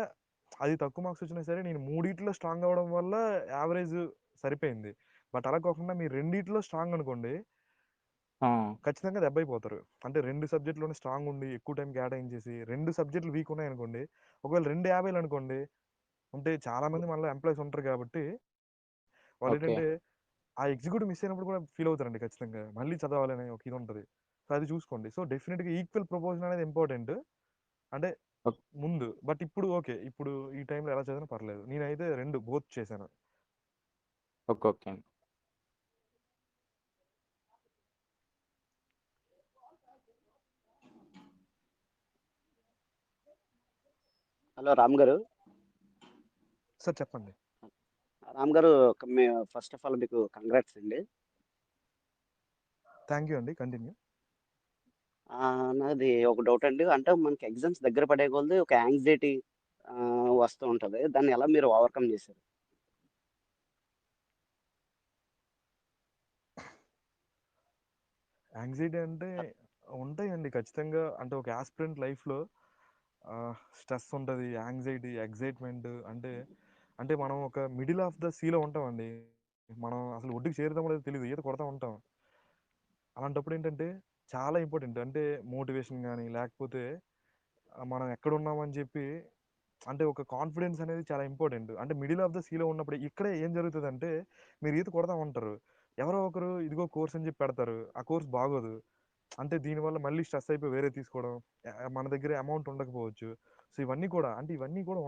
అది తక్కువ మార్క్స్ వచ్చినా సరే నేను మూడిట్లో స్ట్రాంగ్ అవ్వడం వల్ల యావరేజ్ సరిపోయింది. బట్ అలా కాకుండా మీరు రెండిట్లో స్ట్రాంగ్ అనుకోండి, ఆ! ఖచ్చితంగా దెబ్బైపోతారు. అంటే 2 సబ్జెక్ట్‌లోనే స్ట్రాంగ్ ఉండి ఎక్కువ టైం కేటాయించేసి 2 సబ్జెక్టులు వీక్ ఉన్నాయనుకోండి, ఒకవేళ 2 50లు అనుకోండి, అంటే చాలామంది మనలో ఎంప్లాయీస్ ఉంటారు కాబట్టి ఓకే. వాళ్ళేంటంటే ఆ ఎగ్జిక్యూటివ్ మిస్ అయినప్పుడు కూడా ఫీల్ అవుతారండి ఖచ్చితంగా. మళ్ళీ చదవాలనే ఒక ఇది ఉంటది. సో అది చూసుకోండి. సో డెఫినిట్‌గా ఈక్వల్ ప్రపోర్షన్ అనేది ఇంపార్టెంట్. అంటే ఓక్ ముందు. బట్ ఇప్పుడు ఓకే. ఇప్పుడు ఈ టైంలో ఎలా చదివినా పర్లేదు. నేనైతే 2 బోత్ చేశాను. ఓకే. ఓకే అండి. హలో రామ్ గారు. సార్ చెప్పండి. రామ్ గారు, ఫస్ట్ ఆఫ్ ఆల్ మీకు కంగ్రాట్స్ అండి. థ్యాంక్ యూ అండి. కంటిన్యూ. నాది ఒక డౌట్ అండి. అంటే మనకి ఎగ్జామ్స్ దగ్గర పడే కొద్దీ ఒక యాంగ్జైటీ వస్తూ ఉంటది. దాన్ని ఎలా మీరు ఓవర్‌కమ్ చేశారు? యాంగ్జైటీ అంటే ఉంటాయండి ఖచ్చితంగా. అంటే ఒక యాస్పిరెంట్ లైఫ్‌లో స్ట్రెస్ ఉంటది. యాంగ్జైటీ, ఎక్సైట్‌మెంట్ అంటే మనం ఒక మిడిల్ ఆఫ్ ద సీలో ఉంటామండి. మనం అసలు ఒడ్డుకి చేరుతామో లేదో తెలీదు. ఈత కొడతా ఉంటాం. అలాంటప్పుడు ఏంటంటే చాలా ఇంపార్టెంట్. అంటే మోటివేషన్ గాని, లేకపోతే మనం ఎక్కడున్నామని చెప్పి అంటే ఒక కాన్ఫిడెన్స్ అనేది చాలా ఇంపార్టెంట్. అంటే మిడిల్ ఆఫ్ ద సీలో ఉన్నప్పుడు ఇక్కడే ఏం జరుగుతుందంటే మీరు ఈత కొడతా ఉంటారు. ఎవరో ఒకరు ఇదిగో కోర్స్ అని చెప్పి పెడతారు. ఆ కోర్స్ బాగోదు. అంటే దీనివల్ల మళ్ళీ స్ట్రెస్ అయిపోయి వేరే తీసుకోవడం. మన దగ్గర అమౌంట్ ఉండకపోవచ్చు. సో ఇవన్నీ కూడా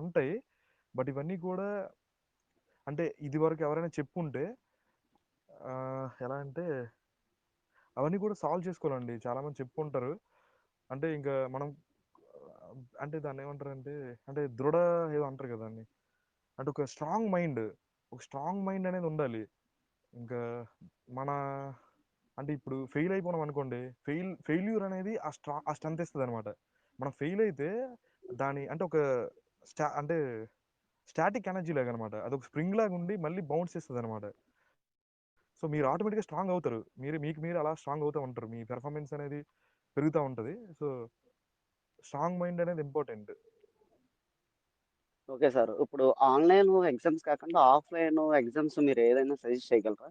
ఉంటాయి. బట్ ఇవన్నీ కూడా అంటే ఇదివరకు ఎవరైనా చెప్పుంటే ఎలా అంటే అవన్నీ కూడా సాల్వ్ చేసుకోవాలండి. చాలామంది చెప్పుంటారు. అంటే ఇంకా మనం అంటే దాన్ని ఏమంటారంటే అంటే ఏదో అంటారు కదా దాన్ని. అంటే ఒక స్ట్రాంగ్ మైండ్ అనేది ఉండాలి. ఇంకా మన అంటే ఇప్పుడు ఫెయిల్ అయిపోయినాం అనుకోండి, ఫెయిల్యూర్ అనేది ఆ స్ట్రెంత్ ఇస్తుంది అనమాట. మనం ఫెయిల్ అయితే దాని అంటే ఒక అంటే స్టాటిక్ ఎనర్జీ లాగా అనమాట. అదొక స్ప్రింగ్ లాగా ఉండి మళ్ళీ బౌన్స్ ఇస్తుంది అనమాట. సో మీరు ఆటోమేటిక్గా స్ట్రాంగ్ అవుతారు. మీరు అలా స్ట్రాంగ్ అవుతూ ఉంటారు. మీ పెర్ఫార్మెన్స్ అనేది పెరుగుతూ ఉంటుంది. సో స్ట్రాంగ్ మైండ్ అనేది ఇంపార్టెంట్. Okay sir. ఇప్పుడు ఆన్‌లైన్ ఎగ్జామ్స్ కాకుండా ఆఫ్‌లైన్ ఎగ్జామ్స్ మీరు ఏదైనా సజెస్ట్ చేయగలరా?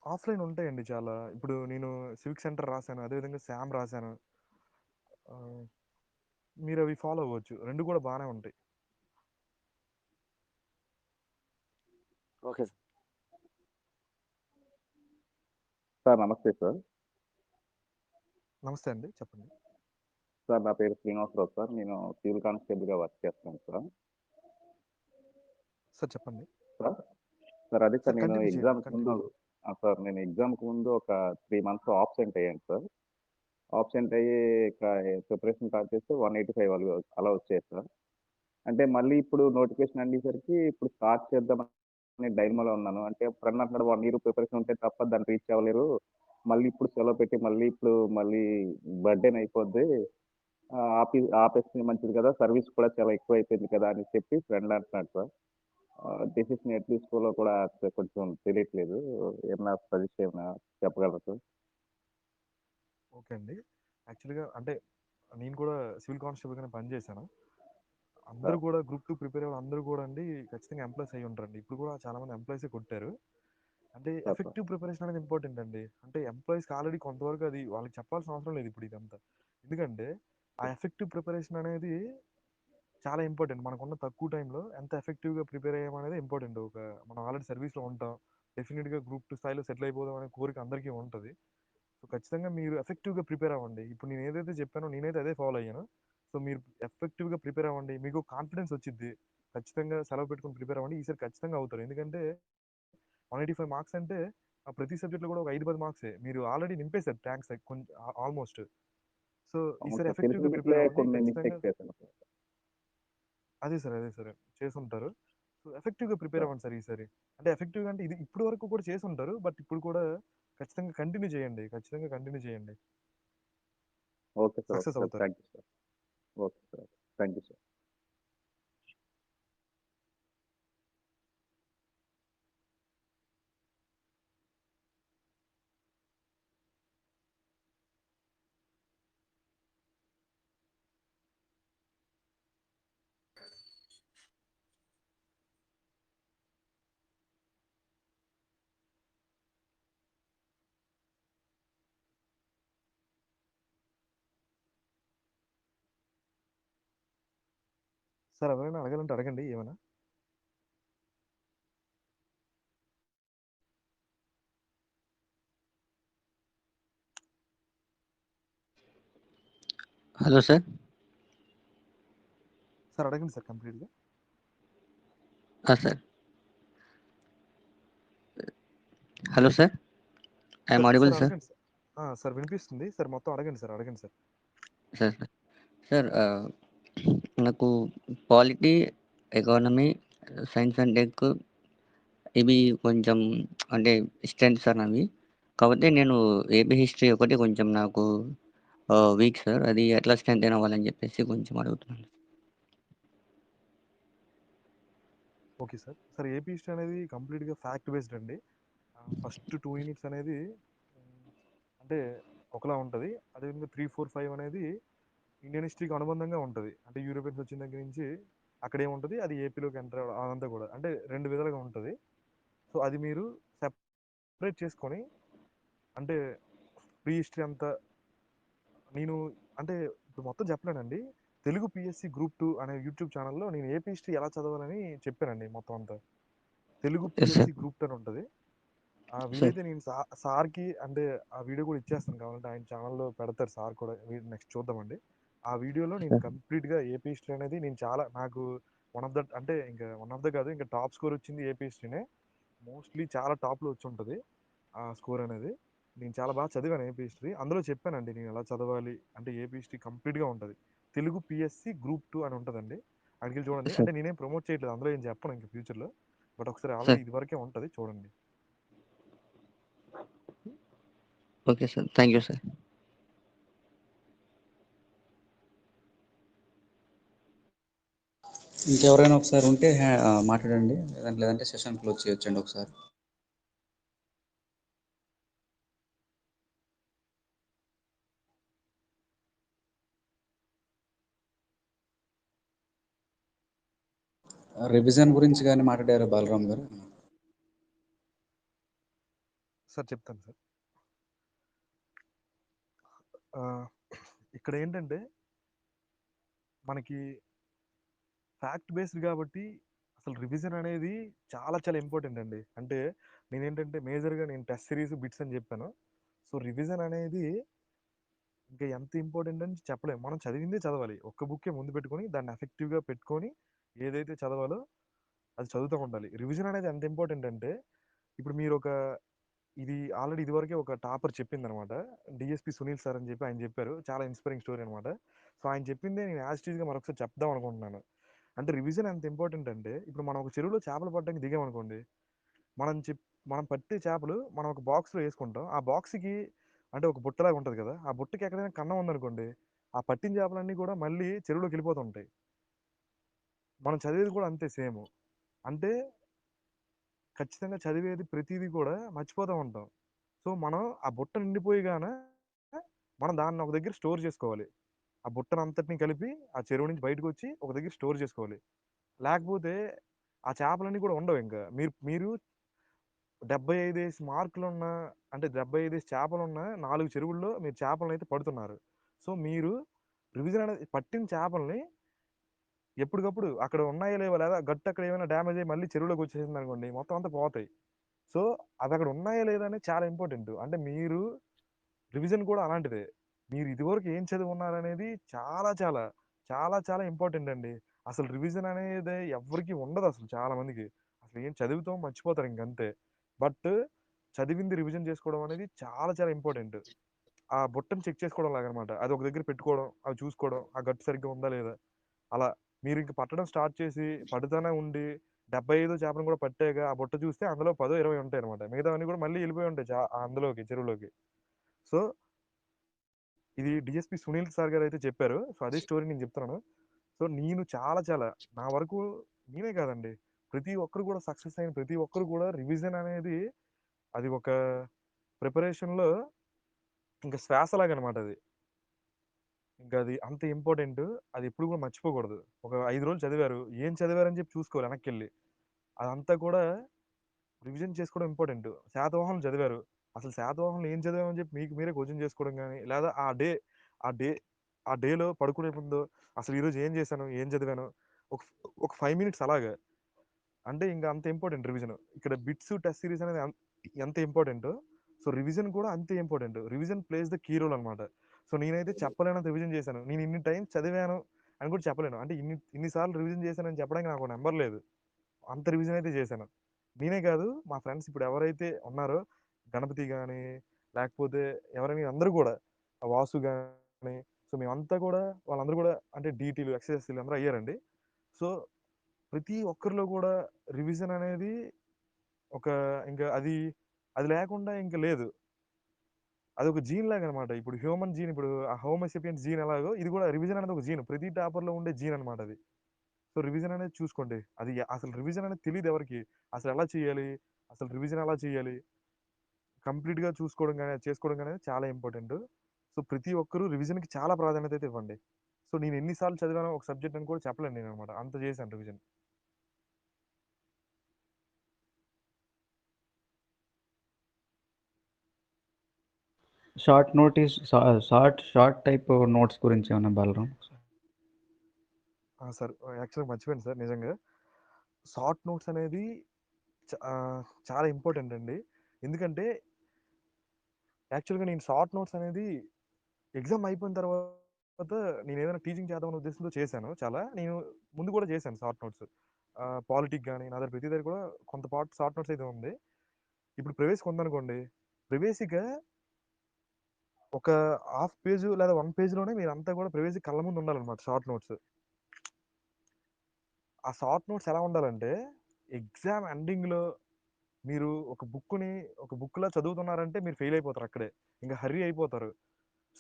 ఆఫ్లైన్ ఉంటాయండి చాలా. ఇప్పుడు నేను సివిక్ సెంటర్ రాశాను. అదేవిధంగా శామ్ రాశాను. మీరు అవి ఫాలో అవ్వచ్చు. 2 కూడా బాగానే ఉంటాయి. Okay sir. సార్ నమస్తే సార్. నమస్తే అండి. చెప్పండి. సార్ నా పేరు శ్రీనివాసరావు సార్. నేను సివిల్ కానిస్టేబుల్‌గా వర్క్ చేస్తున్నాను సార్. సార్ చెప్పండి. సార్ అదే సార్ నేను కంటిన్యూ చేయండి. ఎగ్జామ్‌కి ముందు సార్ నేను ఎగ్జామ్‌కి ముందు ఒక 3 మంత్స్ ఆబ్సెంట్ అయ్యాను సార్. ఆబ్సెంట్ అయ్యి ఇక ప్రిపరేషన్ స్టార్ట్ చేస్తే 185 అలా వచ్చాయి సార్. అంటే మళ్ళీ ఇప్పుడు నోటిఫికేషన్ అందేసరికి ఇప్పుడు స్టార్ట్ చేద్దామని డైలమాలో ఉన్నాను. అంటే ఫ్రెండ్ అంటున్నాడు 1 ఇయర్ ప్రిపరేషన్ ఉంటే తప్ప దాన్ని రీచ్ అవ్వలేరు. మళ్ళీ ఇప్పుడు సెలవు పెట్టి మళ్ళీ బర్డెన్ అయిపోద్ది. ఆపేస్తే మంచిది కదా! సర్వీస్ కూడా చాలా ఎక్కువైపోయింది కదా! అని చెప్పి ఫ్రెండ్ అంటున్నాడు సార్. డెసిషన్ ఎట్లా తీసుకోవాలో కూడా కొంచెం తెలియట్లేదు. ఏమన్నా సజెస్ట్ ఏమన్నా చెప్పగలరా సార్? ఓకే అండి. యాక్చువల్‌గా అంటే నేను కూడా సివిల్ కానిస్టేబుల్‌గానే పనిచేశాను. అందరూ కూడా గ్రూప్ 2 ప్రిపేర్ అయ్యే అందరూ కూడా అండి ఖచ్చితంగా ఎంప్లాయీస్ అయ్యి ఉంటారండి. ఇప్పుడు కూడా చాలామంది ఎంప్లాయీసే కొట్టారు. అంటే ఎఫెక్టివ్ ప్రిపరేషన్ అనేది ఇంపార్టెంట్ అండి. అంటే ఎంప్లాయీస్‌కి ఆల్రెడీ కొంతవరకు అది వాళ్ళకి చెప్పాల్సిన అవసరం లేదు ఇప్పుడు ఇదంతా. ఎందుకంటే ఆ ఎఫెక్టివ్ ప్రిపరేషన్ అనేది చాలా ఇంపార్టెంట్. మనకున్న తక్కువ టైంలో ఎంత ఎఫెక్టివ్‌గా ప్రిపేర్ అయ్యామనేది ఇంపార్టెంట్. మనం ఆల్రెడీ సర్వీస్‌లో ఉంటాం. డెఫినిట్‌గా గ్రూప్ 2 స్థాయిలో సెటిల్ అయిపోదాం అనే కోరిక అందరికీ ఉంటది. సో ఖచ్చితంగా మీరు ఎఫెక్టివ్‌గా ప్రిపేర్ అవ్వండి. ఇప్పుడు నేను ఏదైతే చెప్పానో నేనైతే అదే ఫాలో అయ్యాను. సో మీరు ఎఫెక్టివ్‌గా ప్రిపేర్ అవ్వండి. మీకు కాన్ఫిడెన్స్ వచ్చిద్ది. ఖచ్చితంగా సెలవు పెట్టుకొని ప్రిపేర్ అవ్వండి. ఈసారి ఖచ్చితంగా అవుతారు. ఎందుకంటే 185 మార్క్స్ అంటే ప్రతి సబ్జెక్ట్‌లో కూడా ఒక 5, 10 మార్క్సే. మీరు ఆల్రెడీ నింపేసారు ట్యాంక్స్ ఆల్మోస్ట్. సో అవును ఈసారి సార్. తెలిసిన ఎఫెక్టివ్‌గా బిట్లే ప్రిపేర్ అవ్వండి. కొన్ని ఖచ్చితంగా మిస్టేక్స్ చేశాను సార్. అదే సార్. చేసుంటారు. సో ఎఫెక్టివ్‌గా ప్రిపేర్ అవ్వండి సార్ ఈసారి. అంటే ఎఫెక్టివ్‌గా అంటే ఇది ఇప్పటి వరకు కూడా చేసుంటారు. బట్ ఇప్పుడు కూడా ఖచ్చితంగా కంటిన్యూ చేయండి. ఖచ్చితంగా కంటిన్యూ చేయండి. Okay sir. సక్సెస్ అవుతారు. Thank you sir. Okay sir. Thank you sir. Sir ఎవరైనా అడగాలంటే అడగండి ఏమైనా. Hello sir. సార్ అడగండి సార్ కంప్లీట్‌గా. Sir. Hello sir. I am audible sir. అడగండి సార్. సార్ వినిపిస్తుంది. సార్ మొత్తం అడగండి సార్. సార్. నాకు polity, economy, science and tech ఇవి కొంచెం అంటే స్ట్రెంత్ సార్ నావి. కాకపోతే నేను ఏపీ హిస్టరీ ఒకటి కొంచెం నాకు వీక్ సార్. అది ఎట్లా స్ట్రెంతెన్ అవ్వాలని చెప్పేసి కొంచెం అడుగుతున్నాను. Okay sir. Sir AP history అనేది కంప్లీట్‌గా ఫ్యాక్ట్ బేస్డ్ అండి. ఫస్ట్ 2 యూనిట్స్ అనేది అంటే ఒకలా ఉంటది. అదేవిధంగా 3, 4, 5 అనేది ఇండియన్ హిస్టరీకి అనుబంధంగా ఉంటది. అంటే యూరోపియన్స్ వచ్చిన దగ్గర నుంచి అక్కడేముంటది అది ఏపీలోకి ఎంటర్ అదంతా కూడా. అంటే 2 విధాలుగా ఉంటది. సో అది మీరు సెపరేట్ చేసుకొని అంటే ప్రీ హిస్టరీ అంతా నేను అంటే ఇప్పుడు మొత్తం చెప్పలేనండి. తెలుగు పీఎస్సీ గ్రూప్ 2 అనే యూట్యూబ్ ఛానల్‌లో నేను ఏపీ హిస్టరీ ఎలా చదవాలని చెప్పానండి మొత్తం అంతా. Telugu yes sir. PSC group 2 అని ఉంటది. ఆ వీడియో సార్. అయితే నేను సార్‌కి అంటే ఆ వీడియో కూడా ఇచ్చేస్తాను కావాలంటే ఆయన ఛానల్‌లో పెడతారు సార్ కూడా. నెక్స్ట్ చూద్దామండి. ఆ వీడియోలో నేను సార్. కంప్లీట్‌గా ఏపీ హిస్టరీ అనేది నేను చాలా నాకు వన్ ఆఫ్ ద అంటే ఇంకా వన్ ఆఫ్ ద కాదు ఇంకా టాప్ స్కోర్ వచ్చింది ఏపీ హిస్టరీనే. మోస్ట్‌లీ చాలా టాప్‌లో వచ్చుంటది. ఆ స్కోర్ అనేది. నేను చాలా బాగా చదివాను ఏపీ హిస్టరీ. అందులో చెప్పానండి నేను ఎలా చదవాలి అంటే ఏపీ హిస్టరీ కంప్లీట్‌గా ఉంటది. తెలుగు పీఎస్సీ గ్రూప్ 2 అని ఉంటదండి. అక్కడికెళ్ళి చూడండి. సార్. అంటే నేనేం ప్రమోట్ చేయట్లేదు. అందులో ఏం చెప్పను ఇంక ఫ్యూచర్‌లో. బట్ ఒకసారి ఆల్రెడీ సార్. ఇదివరకే ఉంటది చూడండి. Okay sir. Thank you sir. ఇంకెవరైనా ఒకసారి ఉంటే మాట్లాడండి, లేదంటే సెషన్ క్లోజ్ చేయొచ్చండి ఒకసారి. రివిజన్ గురించి కానీ మాట్లాడారు బాలరామ్ గారు. సార్ చెప్తాను సార్. ఇక్కడ ఏంటంటే మనకి ఫ్యాక్ట్ బేస్డ్ కాబట్టి అసలు రివిజన్ అనేది చాలా చాలా ఇంపార్టెంట్ అండి. అంటే నేనేంటంటే మేజర్‌గా నేను టెస్ట్ సిరీస్, బిట్స్ అని చెప్పాను. సో రివిజన్ అనేది ఇంకా ఎంత ఇంపార్టెంట్ అని చెప్పలేము. మనం చదివిందే చదవాలి. ఒక్క బుక్కే ముందు పెట్టుకొని దాన్ని ఎఫెక్టివ్‌గా పెట్టుకొని ఏదైతే చదవాలో అది చదువుతూ ఉండాలి. రివిజన్ అనేది ఎంత ఇంపార్టెంట్ అంటే ఇప్పుడు మీరు ఒక ఇది ఆల్రెడీ ఇదివరకే ఒక టాపర్ చెప్పిందనమాట. డీఎస్‌పీ సునీల్ సార్ అని చెప్పి ఆయన చెప్పారు. చాలా ఇన్స్పైరింగ్ స్టోరీ అనమాట. సో ఆయన చెప్పిందే నేను యాజ్ ఇట్ ఈస్‌గా మరొకసారి చెప్దాం అనుకుంటున్నాను. అంటే రివిజన్ ఎంత ఇంపార్టెంట్ అంటే ఇప్పుడు మనం ఒక చెరువులో చేపలు పట్టడానికి దిగామనుకోండి. మనం చెప్ మనం పట్టే చేపలు మనం ఒక బాక్స్‌లో యేసుకుంటాం. ఆ బాక్స్‌కి అంటే ఒక బుట్టలాగా ఉంటది కదా! ఆ బుట్టకి ఎక్కడైనా కన్నం ఉందనుకోండి. ఆ పట్టిన చేపలన్నీ కూడా మళ్ళీ చెరువులోకెళ్ళిపోతూ ఉంటాయి. మనం చదివేది కూడా అంతే సేము. అంటే ఖచ్చితంగా చదివేది ప్రతీది కూడా మర్చిపోతూ ఉంటాం. సో, మనం ఆ బుట్ట నిండిపోయిగాన మనం దాన్ని ఒక దగ్గర స్టోర్ చేసుకోవాలి. ఆ బుట్టనంతటిని కలిపి ఆ చెరువు నుంచి బయటకొచ్చి ఒక దగ్గర స్టోర్ చేసుకోవాలి. లేకపోతే ఆ చేపలన్నీ కూడా ఉండవింక. మీరు మీరు 75 మార్కులున్న అంటే 75 చేపలున్న 4 చెరువుల్లో మీరు చేపలనైతే పడుతున్నారు. సో, మీరు రివిజన్ అనేది పట్టిన చేపల్ని ఎప్పటికప్పుడు అక్కడ ఉన్నాయో లేవో లేదా గట్టు అక్కడ ఏమైనా డ్యామేజ్ అయ్యి మళ్ళీ చెరువులోకి వచ్చేసిందనుకోండి మొత్తం అంతా పోతాయి. సో, అవి అక్కడ ఉన్నాయా లేదా అనేది చాలా ఇంపార్టెంట్. అంటే మీరు రివిజన్ కూడా అలాంటిదే. మీరు ఇదివరకు ఏం చదివున్నారనేది చాలా చాలా, చాలా చాలా ఇంపార్టెంట్ అండి. అసలు రివిజన్ అనేది ఎవ్వరికీ ఉండదసలు చాలా మందికి. అసలు ఏం చదువుతాం మర్చిపోతారు ఇంకంతే. బట్ చదివింది రివిజన్ చేసుకోవడం అనేది చాలా చాలా ఇంపార్టెంట్. ఆ బుట్టని చెక్ చేసుకోవడం లాగనమాట. అది ఒక దగ్గర పెట్టుకోవడం, అవి చూసుకోవడం, ఆ గట్టు సరిగ్గా ఉందా లేదా? అలా మీరింక పట్టడం స్టార్ట్ చేసి పడుతానే ఉండి 75 చేపలను కూడా పట్టాక ఆ బుట్ట చూస్తే అందులో 10, 20 ఉంటాయనమాట. మిగతావన్నీ కూడా మళ్ళీ ఎళ్ళిపోయి ఉంటాయి అందులోకి చెరువులోకి. సో, ఇది డీఎస్‌పీ సునీల్ సార్ గారైతే చెప్పారు. సో, అదే స్టోరీ నేను చెప్తున్నాను. సో, నేను చాలా చాలా నా వరకు నేనే కాదండి. ప్రతి ఒక్కరు కూడా సక్సెస్ అయిన ప్రతి ఒక్కరు కూడా రివిజన్ అనేది అది ఒక ప్రిపరేషన్‌లో ఇంక శ్వాసలాగనమాట అది. ఇంక అది అంత ఇంపార్టెంటు. అది ఎప్పుడు కూడా మర్చిపోకూడదు. ఒక 5 రోజులు చదివారు. ఏం చదివారని చెప్పి చూసుకోవాలి వెనక్కెళ్ళి. అదంతా కూడా రివిజన్ చేసుకోవడం ఇంపార్టెంటు. శాతవాహనులు చదివారు. అసలు శాతవాహనులు ఏం చదివామని చెప్పి మీకు మీరే క్వెషన్ చేసుకోవడం గాని, లేదా ఆ డే ఆ డేలో పడుకునే ముందు అసలు ఈరోజు ఏం చేశాను? ఏం చదివాను? ఒక ఒక 5 మినిట్స్ అలాగా. అంటే ఇంక అంత ఇంపార్టెంట్ రివిజన్. ఇక్కడ బిట్స్, టెస్ట్ సిరీస్ అనేది ఎంత ఇంపార్టెంటో, సో రివిజన్ కూడా అంతే important. Revision plays the key role అనమాట. సో నేనైతే చెప్పలేనంత రివిజన్ చేశాను. నేను ఇన్ని టైమ్స్ చదివాను అని కూడా చెప్పలేను. అంటే ఇన్ని సార్లు రివిజన్ చేశానని చెప్పడానికి నాకు నంబర్ లేదు. అంత రివిజన్ అయితే చేశాను. నేనే కాదు మా ఫ్రెండ్స్ ఇప్పుడు ఎవరైతే ఉన్నారో గణపతి గాని, లేకపోతే ఎవరైనా అందరూ కూడా వాసు గాని, సో మేమంతా కూడా వాళ్ళందరూ కూడా అంటే డీటీలు, ఎక్స్‌ఎస్‌సీలు అందరూ అయ్యారండి. సో ప్రతి ఒక్కరిలో కూడా రివిజన్ అనేది ఒక ఇంకా అది లేకుండా ఇంక లేదు. అదొక జీన్ లాగనమాట. ఇప్పుడు హ్యూమన్ జీన్ ఇప్పుడు ఆ హోమో సేపియన్స్ జీన్ ఎలాగో ఇది కూడా రివిజన్ అనేది ఒక జీన్. ప్రతి టాపర్‌లో ఉండే జీన్ అనమాట అది. సో, రివిజన్ అనేది చూసుకోండి. అది అసలు రివిజన్ అనేది తెలీదు ఎవరికీ. అసలు ఎలా చేయాలి? అసలు రివిజన్ ఎలా చేయాలి? కంప్లీట్‌గా చూసుకోవడం గాని, అది చేసుకోవడం గాని అనేది చాలా ఇంపార్టెంటు. సో, ప్రతి ఒక్కరు రివిజన్‌కి చాలా ప్రాధాన్యత అయితే ఇవ్వండి. సో, నేను ఎన్ని సార్లు చదివానో ఒక సబ్జెక్ట్ అని కూడా చెప్పలేను నేననమాట. అంత చేశాను రివిజన్. షార్ట్ టైప్ నోట్స్ గురించి ఏమన్నా బలరాం? సార్ యాక్చువల్గా మర్చిపోయాను సార్ నిజంగా. షార్ట్ నోట్స్ అనేది చాలా ఇంపార్టెంట్ అండి. ఎందుకంటే యాక్చువల్గా నేను షార్ట్ నోట్స్ అనేది ఎగ్జామ్ అయిపోయిన తర్వాత నేను ఏదైనా టీచింగ్ చేద్దామనే ఉద్దేశంతో చేశాను. నేను ముందు కూడా చేశాను షార్ట్ నోట్స్. పాలిటిక్ కానీ నా దగ్గర ప్రతి దగ్గర కూడా కొంత పార్ట్ షార్ట్ నోట్స్ అయితే ఉంది. ఇప్పుడు ప్రవేశికి ఉందనుకోండి, ప్రవేశిక ఒక హాఫ్ పేజ్ లేదా 1 పేజ్లోనే మీరంతా కూడా ప్రవేశిక కళ్ళ ముందు ఉండాలన్నమాట షార్ట్ నోట్స్. ఆ షార్ట్ నోట్స్ ఎలా ఉండాలంటే ఎగ్జామ్ ఎండింగ్లో మీరు ఒక బుక్లా చదువుతున్నారంటే మీరు ఫెయిల్ అయిపోతారు అక్కడే, ఇంకా హర్రీ అయిపోతారు.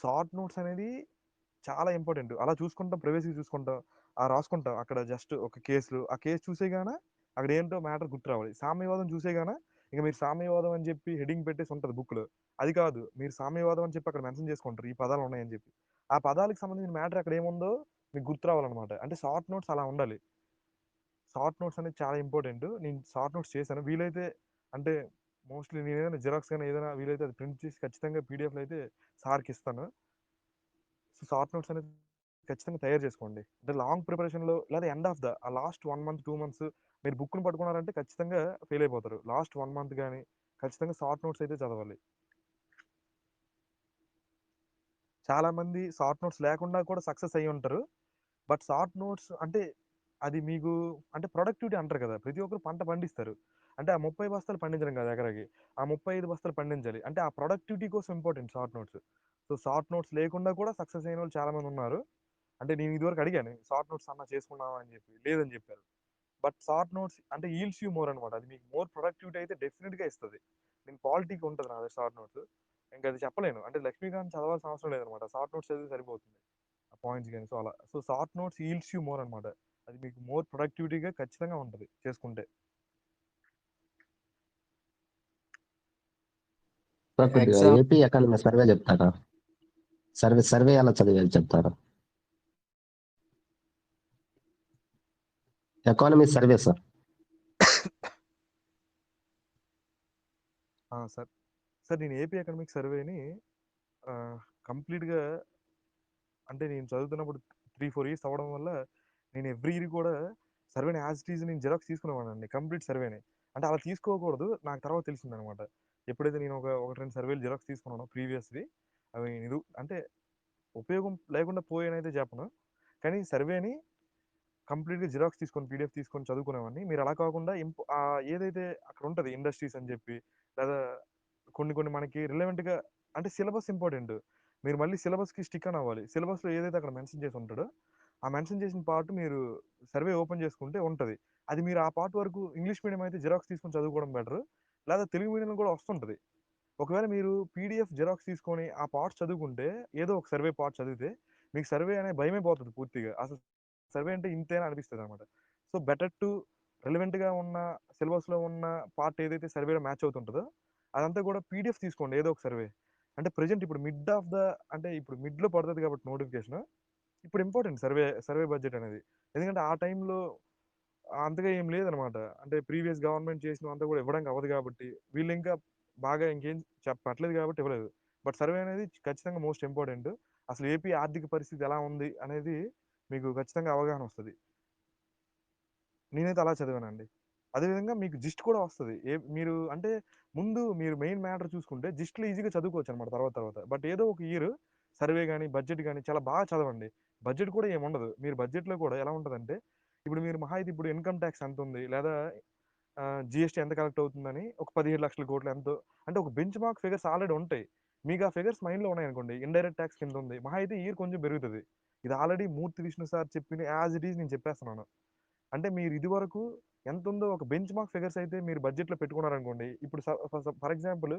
షార్ట్ నోట్స్ అనేది చాలా ఇంపార్టెంట్. అలా చూసుకుంటాం, ప్రవేశిక చూసుకుంటాం, రాసుకుంటాం అక్కడ జస్ట్ ఒక ఆ కేసు చూసేగాన అక్కడ ఏంటో మ్యాటర్ గుర్తు రావాలి. సామ్యవాదం చూసేగాన ఇంకా మీరు సామ్యవాదం అని చెప్పి హెడింగ్ పెట్టేసి ఉంటుంది బుక్లో. అది కాదు, మీరు సామ్యవాదం అని చెప్పి అక్కడ మెన్షన్ చేసుకుంటారు ఈ పదాలు ఉన్నాయని చెప్పి. ఆ పదాలకు సంబంధించిన మ్యాటర్ అక్కడ ఏముందో మీకు గుర్తు రావాలన్నమాట. అంటే షార్ట్ నోట్స్ అలా ఉండాలి. షార్ట్ నోట్స్ అనేది చాలా ఇంపార్టెంట్. నేను షార్ట్ నోట్స్ చేశాను. వీలైతే అంటే మోస్ట్లీ నేను ఏదైనా జిరాక్స్ కానీ ఏదైనా వీలైతే అది ప్రింట్ చేసి ఖచ్చితంగా పీడిఎఫ్లో అయితే సార్కి ఇస్తాను. సో షార్ట్ నోట్స్ అనేది ఖచ్చితంగా తయారు చేసుకోండి. అంటే లాంగ్ ప్రిపరేషన్లో లేదా ఎండ్ ఆఫ్ ఆ లాస్ట్ 1 మంత్ 2 మంత్స్ మీరు బుక్ను పట్టుకున్నారంటే ఖచ్చితంగా ఫెయిల్ అయిపోతారు. లాస్ట్ 1 మంత్ కానీ ఖచ్చితంగా షార్ట్ నోట్స్ అయితే చదవాలి. చాలామంది షార్ట్ నోట్స్ లేకుండా కూడా సక్సెస్ అయ్యి ఉంటారు. బట్ షార్ట్ నోట్స్ అంటే అది మీకు అంటే ప్రొడక్టివిటీ అంటారు కదా, ప్రతి ఒక్కరు పంట పండిస్తారు. అంటే ఆ 30 బస్తాలు పండించడం కాదు ఎకరాకి, ఆ 35 బస్తాలు పండించాలి. అంటే ఆ ప్రొడక్టివిటీ కోసం important short notes. So short notes లేకుండా కూడా సక్సెస్ అయిన వాళ్ళు చాలామంది ఉన్నారు. అంటే నేను ఇదివరకు అడిగాను షార్ట్ నోట్స్ అన్నా చేసుకున్నావా అని చెప్పి, లేదని చెప్పారు. బట్ షార్ట్ నోట్స్ అంటే ఈల్స్ యూ మోర్ అనమాట. అది మీకు మోర్ ప్రొడక్టివిటీ అయితే డెఫినెట్గా ఇస్తుంది. నేను పాలిటీకి ఉంటుంది నా షార్ట్ నోట్స్, ఇంకా అది చెప్పలేను. అంటే లక్ష్మీకాంత్ చదవాల్సిన అవసరం లేదనమాట, షార్ట్ నోట్స్ చదివి సరిపోతుంది ఆ పాయింట్స్ కానీ. సో అలా so short notes eels you more అనమాట. అది మీకు మోర్ ప్రొడక్టివిటీగా ఖచ్చితంగా ఉంటుంది చేసుకుంటే. సార్ కొద్దిగా ఎగ్జామ్ ఏపీ ఎకానమీ సర్వే చెప్తారా? సర్వే ఎలా చదివేది చెప్తారా? Economy survey sir. సార్ నేను ఏపీ ఎకనామిక్ సర్వేని కంప్లీట్గా అంటే నేను చదువుతున్నప్పుడు 3-4 ఇయర్స్ అవ్వడం వల్ల నేను ఎవ్రీ ఇయర్ కూడా సర్వేని యాజ్ ఇట్ ఈజ్ నేను జిరాక్స్ తీసుకునేవాడిని కంప్లీట్ సర్వేని. అంటే అలా తీసుకోకూడదు, నాకు తర్వాత తెలిసిందనమాట. ఎప్పుడైతే నేను ఒకటి 2 సర్వేలు జిరాక్స్ తీసుకున్నానో ప్రీవియస్వి, అవి అంటే ఉపయోగం లేకుండా పోయానైతే చెప్పను, కానీ సర్వేని కంప్లీట్గా జిరాక్స్ తీసుకొని పీడిఎఫ్ తీసుకొని చదువుకునేవాడిని. మీరు అలా కాకుండా ఏదైతే అక్కడ ఉంటుంది ఇండస్ట్రీస్ అని చెప్పి, లేదా కొన్ని మనకి రిలవెంట్గా అంటే సిలబస్ ఇంపార్టెంట్. మీరు మళ్ళీ సిలబస్కి స్టిక్ అని అవ్వాలి. సిలబస్లో ఏదైతే అక్కడ మెన్షన్ చేసి ఉంటాడో ఆ మెన్షన్ చేసిన పార్ట్ మీరు సర్వే ఓపెన్ చేసుకుంటే ఉంటుంది. అది మీరు ఆ పార్ట్ వరకు ఇంగ్లీష్ మీడియం అయితే జిరాక్స్ తీసుకొని చదువుకోవడం బెటర్, లేదా తెలుగు మీడియంలో కూడా వస్తుంటుంది. ఒకవేళ మీరు పీడిఎఫ్ జిరాక్స్ తీసుకొని ఆ పార్ట్ చదువుకుంటే, ఏదో ఒక సర్వే పార్ట్ చదివితే మీకు సర్వే అనే భయమే పోతుంది పూర్తిగా. అసలు సర్వే అంటే ఇంతేనా అనిపిస్తుంది అనమాట. సో బెటర్ టు రిలవెంట్గా ఉన్న సిలబస్లో ఉన్న పార్ట్ ఏదైతే సర్వేలో మ్యాచ్ అవుతుంటుందో అదంతా కూడా పీడిఎఫ్ తీసుకోండి ఏదో ఒక సర్వే. అంటే ప్రజెంట్ ఇప్పుడు అంటే ఇప్పుడు మిడ్లో పడుతుంది కాబట్టి నోటిఫికేషన్ ఇప్పుడు ఇంపార్టెంట్ సర్వే బడ్జెట్ అనేది. ఎందుకంటే ఆ టైంలో అంతగా ఏం లేదనమాట. అంటే ప్రీవియస్ గవర్నమెంట్ చేసిన అంతా కూడా ఇవ్వడానికి అవ్వదు కాబట్టి వీళ్ళు ఇంకా బాగా ఇంకేం చెప్పట్లేదు కాబట్టి ఇవ్వలేదు. బట్ సర్వే అనేది ఖచ్చితంగా మోస్ట్ ఇంపార్టెంట్. అసలు ఏపీ ఆర్థిక పరిస్థితి ఎలా ఉంది అనేది మీకు ఖచ్చితంగా అవగాహన వస్తుంది. నేనైతే అలా చదివానండి. అదేవిధంగా మీకు జిస్ట్ కూడా వస్తుంది. మీరు అంటే ముందు మీరు మెయిన్ మ్యాటర్ చూసుకుంటే జిస్ట్లో ఈజీగా చదువుకోవచ్చు అనమాట తర్వాత. బట్ ఏదో ఒక ఇయర్ సర్వే కానీ బడ్జెట్ కానీ చాలా బాగా చదవండి. బడ్జెట్ కూడా ఏముండదు. మీరు బడ్జెట్లో కూడా ఎలా ఉంటుందంటే ఇప్పుడు మీరు మహా అయితే ఇప్పుడు ఇన్కమ్ ట్యాక్స్ ఎంత ఉంది, లేదా జిఎస్టీ ఎంత కలెక్ట్ అవుతుందని ఒక 17 లక్షల కోట్లు ఎంతో అంటే ఒక బెంచ్ మార్క్ ఫిగర్స్ ఆల్రెడీ ఉంటాయి. మీకు ఆ ఫిగర్స్ మైండ్లో ఉన్నాయనుకోండి, ఇండైరెక్ట్ ట్యాక్స్ కింద ఉంది, మహా అయితే ఇయర్ కొంచెం పెరుగుతుంది. ఇది ఆల్రెడీ మూర్తి విష్ణు సార్ చెప్పిన యాజ్ ఇట్ ఈజ్ నేను చెప్పేస్తున్నాను. అంటే మీరు ఇది వరకు ఎంత ఉందో ఒక బెంచ్ మార్క్ ఫిగర్స్ అయితే మీరు బడ్జెట్లో పెట్టుకున్నారనుకోండి. ఇప్పుడు ఫర్ ఎగ్జాంపుల్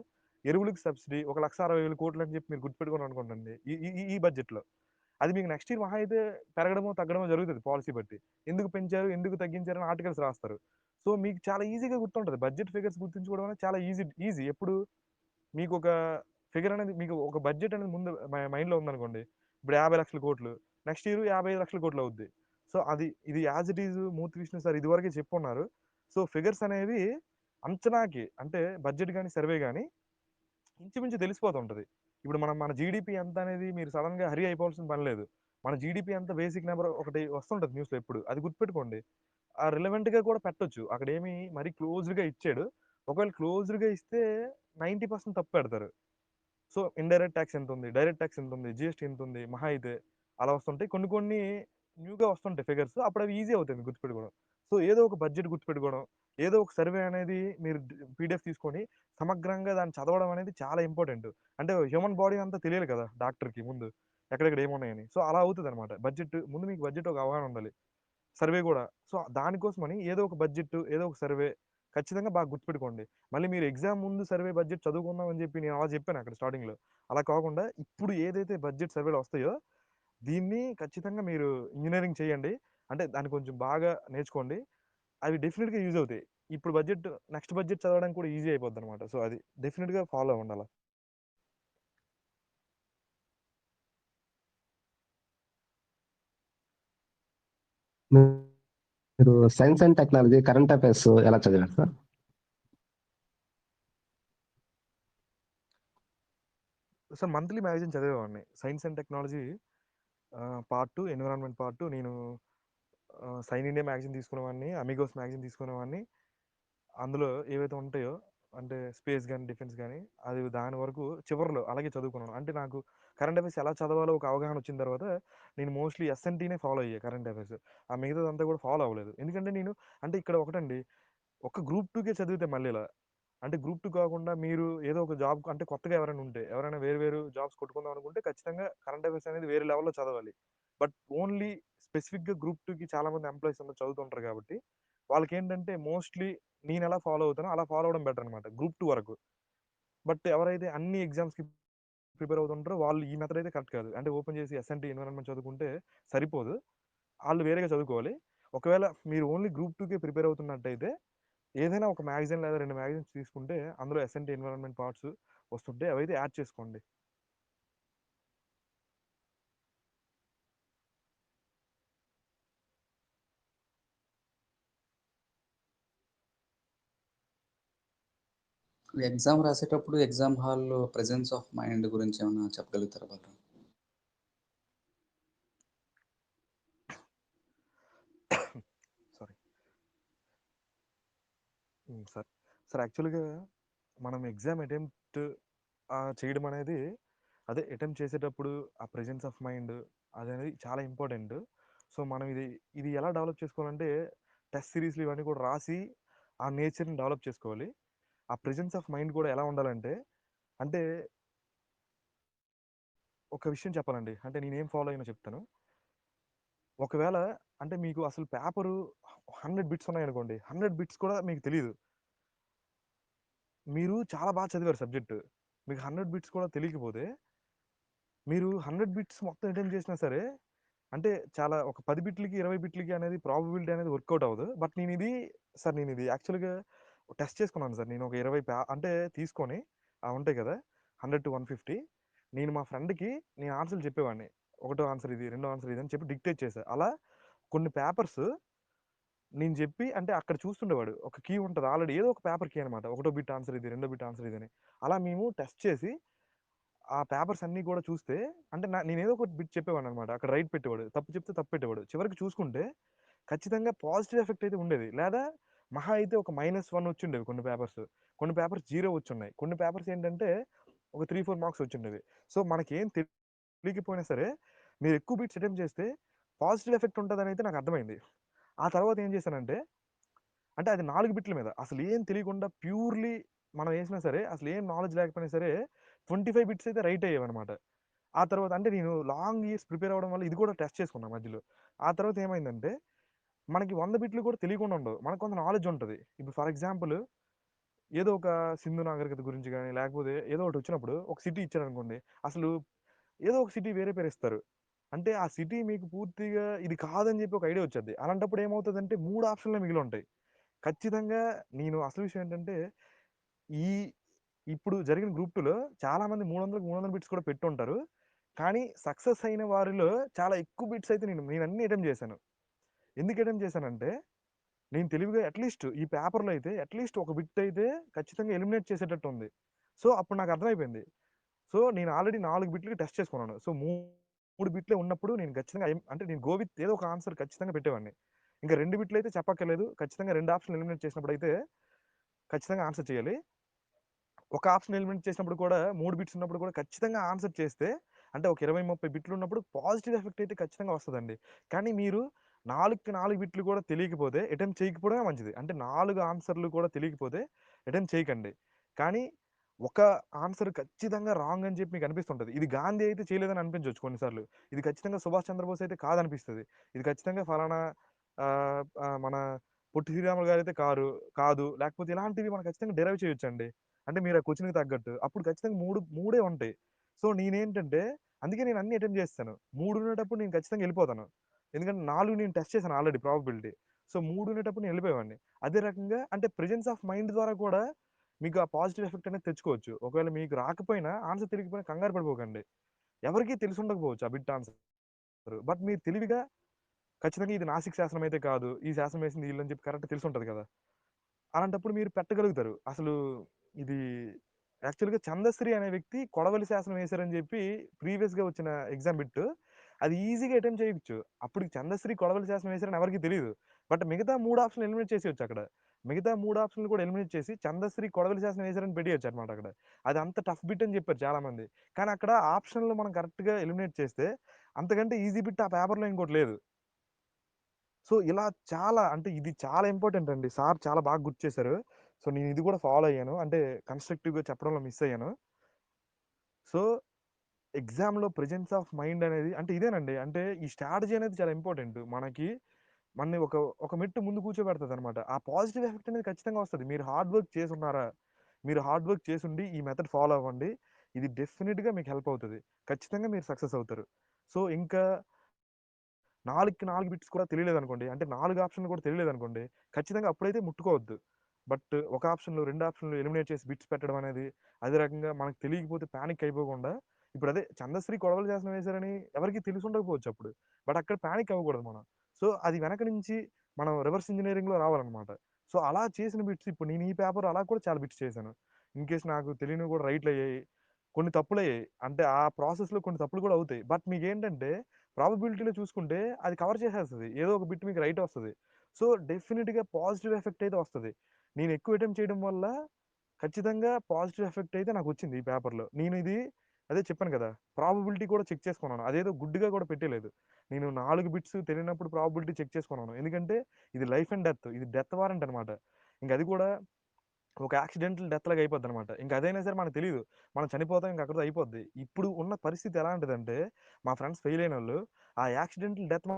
ఎరువులకు సబ్సిడీ 1,60,000 కోట్లు అని చెప్పి మీరు గుర్తుపెట్టుకుని అనుకోండి ఈ ఈ ఈ బడ్జెట్లో. అది మీకు నెక్స్ట్ ఇయర్ మహా అయితే పెరగడమో తగ్గడమో జరుగుతుంది పాలసీ బట్టి. ఎందుకు పెంచారు, ఎందుకు తగ్గించారు అని ఆర్టికల్స్ రాస్తారు. సో మీకు చాలా ఈజీగా గుర్తుంటుంది. బడ్జెట్ ఫిగర్స్ గుర్తుంచుకోవడం అనేది చాలా ఈజీ. ఎప్పుడు మీకు ఒక ఫిగర్ అనేది మీకు ఒక బడ్జెట్ అనేది ముందు మైండ్లో ఉందనుకోండి. ఇప్పుడు 50 లక్షల కోట్లు, నెక్స్ట్ ఇయర్ 55 లక్షల కోట్లు అవుద్ది. సో ఇది as it is Murthy Vishnu sir ఇదివరకే చెప్పున్నారు. సో ఫిగర్స్ అనేవి అంచనాకి అంటే బడ్జెట్ కానీ సర్వే కానీ ఇంచుమించు తెలిసిపోతుంటుంది. ఇప్పుడు మన జీడిపి ఎంత అనేది మీరు సడన్గా హరి అయిపోవాల్సిన పని లేదు. మన జీడిపి ఎంత బేసిక్ నెంబర్ ఒకటి వస్తుంటుంది న్యూస్లో ఎప్పుడు, అది గుర్తుపెట్టుకోండి. ఆ రిలవెంట్గా కూడా పెట్టొచ్చు, అక్కడ ఏమి మరీ క్లోజ్డ్గా ఇచ్చాడు. ఒకవేళ క్లోజ్డ్గా ఇస్తే 90% తప్పు పెడతారు. సో ఇండైరెక్ట్ ట్యాక్స్ ఎంత ఉంది, డైరెక్ట్ ట్యాక్స్ ఎంత ఉంది, జిఎస్టీ ఎంత ఉంది, మహా అయితే అలా వస్తుంటాయి. కొన్ని కొన్ని న్యూగా వస్తుంటాయి ఫిగర్స్, అప్పుడు అవి ఈజీ అవుతాయి మీకు గుర్తుపెట్టుకోవడం. సో ఏదో ఒక బడ్జెట్ గుర్తుపెట్టుకోవడం, ఏదో ఒక సర్వే అనేది మీరు పీడిఎఫ్ తీసుకొని సమగ్రంగా దాన్ని చదవడం అనేది చాలా ఇంపార్టెంట్. అంటే హ్యూమన్ బాడీ అంతా తెలియాలి కదా డాక్టర్కి ముందు, ఎక్కడెక్కడ ఏమున్నాయని. సో అలా అవుతుంది అనమాట. బడ్జెట్ ముందు మీకు బడ్జెట్ ఒక అవగాహన ఉండాలి, సర్వే కూడా. సో దానికోసమని ఏదో ఒక బడ్జెట్, ఏదో ఒక సర్వే ఖచ్చితంగా బాగా గుర్తుపెట్టుకోండి. మళ్ళీ మీరు ఎగ్జామ్ ముందు సర్వే బడ్జెట్ చదువుకుందాం అని చెప్పి నేను అలా చెప్పాను అక్కడ స్టార్టింగ్లో. అలా కాకుండా ఇప్పుడు ఏదైతే బడ్జెట్ సర్వేలు వస్తాయో దీన్ని ఖచ్చితంగా మీరు ఇంజనీరింగ్ చేయండి. అంటే దాన్ని కొంచెం బాగా నేర్చుకోండి, అవి డెఫినెట్గా యూజ్ అవుతాయి. ఇప్పుడు బడ్జెట్, నెక్స్ట్ బడ్జెట్ చదవడానికి కూడా ఈజీ అయిపోద్ది అనమాట. సో అది డెఫినెట్గా ఫాలో అవ్వండి అలా. మీరు science and technology current affairs ఎలా చదివారు సార్? సార్ మంత్లీ మ్యాగజైన్ చదివేవాడిని. Science and technology part 2, environment part 2 నేను సైన్ ఇండియా మ్యాగజైన్ తీసుకునేవాడిని, అమిగోస్ మ్యాగజైన్ తీసుకునేవాడిని. అందులో ఏవైతే ఉంటాయో అంటే స్పేస్ కానీ డిఫెన్స్ కానీ, అది దాని వరకు చివరిలో అలాగే చదువుకున్నాను. అంటే నాకు కరెంట్ అఫైర్స్ ఎలా చదవాలో ఒక అవగాహన వచ్చిన తర్వాత నేను మోస్ట్లీ ఎస్ఎన్టీనే ఫాలో అయ్యే కరెంట్ అఫైర్స్. ఆ మిగతాదంతా కూడా ఫాలో అవ్వలేదు. ఎందుకంటే నేను అంటే ఇక్కడ ఒకటండి, ఒక గ్రూప్ 2కే చదివితే మళ్ళీ ఇలా, అంటే గ్రూప్ 2 కాకుండా మీరు ఏదో ఒక జాబ్ అంటే కొత్తగా ఎవరైనా ఉంటే, ఎవరైనా వేరు వేరు జాబ్స్ కొట్టుకుందాం అనుకుంటే ఖచ్చితంగా కరెంట్ అఫైర్స్ అనేది వేరే లెవెల్లో చదవాలి. బట్ ఓన్లీ స్పెసిఫిక్గా గ్రూప్ 2కి చాలా మంది ఎంప్లాయీస్ అందరూ చదువుతుంటారు కాబట్టి వాళ్ళకి ఏంటంటే మోస్ట్లీ నేను ఎలా ఫాలో అవుతానో అలా ఫాలో అవడం బెటర్ అనమాట గ్రూప్ 2 వరకు. బట్ ఎవరైతే అన్ని ఎగ్జామ్స్కి ప్రిపేర్ అవుతుంటారో వాళ్ళు ఈ మెథడ్ అయితే కరెక్ట్ కాదు. అంటే ఓపెన్ చేసి ఎస్ఎన్టీ ఎన్విరాన్మెంట్ చదువుకుంటే సరిపోదు, వాళ్ళు వేరేగా చదువుకోవాలి. ఒకవేళ మీరు ఓన్లీ గ్రూప్ 2కే ప్రిపేర్ అవుతున్నట్టయితే ఏదైనా ఒక మ్యాగజైన్ లేదా 2 మ్యాగజైన్స్ తీసుకుంటే అందులో ఎస్ఎన్టీ ఎన్విరాన్మెంట్ పార్ట్స్ వస్తుంటే అవైతే యాడ్ చేసుకోండి. ఎగ్జామ్ రాసేటప్పుడు ఎగ్జామ్ హాల్లో ప్రెజెన్స్ ఆఫ్ మైండ్ గురించి ఏమైనా చెప్పగలుగుతారా వాళ్ళు? Sorry sir. సార్ యాక్చువల్గా మనం ఎగ్జామ్ అటెంప్ట్ చేయడం అనేది, అదే అటెంప్ట్ చేసేటప్పుడు ఆ ప్రెజెన్స్ ఆఫ్ మైండ్ అనేది చాలా ఇంపార్టెంట్. సో మనం ఇది ఇది ఎలా డెవలప్ చేసుకోవాలంటే టెస్ట్ సిరీస్లు ఇవన్నీ కూడా రాసి ఆ నేచర్ని డెవలప్ చేసుకోవాలి. ఆ ప్రెజెన్స్ ఆఫ్ మైండ్ కూడా ఎలా ఉండాలంటే, అంటే ఒక విషయం చెప్పాలండి, అంటే నేనేం ఫాలో అయినా చెప్తాను. ఒకవేళ అంటే మీకు అసలు పేపరు 100 బిట్స్ ఉన్నాయనుకోండి, 100 బిట్స్ కూడా మీకు తెలియదు, మీరు చాలా బాగా చదివారు సబ్జెక్టు, మీకు 100 బిట్స్ కూడా తెలియకపోతే మీరు 100 బిట్స్ మొత్తం అటెంప్ట్ చేసినా సరే, అంటే చాలా ఒక 10 బిట్లకి 20 బిట్లకి అనేది ప్రాబబిలిటీ అనేది వర్కౌట్ అవ్వదు. బట్ నేను ఇది యాక్చువల్గా టెస్ట్ చేసుకున్నాను సార్. నేను ఒక 20 అంటే తీసుకొని ఉంటాయి కదా 100-150, నేను మా ఫ్రెండ్కి నేను ఆన్సర్లు చెప్పేవాడిని. ఒకటో ఆన్సర్ ఇది, రెండో ఆన్సర్ ఇది అని చెప్పి డిక్టేట్ చేశా. అలా కొన్ని పేపర్స్ నేను చెప్పి, అంటే అక్కడ చూస్తుండేవాడు, ఒక కీ ఉంటుంది ఆల్రెడీ, ఏదో ఒక పేపర్ కీ అనమాట, ఒకటో బిట్ ఆన్సర్ ఇది, రెండో బిట్ ఆన్సర్ ఇది అని. అలా మేము టెస్ట్ చేసి ఆ పేపర్స్ అన్నీ కూడా చూస్తే, అంటే నేను ఏదో ఒకటి బిట్ చెప్పేవాడు అనమాట, అక్కడ రైట్ పెట్టేవాడు, తప్పు చెప్తే తప్పు పెట్టేవాడు. చివరికి చూసుకుంటే ఖచ్చితంగా పాజిటివ్ ఎఫెక్ట్ అయితే ఉండేది, లేదా మహా అయితే ఒక -1 వచ్చి ఉండేవి కొన్ని పేపర్స్. కొన్ని పేపర్స్ 0 వచ్చి ఉన్నాయి, కొన్ని పేపర్స్ ఏంటంటే ఒక 3-4 మార్క్స్ వచ్చి ఉండేవి. సో మనకేం తెలియకపోయినా సరే మీరు ఎక్కువ బిట్స్ అటెంప్ట్ చేస్తే పాజిటివ్ ఎఫెక్ట్ ఉంటుందని అయితే నాకు అర్థమైంది. ఆ తర్వాత ఏం చేశానంటే, అంటే అది 4 బిట్ల మీద అసలు ఏం తెలియకుండా ప్యూర్లీ మనం వేసినా సరే, అసలు ఏం నాలెడ్జ్ లేకపోయినా సరే 25 బిట్స్ అయితే రైట్ అయ్యేవన్నమాట. ఆ తర్వాత అంటే నేను లాంగ్ ఇయర్స్ ప్రిపేర్ అవ్వడం వల్ల ఇది కూడా టెస్ట్ చేసుకున్నా మధ్యలో. ఆ తర్వాత ఏమైందంటే, మనకి 100 బిట్లు కూడా తెలియకుండా ఉండవు, మనకు కొంత నాలెడ్జ్ ఉంటుంది. ఇప్పుడు ఫర్ ఎగ్జాంపుల్ ఏదో ఒక సింధు నాగరికత గురించి కానీ, లేకపోతే ఏదో ఒకటి వచ్చినప్పుడు ఒక సిటీ ఇచ్చారనుకోండి, అసలు ఏదో ఒక సిటీ వేరే పేరు ఇస్తారు, అంటే ఆ సిటీ మీకు పూర్తిగా ఇది కాదని చెప్పి ఒక ఐడియా వచ్చేది. అలాంటప్పుడు ఏమవుతుందంటే 3 ఆప్షన్లే మిగిలి ఉంటాయి. ఖచ్చితంగా నేను అసలు విషయం ఏంటంటే, ఈ ఇప్పుడు జరిగిన గ్రూప్ 2లో చాలా మంది 300 బిట్స్ కూడా పెట్టుంటారు. కానీ సక్సెస్ అయిన వారిలో చాలా ఎక్కువ బిట్స్ అయితే నేను అన్ని అటెంప్ట్ చేశాను. ఎందుకు అటెంప్ట్ చేశానంటే, నేను తెలివిగా అట్లీస్ట్ ఈ పేపర్లో అయితే అట్లీస్ట్ ఒక బిట్ అయితే ఖచ్చితంగా ఎలిమినేట్ చేసేటట్టు ఉంది. సో అప్పుడు నాకు అర్థమైపోయింది, సో నేను ఆల్రెడీ 4 బిట్లకి టెస్ట్ చేసుకున్నాను. సో 3 బిట్లే ఉన్నప్పుడు నేను ఖచ్చితంగా అంటే నేను గో విత్ ఏదో ఒక ఆన్సర్ ఖచ్చితంగా పెట్టేవాడిని. ఇంకా 2 బిట్లు అయితే చెప్పక్కర్లేదు. ఖచ్చితంగా 2 ఆప్షన్లు ఎలిమినేట్ చేసినప్పుడైతే ఖచ్చితంగా ఆన్సర్ చేయాలి. ఒక ఆప్షన్ ఎలిమినేట్ చేసినప్పుడు కూడా 3 బిట్స్ ఉన్నప్పుడు కూడా ఖచ్చితంగా ఆన్సర్ చేస్తే అంటే ఒక 20, 30 బిట్లు ఉన్నప్పుడు పాజిటివ్ ఎఫెక్ట్ అయితే ఖచ్చితంగా వస్తదండి. కానీ మీరు 4కి 4 బిట్లు కూడా తెలియకపోతే అటెంప్ట్ చేయకపోవడమే మంచిది. అంటే 4 ఆన్సర్‌లు కూడా తెలియకపోతే అటెంప్ట్ చేయకండి. కానీ ఒక ఆన్సర్ ఖచ్చితంగా రాంగ్ అని చెప్పి మీకు అనిపిస్తుంటది. ఇది గాంధీ అయితే చేయలేదని అనిపించొచ్చు కొన్ని సార్లు. ఇది ఖచ్చితంగా సుభాష్ చంద్రబోస్ అయితే కాదనిపిస్తది. ఇది ఖచ్చితంగా ఫలానా మన పొట్టి శ్రీరాములు గారైతే కాదు. లేకపోతే ఇలాంటివి మనం ఖచ్చితంగా డిరైవ్ చేయొచ్చండి. అంటే మీరు ఆ క్వెషన్‌కి తగ్గట్టు. అప్పుడు ఖచ్చితంగా మూడే ఉంటాయి. సో నేనేంటంటే అందుకే నేను అన్ని అటెంప్ట్ చేసేసాను. 3 ఉండేటప్పుడు నేను ఖచ్చితంగా ఎళ్ళిపోతాను. ఎందుకంటే 4 నేను టెస్ట్ చేశాను ఆల్రెడీ ప్రాబబిలిటీ. సో 3 ఉండేటప్పుడు నేను ఎళ్ళిపోయేవాడిని. అదే రకంగా అంటే ప్రెజెన్స్ ఆఫ్ మైండ్ ద్వారా కూడా మీకు ఆ పాజిటివ్ ఎఫెక్ట్ అనేది తెచ్చుకోవచ్చు. ఒకవేళ మీకు రాకపోయినా ఆన్సర్ తెలియకపోయినా కంగారు పడిపోకండి. ఎవరికీ తెలిసుండకపోవచ్చు ఆ బిట్ ఆన్సర్. బట్ మీరు తెలివిగా ఖచ్చితంగా ఇది నాసిక్ శాసనం అయితే కాదు. ఈ శాసనం వేసింది ఈళ్ళని చెప్పి కరెక్ట్ తెలిసుంటది కదా! అలాంటప్పుడు మీరు పెట్టగలుగుతారు. అసలు ఇది యాక్చువల్‌గా చందశ్రీ అనే వ్యక్తి కొడవలి శాసనం వేశారని చెప్పి ప్రీవియస్‌గా వచ్చిన ఎగ్జామ్ బిట్. అది ఈజీగా అటెంప్ట్ చేయొచ్చు. అప్పుడు చందశ్రీ కొడవలి శాసనం వేశారని ఎవరికీ తెలీదు. బట్ మిగతా 3 ఆప్షన్‌లు ఎలిమినేట్ చేసేయొచ్చు అక్కడ. మిగతా 3 ఆప్షన్‌లు కూడా ఎలిమినేట్ చేసి చందశ్రీ కొడవలి శాసనం వేశారని పెట్టేయొచ్చనమాట అక్కడ. అది అంత టఫ్ బిట్ అని చెప్పారు చాలామంది. కానీ అక్కడ ఆప్షన్‌లు మనం కరెక్ట్‌గా ఎలిమినేట్ చేస్తే అంతకంటే ఈజీ బిట్ ఆ పేపర్‌లో ఇంకోటి లేదు. సో, ఇలా చాలా అంటే ఇది చాలా ఇంపార్టెంట్ అండి. సార్ చాలా బాగా గుర్తు చేశారు. సో, నేను ఇది కూడా ఫాలో అయ్యాను. అంటే కన్‌స్ట్రక్టివ్‌గా చెప్పడంలో మిస్ అయ్యాను. సో, ఎగ్జామ్‌లో ప్రెజెన్స్ ఆఫ్ మైండ్ అనేది అంటే ఇదేనండి. అంటే ఈ స్ట్రాటజీ అనేది చాలా ఇంపార్టెంట్. మనల్ని ఒక మెట్టు ముందు కూర్చోబెడతదనమాట. ఆ పాజిటివ్ ఎఫెక్ట్ అనేది ఖచ్చితంగా వస్తది. మీరు హార్డ్ వర్క్ చేసున్నారా? మీరు హార్డ్ వర్క్ చేసుండి ఈ మెథడ్ ఫాలో అవ్వండి. ఇది డెఫినిట్‌గా మీకు హెల్ప్ అవుతది. ఖచ్చితంగా మీరు సక్సెస్ అవుతారు. సో, ఇంకా 4కి 4 బిట్స్ కూడా తెలియలేదనుకోండి. అంటే 4 ఆప్షన్‌లు కూడా తెలియలేదనుకోండి. ఖచ్చితంగా అప్పుడైతే ముట్టుకోవద్దు. బట్ ఒక ఆప్షన్‌లు, 2 ఆప్షన్‌లు ఎలిమినేట్ చేసి బిట్స్ పెట్టడం అనేది, అదే రకంగా మనకు తెలియకపోతే పానిక్ అయిపోకుండా ఇప్పుడు అదే చందశ్రీ కొడవలి శాసనం వేశారని ఎవరికీ తెలిసుండకపోవచ్చు అప్పుడు. బట్ అక్కడ పానిక్ అవ్వకూడదు మనం. సో, అది వెనక నుంచి మనం రివర్స్ ఇంజినీరింగ్‌లో రావాలనమాట. సో, అలా చేసిన బిట్స్ ఇప్పుడు నేను ఈ పేపర్ అలా కూడా చాలా బిట్స్ చేశాను. ఇన్‌కేస్ నాకు తెలియనివి కూడా రైట్‌లయ్యాయి. కొన్ని తప్పులయ్యాయి. అంటే ఆ ప్రాసెస్‌లో కొన్ని తప్పులు కూడా అవుతాయి. బట్ మీకేంటంటే ప్రాబబిలిటీలో చూసుకుంటే అది కవర్ చేసేస్తది. ఏదో ఒక బిట్ మీకు రైట్ వస్తది. సో, డెఫినిట్‌గా పాజిటివ్ ఎఫెక్ట్ అయితే వస్తది. నేను ఎక్కువ అటెంప్ట్ చేయడం వల్ల ఖచ్చితంగా పాజిటివ్ ఎఫెక్ట్ అయితే నాకొచ్చింది ఈ పేపర్‌లో. నేను ఇది అదే చెప్పాను కదా! ప్రాబబిలిటీ కూడా చెక్ చేసుకున్నాను. అదేదో గుడ్డిగా కూడా పెట్టేయలేదు. నేను 4 బిట్స్ తెలియనప్పుడు ప్రాబబిలిటీ చెక్ చేసుకున్నాను. ఎందుకంటే ఇది లైఫ్ అండ్ డెత్. ఇది డెత్ వారెంట్ అనమాట. ఇంక అది కూడా ఒక యాక్సిడెంటల్ డెత్ లాగా అయిపోద్దనమాట. ఇంక అదైనా సరే మనకు తెలీదు. మనం చనిపోతాం ఇంక అక్కడితో అయిపోద్ది. ఇప్పుడు ఉన్న పరిస్థితి ఎలాంటిదంటే, మా ఫ్రెండ్స్ ఫెయిల్ అయినోళ్ళు, ఆ యాక్సిడెంటల్ డెత్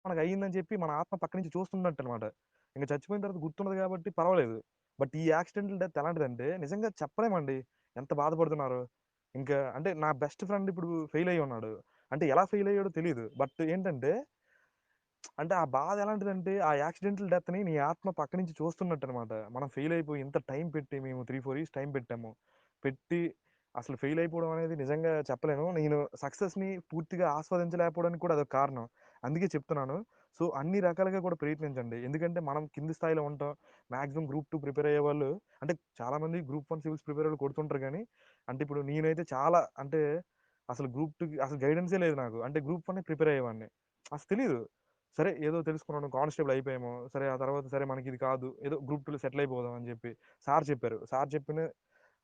మనకు అయిందని చెప్పి మన ఆత్మ పక్క నుంచి చూస్తున్నట్టనమాట. ఇంక చచ్చిపోయిన తర్వాత గుర్తుండదు కాబట్టి పర్వాలేదు. బట్ ఈ యాక్సిడెంటల్ డెత్ ఎలాంటిదంటే నిజంగా చెప్పలేమండి. ఎంత బాధపడుతున్నారో. ఇంకా అంటే నా బెస్ట్ ఫ్రెండ్ ఇప్పుడు ఫెయిల్ అయ్యి ఉన్నాడు. అంటే ఎలా ఫెయిల్ అయ్యాడో తెలీదు. బట్ ఏంటంటే అంటే ఆ బాధ ఎలాంటిదంటే, ఆ యాక్సిడెంటల్ డెత్‌ని నీ ఆత్మ పక్క నుంచి చూస్తున్నట్టనమాట. మనం ఫెయిల్ అయిపోయి ఇంత టైం పెట్టి మేము 3, 4 ఇయర్స్ టైం పెట్టాము. పెట్టి అసలు ఫెయిల్ అయిపోవడం అనేది నిజంగా చెప్పలేను. నేను సక్సెస్‌ని పూర్తిగా ఆస్వాదించలేకపోవడానికి కూడా అదొక కారణం. అందుకే చెప్తున్నాను. సో, అన్ని రకాలుగా కూడా ప్రయత్నించండి. ఎందుకంటే మనం కింది స్థాయిలో ఉంటాం. మాక్సిమం గ్రూప్ 2 ప్రిపేర్ అయ్యేవాళ్ళు అంటే చాలామంది గ్రూప్ 1 సివిల్స్ ప్రిపేర్ అయ్యేవాళ్ళు కొడుతుంటారు గానీ, అంటే ఇప్పుడు నేనైతే చాలా అంటే అసలు గ్రూప్ 2కి అసలు గైడెన్సే లేదు నాకు. అంటే గ్రూప్ 1 ప్రిపేర్ అయ్యేవాడిని. అసలు తెలీదు. సరే ఏదో తెలుసుకున్నాను. కానిస్టేబుల్ అయిపోయాము. సరే ఆ తర్వాత సరే మనకిది కాదు. ఏదో గ్రూప్ 2లో సెటిల్ అయిపోదాం అని చెప్పి సార్ చెప్పారు. సార్ చెప్పిన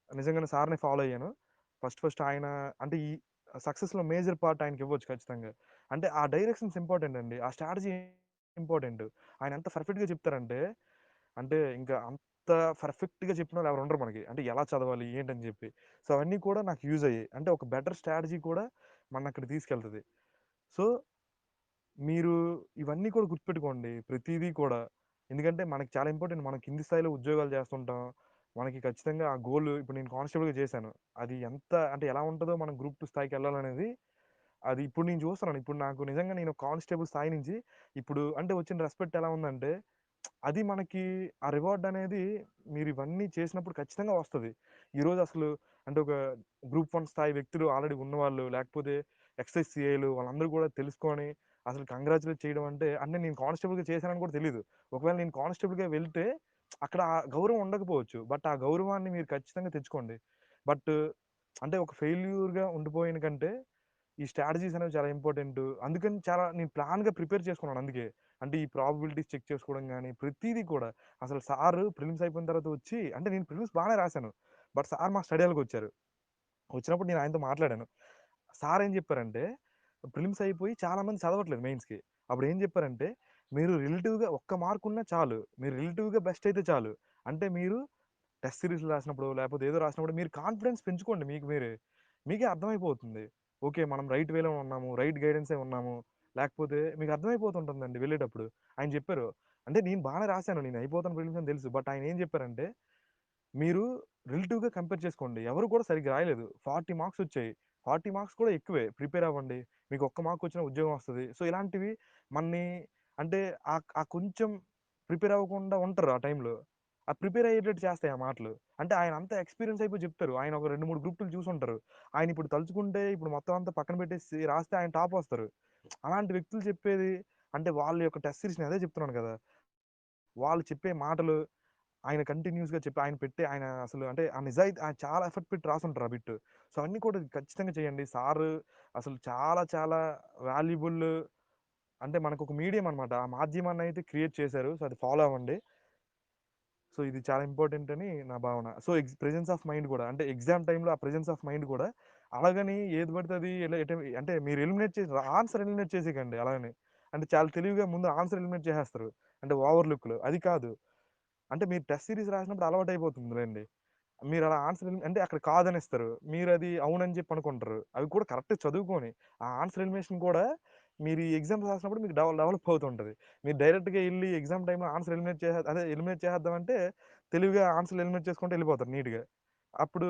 నిజంగానే సార్‌ని ఫాలో అయ్యాను. ఫస్ట్ ఆయన అంటే ఈ సక్సెస్‌లో మేజర్ పార్ట్ ఆయనకివ్వచ్చు ఖచ్చితంగా. అంటే ఆ డైరెక్షన్స్ ఇంపార్టెంట్ అండి. ఆ స్ట్రాటజీ ఇంపార్టెంట్. ఆయన ఎంత పర్ఫెక్ట్‌గా చెప్తారంటే, అంటే ఇంకా అంత పర్ఫెక్ట్‌గా చెప్పినోళ్ళు ఎవరు ఉండరు మనకి. అంటే ఎలా చదవాలి? ఏంటని చెప్పి. సో, అవన్నీ కూడా నాకు యూజ్ అయ్యాయి. అంటే ఒక బెటర్ స్ట్రాటజీ కూడా మననక్కడికి తీసుకెళ్తది. సో మీరు ఇవన్నీ కూడా గుర్తుపెట్టుకోండి. ప్రతీదీ కూడా. ఎందుకంటే మనకి చాలా ఇంపార్టెంట్. మనం కింది స్థాయిలో ఉద్యోగాలు చేస్తుంటాం. మనకి ఖచ్చితంగా ఆ గోల్ ఇప్పుడు నేను కానిస్టేబుల్‌గా చేశాను. అది ఎంత అంటే ఎలా ఉంటదో మనం గ్రూప్ 2 స్థాయికెళ్ళాలనేది అది ఇప్పుడు నేను చూస్తున్నాను. ఇప్పుడు నాకు నిజంగా నేను కానిస్టేబుల్ స్థాయి నుంచి ఇప్పుడు అంటే వచ్చిన రెస్పెక్ట్ ఎలా ఉందంటే అది మనకి ఆ రివార్డ్ అనేది మీరు ఇవన్నీ చేసినప్పుడు ఖచ్చితంగా వస్తది. ఈరోజు అసలు అంటే ఒక గ్రూప్ 1 స్థాయి వ్యక్తులు ఆల్రెడీ ఉన్నవాళ్ళు, లేకపోతే ఎక్సైజ్ సీఐలు వాళ్ళందరూ కూడా తెలుసుకొని అసలు కంగ్రాచ్యులేట్ చేయడం అంటే నేను కానిస్టేబుల్‌గా చేశానని కూడా తెలీదు. ఒకవేళ నేను కానిస్టేబుల్‌గా వెళ్తే అక్కడ ఆ గౌరవం ఉండకపోవచ్చు. బట్ ఆ గౌరవాన్ని మీరు ఖచ్చితంగా తెచ్చుకోండి. బట్ అంటే ఒక ఫెయిల్యూర్‌గా ఉండిపోయిన కంటే ఈ స్ట్రాటజీస్ అనేవి చాలా ఇంపార్టెంట్. అందుకని చాలా నేను ప్లాన్‌గా ప్రిపేర్ చేసుకున్నాను అందుకే. అంటే ఈ ప్రాబబిలిటీస్ చెక్ చేసుకోవడం గాని, ప్రతీదీ కూడా. అసలు సారు ప్రిలిమ్స్ అయిపోయిన తర్వాత వచ్చి అంటే నేను ప్రిలిమ్స్ బానే రాసాను. బట్ సార్ మా స్టడీ హాల్‌కొచ్చారు. వచ్చినప్పుడు నేను ఆయనతో మాట్లాడాను. సార్ ఏం చెప్పారంటే, ప్రిలిమ్స్ అయిపోయి చాలా మంది చదవట్లేదు మెయిన్స్‌కి. అప్పుడు ఏం చెప్పారంటే, "మీరు రిలేటివ్‌గా ఒక్క మార్క్ ఉన్నా చాలు. మీరు రిలేటివ్‌గా బెస్ట్ అయితే చాలు. అంటే మీరు టెస్ట్ సీరీస్‌లు రాసినప్పుడు, లేకపోతే ఏదో రాసినప్పుడు మీరు కాన్ఫిడెన్స్ పెంచుకోండి మీకు మీరే. మీకే అర్థమైపోతుంది. ఓకే. మనం రైట్ వేలో ఉన్నాము. రైట్ గైడెన్సే ఉన్నాము. లేకపోతే మీకు అర్థమైపోతుంటుందండి వెళ్ళేటప్పుడు." ఆయన చెప్పారు. అంటే నేను బానే రాసాను. నేను అయిపోతాను ప్రిలిమ్స్ అని తెలుసు. బట్ ఆయన ఏం చెప్పారంటే, "మీరు రిలేటివ్‌గా కంపేర్ చేసుకోండి. ఎవరు కూడా సరిగ్గా రాయలేదు. 40 మార్క్స్ వచ్చాయి. 40 మార్క్స్ కూడా ఎక్కువే. ప్రిపేర్ అవ్వండి. మీకు ఒక్క మార్క్ వచ్చినా ఉద్యోగం వస్తది." సో, ఇలాంటివి మన్ని అంటే ఆ కొంచెం ప్రిపేర్ అవ్వకుండా ఉంటారు ఆ టైంలో. ఆ ప్రిపేర్ అయ్యేటట్టు చేస్తాయి ఆ మాటలు. అంటే ఆయన అంతా ఎక్స్‌పీరియన్స్ అయిపోయి చెప్తారు. ఆయన ఒక 2, 3 గ్రూపులు చూసుంటారు. ఆయన ఇప్పుడు తలుచుకుంటే ఇప్పుడు మొత్తం అంతా పక్కన పెట్టేసి రాస్తే ఆయన టాప్ వస్తారు. అలాంటి వ్యక్తులు చెప్పేది అంటే వాళ్ళ యొక్క టెస్ట్ సీరీస్ నేను అదే చెప్తున్నాను కదా! వాళ్ళు చెప్పే మాటలు ఆయన కంటిన్యూస్‌గా చెప్పి ఆయన పెట్టే ఆయన అసలు అంటే ఆ నిజాయితీ ఆయన చాలా ఎఫర్ట్ పెట్టి రాసుంటారు ఆ బిట్. సో, అవన్నీ కూడా ఖచ్చితంగా చేయండి. సారు అసలు చాలా చాలా వాల్యుబుల్ అంటే మనకొక మీడియం అనమాట. ఆ మాధ్యమాన్ని అయితే క్రియేట్ చేశారు. సో, అది ఫాలో అవ్వండి. సో, ఇది చాలా ఇంపార్టెంట్ అని నా భావన. సో, ప్రెజెన్స్ ఆఫ్ మైండ్ కూడా అంటే ఎగ్జామ్ టైమ్‌లో ఆ ప్రెజెన్స్ ఆఫ్ మైండ్ కూడా అలాగని ఏది పడితే అది అంటే మీరు ఎలిమినేట్ చేసి ఆన్సర్ ఎలిమినేట్ చేసేయకండి అలాగని. అంటే చాలా తెలివిగా ముందు ఆన్సర్ ఎలిమినేట్ చేసేస్తారు. అంటే ఓవర్ లుక్‌లో. అది కాదు. అంటే మీరు టెస్ట్ సీరీస్ రాసినప్పుడు అలవాటయిపోతుందిలెండి. మీరలా ఆన్సర్ అంటే అక్కడ కాదనిస్తారు. మీరది అవునని జెప్పి అనుకుంటారు. అవి కూడా కరెక్ట్‌గా చదువుకొని, ఆ ఆన్సర్ ఎలిమినేషన్ కూడా మీరు ఈ ఎగ్జామ్స్ రాసినప్పుడు మీకు డెవలప్ అవుతుంటది. మీరు డైరెక్ట్‌గా ఎళ్లి ఎగ్జామ్ టైమ్‌లో ఆన్సర్ ఎలిమినేట్ చేసేద్దామంటే తెలివిగా ఆన్సర్‌లు ఎలిమినేట్ చేసుకుంటూ ఎళ్ళిపోతారు నీట్‌గా. అప్పుడు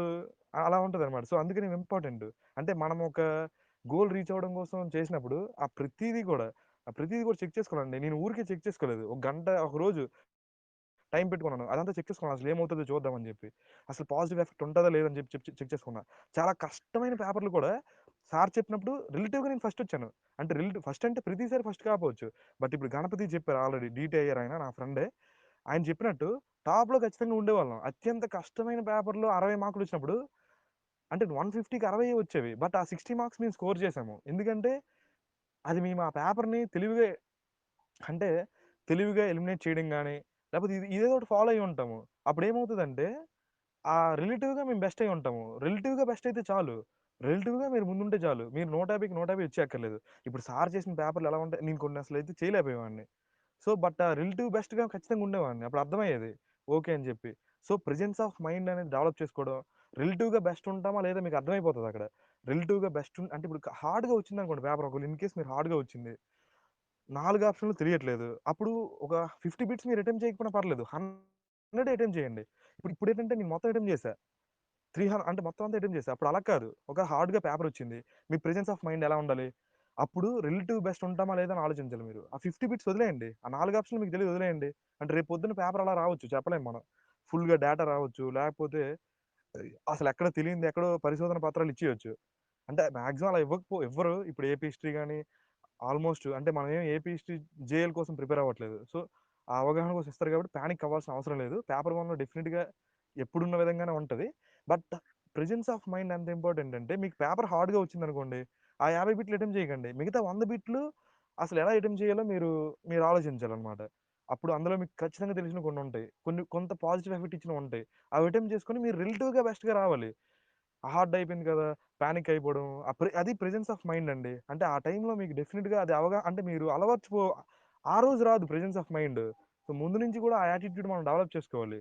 అలా ఉంటదనమాట. సో, అందుకని ఇవి ఇంపార్టెంట్. అంటే మనం ఒక గోల్ రీచ్ అవ్వడం కోసం చేసినప్పుడు ఆ ప్రతీది కూడా చెక్ చేసుకోవాలండి. నేను ఊరికే చెక్ చేసుకోలేదు. ఒక గంట, ఒక రోజు టైం పెట్టుకున్నాను. అదంతా చెక్ చేసుకున్నాను. అసలు ఏమవుతదో చూద్దాం అని జెప్పి. అసలు పాజిటివ్ ఎఫెక్ట్ ఉంటదా లేదా అని జెప్పి చెక్ చేసుకున్నా. చాలా కష్టమైన పేపర్‌లు కూడా సార్ చెప్పినప్పుడు రిలేటివ్‌గా నేను ఫస్ట్ వచ్చాను. అంటే ఫస్ట్ అంటే ప్రతిసారి ఫస్ట్ కాకపోవచ్చు. బట్ ఇప్పుడు గణపతి చెప్పారు ఆల్రెడీ డీటీ అయ్యారు ఆయన నా ఫ్రెండే. ఆయన చెప్పినట్టు టాప్‌లో ఖచ్చితంగా ఉండేవాళ్ళం. అత్యంత కష్టమైన పేపర్‌లో 60 మార్కులు వచ్చినప్పుడు అంటే 150కి 60 వచ్చేవి. బట్ ఆ 60 మార్క్స్ మేము స్కోర్ చేసాము. ఎందుకంటే అది మేము ఆ పేపర్‌ని అంటే తెలివిగా ఎలిమినేట్ చేయడం గాని, లేకపోతే ఇదేదో ఒకటి ఫాలో అయ్యి ఉంటాము. అప్పుడేమవుతదంటే, రిలేటివ్‌గా మేము బెస్ట్ అయ్యి ఉంటాము. రిలేటివ్‌గా బెస్ట్ అయితే చాలు. రిలేటివ్‌గా మీరు ముందుంటే చాలు. మీరు 150కి 150 వచ్చేయక్కర్లేదు. ఇప్పుడు సార్ చేసిన పేపర్‌లు ఎలా ఉంటాయి నేను కొన్ని అసలైతే చేయలేకపోయేవాడిని. సో, బట్ ఆ రిలేటివ్ బెస్ట్‌గా ఖచ్చితంగా ఉండేవాడిని. అప్పుడు అర్థమయ్యేది. ఓకే అని చెప్పి. సో, ప్రెజెన్స్ ఆఫ్ మైండ్ అనేది డెవలప్ చేసుకోవడం. రిలేటివ్‌గా బెస్ట్ ఉంటామా లేదా మీకు అర్థమైపోతదక్కడ. రిలేటివ్‌గా బెస్ట్ అంటే ఇప్పుడు హార్డ్‌గా వచ్చిందనుకోండి పేపర్ ఒకవేళ ఇన్ కేస్ మీరు హార్డ్‌గా వచ్చింది. 4 ఆప్షన్‌లు తెలియట్లేదు. అప్పుడు ఒక 50 బిట్స్ మీరు అటెంప్ట్ చేయకపోయినా పర్లేదు. 100 అటెంప్ట్ చేయండి. ఇప్పుడేంటంటే నేను మొత్తం అటెంప్ట్ చేశా. అంటే మొత్తం అంతా అటెంప్ట్ చేశా. అప్పుడు అలా కాదు. ఒక హార్డ్‌గా పేపర్ వచ్చింది. మీ ప్రెజెన్స్ ఆఫ్ మైండ్ ఎలా ఉండాలి? అప్పుడు రిలేటివ్ బెస్ట్ ఉంటామా లేదా అని ఆలోచించాలి మీరు. ఆ 50 బిట్స్ వదిలేయండి. ఆ 4 ఆప్షన్‌లు మీకు తెలియదు వదిలేయండి. అంటే రేపు పొద్దున్న పేపర్ అలా రావచ్చు చెప్పలేం మనం. ఫుల్‌గా డేటా రావచ్చు. లేకపోతే అసలెక్కడ తెలియనిది ఎక్కడో పరిశోధన పత్రాలు ఇచ్చేయొచ్చు. అంటే మాక్సిమం అలా ఇవ్వరు. ఇప్పుడు ఏపీ హిస్టరీ గాని ఆల్మోస్ట్ అంటే మనం ఏం ఏపీ హిస్టరీ జేఎల్ కోసం ప్రిపేర్ అవ్వట్లేదు. సో, ఆ అవగాహన కోసం ఇస్తారు కాబట్టి పానిక్ అవ్వాల్సిన అవసరం లేదు. పేపర్ 1లో డెఫినిట్‌గా ఎప్పుడున్న విధంగానే ఉంటది. బట్ ప్రెజెన్స్ ఆఫ్ మైండ్ ఎంత ఇంపార్టెంట్ అంటే మీకు పేపర్ హార్డ్‌గా వచ్చిందనుకోండి. ఆ 50 బిట్లు అటెంప్ట్ చేయకండి. మిగతా 100 బిట్లు అసలు ఎలా అటెంప్ట్ చేయాలో మీరు ఆలోచించాలన్నమాట. అప్పుడు అందులో మీకు ఖచ్చితంగా తెలిసినవి కొన్ని ఉంటాయి. కొంత పాజిటివ్ ఎఫెక్ట్ ఇచ్చినవి ఉంటాయి. అవి అటెంప్ట్ చేసుకొని మీరు రిలేటివ్‌గా బెస్ట్‌గా రావాలి. హార్డ్ అయిపోయింది కదా! పానిక్ అయిపోవడం. అది ప్రెజెన్స్ ఆఫ్ మైండ్ అండి. అంటే ఆ టైంలో మీకు డెఫినిట్‌గా అది అంటే మీరు ఆ రోజు రాదు ప్రెజెన్స్ ఆఫ్ మైండ్. సో, ముందు నుంచి కూడా ఆ యాటిట్యూడ్ మనం డెవలప్ చేసుకోవాలి.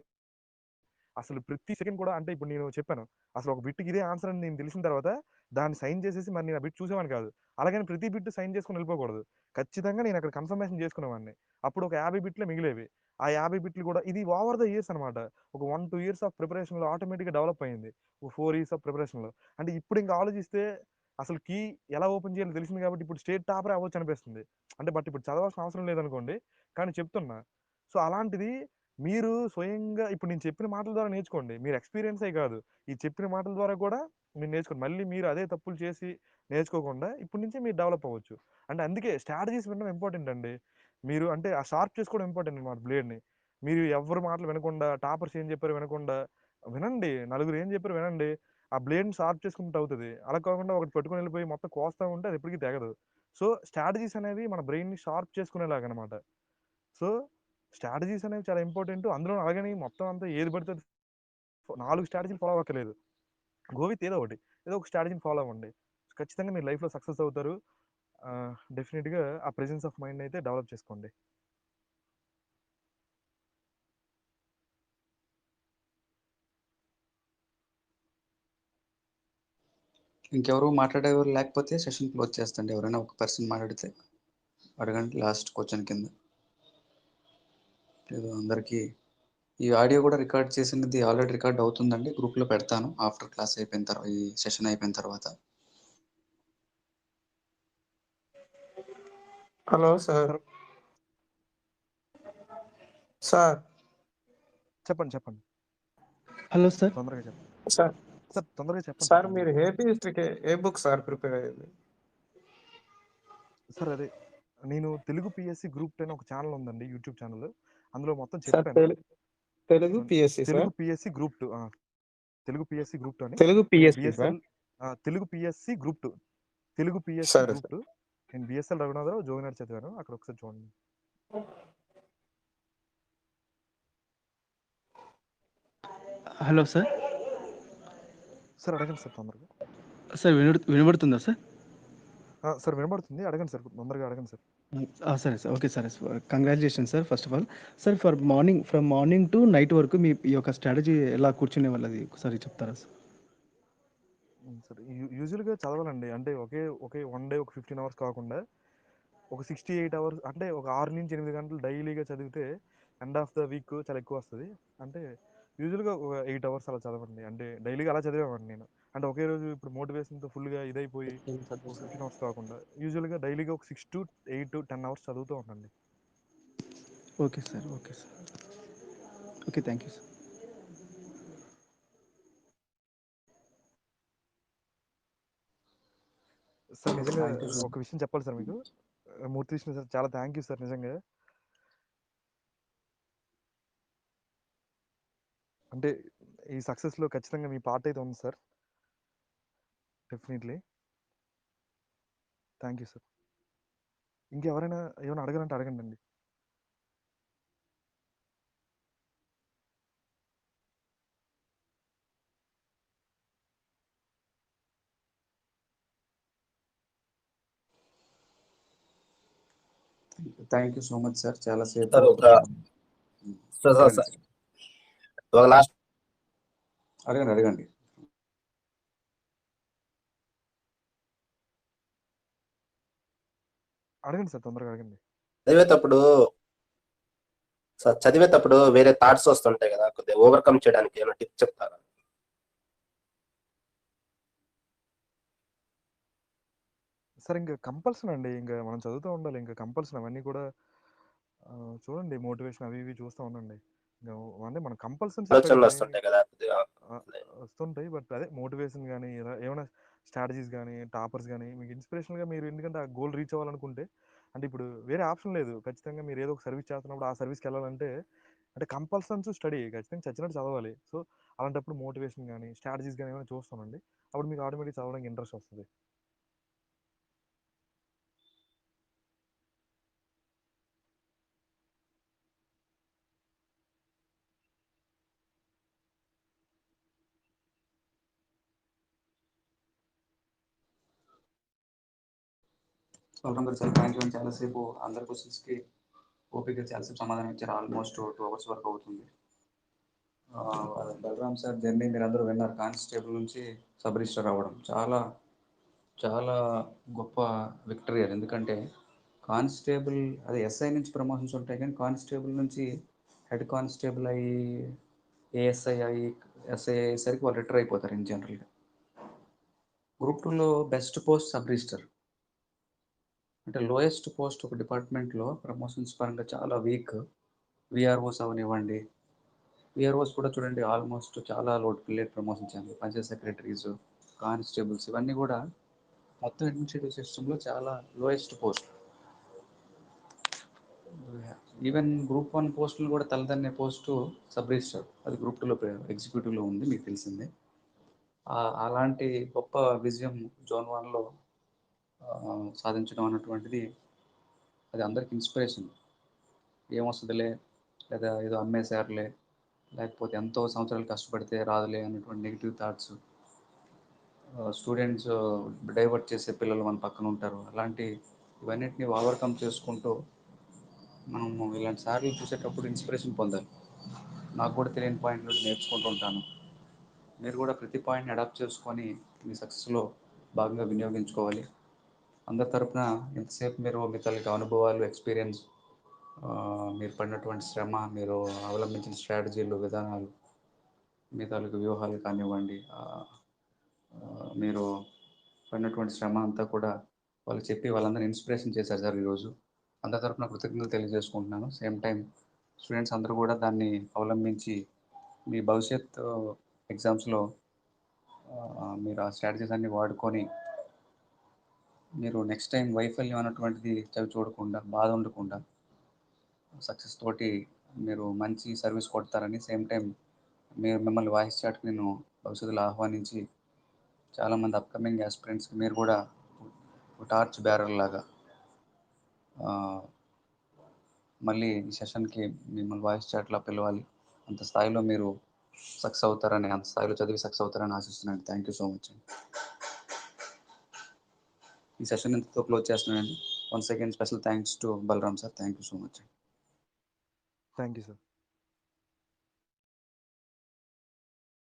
అసలు ప్రతి సెకండ్ కూడా అంటే ఇప్పుడు నేను చెప్పాను. అసలు ఒక బిట్‌కి ఇదే ఆన్సర్ అని నేను తెలిసిన తర్వాత దాన్ని సైన్ చేసేసి మరి నేను ఆ బిట్ చూసేవాడిని కాదు. అలాగని ప్రతి బిట్ సైన్ చేసుకొని వెళ్ళిపోకూడదు. ఖచ్చితంగా నేను అక్కడ కన్ఫర్మేషన్ చేసుకునేవాడిని. అప్పుడు ఒక 50 బిట్లే మిగిలేవి. ఆ 50 బిట్లు కూడా ఇది ఓవర్ ద ఇయర్స్ అనమాట. ఒక 1, 2 ఇయర్స్ ఆఫ్ ప్రిపరేషన్‌లో ఆటోమేటిక్‌గా డెవలప్ అయింది. ఒక 4 ఇయర్స్ ఆఫ్ ప్రిపరేషన్‌లో. అంటే ఇప్పుడు ఇంకా ఆలోచిస్తే అసలు కీ ఎలా ఓపెన్ చేయాలో తెలిసింది కాబట్టి ఇప్పుడు స్టేట్ టాపరే అవ్వచ్చు అనిపిస్తుంది. అంటే బట్ ఇప్పుడు చదవాల్సిన అవసరం లేదనుకోండి. కానీ చెప్తున్నా. సో, అలాంటిది మీరు స్వయంగా ఇప్పుడు నేను చెప్పిన మాటల ద్వారా నేర్చుకోండి. మీరు ఎక్స్‌పీరియన్సే కాదు. ఈ చెప్పిన మాటల ద్వారా కూడా మీరు నేర్చుకోండి. మళ్ళీ మీరు అదే తప్పులు చేసి నేర్చుకోకుండా ఇప్పటి నుంచే మీరు డెవలప్ అవ్వచ్చు. అంటే అందుకే స్ట్రాటజీస్ వినడం ఇంపార్టెంట్ అండి. మీరు అంటే ఆ షార్ప్ చేసుకోవడం ఇంపార్టెంట్ అన్నమాట బ్లేడ్‌ని. మీరు ఎవ్వరి మాటలు వినకుండా టాపర్స్ ఏం చెప్పారో వినకుండా వినండి. నలుగురు ఏం చెప్పారో వినండి. ఆ బ్లేడ్ని షార్ప్ చేసుకుంటూ అవుతుంది. అలా కాకుండా ఒకటి పట్టుకొని వెళ్ళిపోయి మొత్తం కోస్తా ఉంటే అది ఎప్పటికీ తెగదు. సో స్ట్రాటజీస్ అనేవి మన బ్రెయిన్ని షార్ప్ చేసుకునేలాగా అనమాట. సో స్ట్రాటజీస్ అనేవి చాలా ఇంపార్టెంట్. అందులో అలాగని మొత్తం అంతా ఏది పడితే 4 స్ట్రాటజీలు ఫాలో అవ్వక్కర్లేదు. గో విత్ ఏదో ఒకటి, ఏదో ఒక స్ట్రాటజీని ఫాలో అవ్వండి. ఖచ్చితంగా మీరు లైఫ్లో సక్సెస్ అవుతారు. డెఫినెట్గా ఆ ప్రెజెన్స్ ఆఫ్ మైండ్ అయితే డెవలప్ చేసుకోండి. ఇంకెవరు మాట్లాడేవారు లేకపోతే సెషన్ క్లోజ్ చేస్తండి. ఎవరైనా ఒక పర్సన్ మాట్లాడితే అడగండి లాస్ట్ క్వశ్చన్ కింద. ఏదో అందరికీ ఈ ఆడియో కూడా రికార్డ్ చేసినది ఆల్రెడీ రికార్డ్ అవుతుందండి. గ్రూప్లో పెడతాను ఆఫ్టర్ క్లాస్ అయిపోయిన తర్వాత, ఈ సెషన్ అయిపోయిన తర్వాత. Hello sir. సార్ చెప్పండి చెప్పండి. Hello sir. తొందరగా చెప్పండి సార్ సార్, తొందరగా చెప్పండి సార్ సార్. మీరు ఏపీ హిస్టరీకి ఏ బుక్ సార్ ప్రిపేర్ అయ్యేది? సార్ అదే నేను తెలుగు పిఎస్సి గ్రూప్ 10 ఒక ఛానల్ ఉందండి, యూట్యూబ్ ఛానల్. అందులో మొత్తం సార్ చెప్పాను. Telugu PSC Telugu sir. PSC group 2, Telugu PSC group 2 అని. తెలుగు నేను PSC sir. BSL Telugu PSC group 2, Telugu PSC సరే గ్రూప్ సార్. 2. నేను బిఎస్ఎల్ రఘునాథరావు జోగినార్ చదివాను. అక్కడ ఒకసారి చూడండి. Hello sir. సార్ అడగండి సార్ తొందరగా. సార్ వినబడుతుందా సార్? సార్ వినబడుతుంది, అడగండి సార్, తొందరగా అడగండి సార్. సరే sir. Okay sir. Congratulation sir first of all. Sir from morning to night వరకు మీ ఈ యొక్క స్ట్రాటజీ ఎలా కూర్చునే వాళ్ళది ఒకసారి చెప్తారా సార్? సార్ యూజువల్గా చదవాలండి. అంటే ఒకే వన్ డే ఒక 15 అవర్స్ కాకుండా ఒక 68 అవర్స్, అంటే ఒక 6 నుంచి 8 గంటలు డైలీగా చదివితే ఎండ్ ఆఫ్ ద వీక్ చాలా ఎక్కువ వస్తుంది. అంటే యూజువల్గా ఒక 8 అవర్స్ అలా చదవండి. అంటే డైలీగా అలా చదివేవాడిని నేను. అంటే ఒకే రోజు ఇప్పుడు మోటివేషన్తో ఫుల్గా ఇదైపోయి ఒక 15 అవర్స్ కాకుండా యూజువల్గా డైలీగా ఒక 6 to 8 to 10 అవర్స్ చదువుతూ ఉండండి. Okay sir. Okay sir. Okay, thank you sir. Sir నిజంగా ఒక విషయం చెప్పాలి సార్ మీకు. మూర్తి విష్ణు సార్, చాలా థ్యాంక్ యూ సార్ నిజంగా. అంటే ఈ సక్సెస్లో ఖచ్చితంగా మీ పార్ట్ అయితే ఉంది sir. Definitely thank you sir. ఇంకెవరైనా ఏమైనా అడగాలంటే అడగండి అండి. Thank you so much sir. చాలాసేపు సార్ ఒక లాస్ట్ అడగండి. అడగండి సార్, తొందరగా అడగండి. చదివేటప్పుడు వేరే థాట్స్ వస్తుంటాయి కదా, కొద్దిగా ఓవర్కమ్ చేయడానికి ఏమైనా టిప్ చెప్తారా? సార్ ఇంకా కంపల్సరీ అండి, ఇంకా మనం చదువుతూ ఉండాలి. ఇంకా కంపల్సరీ అవన్నీ కూడా చూడండి, మోటివేషన్ అవి ఇవి చూస్తూ ఉండండి. ఇంకా అంటే మనం కంపల్సరీ ఆలోచనలు వస్తుంటాయి కదా వస్తుంటాయి. బట్ అదే మోటివేషన్ కానీ ఏమైనా స్ట్రాటజీస్ కానీ టాపర్స్ కానీ మీకు ఇన్స్పిరేషన్గా మీరు, ఎందుకంటే ఆ గోల్ రీచ్ అవ్వాలనుకుంటే, అంటే ఇప్పుడు వేరే ఆప్షన్ లేదు. ఖచ్చితంగా మీరు ఏదో ఒక సర్వీస్ చేస్తున్నప్పుడు ఆ సర్వీస్కి వెళ్ళాలంటే అంటే కంపల్సరీ స్టడీ, ఖచ్చితంగా చచ్చినట్టు చదవాలి. సో అలాంటప్పుడు మోటివేషన్ కానీ స్ట్రాటజీస్ కానీ ఏమైనా చూస్తామండి, అప్పుడు మీకు ఆటోమేటిక్ చదవడానికి ఇంట్రెస్ట్ వస్తుంది. Sir thank you. చాలాసేపు అందరి క్వశ్చన్స్కి ఓపిక చాలాసేపు సమాధానం ఇచ్చారు. ఆల్మోస్ట్ 2 hours వరకు అవుతుంది. బలరామ్ సార్ జర్నీ మీరు అందరూ విన్నారు. కానిస్టేబుల్ నుంచి సబ్ రిజిస్టర్ అవ్వడం చాలా చాలా గొప్ప విక్టరీ అది. ఎందుకంటే కానిస్టేబుల్ అది ఎస్ఐ నుంచి ప్రమోషన్స్ ఉంటాయి, కానీ కానిస్టేబుల్ నుంచి హెడ్ కానిస్టేబుల్ అయ్యి ఏఎస్ఐ అయ్యి ఎస్ఐ అయ్యేసరికి వాళ్ళు రిటైర్ అయిపోతారు ఇన్ జనరల్గా. గ్రూప్ 2లో బెస్ట్ పోస్ట్ సబ్ రిజిస్టర్, అంటే లోయెస్ట్ పోస్ట్ ఒక డిపార్ట్మెంట్లో ప్రమోషన్స్ పరంగా చాలా వీక్. విఆర్ఓస్ అవనివ్వండి, విఆర్ఓస్ కూడా చూడండి ఆల్మోస్ట్ చాలా లేట్ ప్రమోషన్స్ అండి. పంచాయత్ సెక్రటరీస్, కానిస్టేబుల్స్ ఇవన్నీ కూడా మొత్తం అడ్మినిస్ట్రేటివ్ సిస్టంలో చాలా లోయెస్ట్ పోస్ట్. ఈవెన్ గ్రూప్ 1 పోస్టులు కూడా తలదన్నే పోస్టు సబ్ రిజిస్టర్, అది గ్రూప్ 2లో ఎగ్జిక్యూటివ్లో ఉంది, మీకు తెలిసిందే. అలాంటి గొప్ప విజయం జోన్ 1లో సాధించడం అన్నటువంటిది అది అందరికి ఇన్స్పిరేషన్. ఏమొస్తుందిలే, లేదా ఏదో అమ్మేశారులే, లేకపోతే ఎంతో సంవత్సరాలు కష్టపడితే రాదులే అనేటువంటి నెగిటివ్ థాట్స్ స్టూడెంట్స్ డైవర్ట్ చేసే పిల్లలు మన పక్కన ఉంటారు. అలాంటి ఇవన్నిటిని ఓవర్కమ్ చేసుకుంటూ మనము ఇలాంటి సార్లు చూసేటప్పుడు ఇన్స్పిరేషన్ పొందాలి. నాకు కూడా తెలియని పాయింట్లు నేర్చుకుంటూ ఉంటాను. మీరు కూడా ప్రతి పాయింట్ని అడాప్ట్ చేసుకొని మీ సక్సెస్లో భాగంగా వినియోగించుకోవాలి. అందరి తరపున ఎంతసేపు మీరు మీ తాలూకు అనుభవాలు, ఎక్స్పీరియన్స్, మీరు పడినటువంటి శ్రమ, మీరు అవలంబించిన స్ట్రాటజీలు, విధానాలు, మీ తాలూకు వ్యూహాలు కానివ్వండి, మీరు పడినటువంటి శ్రమ అంతా కూడా వాళ్ళు చెప్పి వాళ్ళందరినీ ఇన్స్పిరేషన్ చేశారు సార్ ఈరోజు. అందరి తరపున కృతజ్ఞతలు తెలియజేసుకుంటున్నాను. సేమ్ టైం స్టూడెంట్స్ అందరూ కూడా దాన్ని అవలంబించి మీ భవిష్యత్ ఎగ్జామ్స్లో మీరు ఆ స్ట్రాటజీస్ అన్ని వాడుకొని మీరు నెక్స్ట్ టైం వైఫల్యం అన్నటువంటిది చవి చూడకుండా, బాధ ఉండకుండా సక్సెస్ తోటి మీరు మంచి సర్వీస్ కొడతారని, సేమ్ టైం మిమ్మల్ని వాయిస్ చాట్కి నేను భవిష్యత్తులో ఆహ్వానించి చాలామంది అప్కమింగ్ ఆస్పిరెంట్స్కి మీరు కూడా టార్చ్ బ్యారర్ లాగా మళ్ళీ ఈ సెషన్కి మిమ్మల్ని వాయిస్ చాట్లా పిలవాలి. అంత స్థాయిలో మీరు సక్సెస్ అవుతారని, అంత స్థాయిలో చదివి సక్సెస్ అవుతారని ఆశిస్తున్నాను. థ్యాంక్ యూ సో మచ్ అండి. ఈ సెషన్ ఇంతతో క్లోజ్ చేస్తున్నానండి. Once again special thanks to Balram sir. Thank you so much. Thank you sir.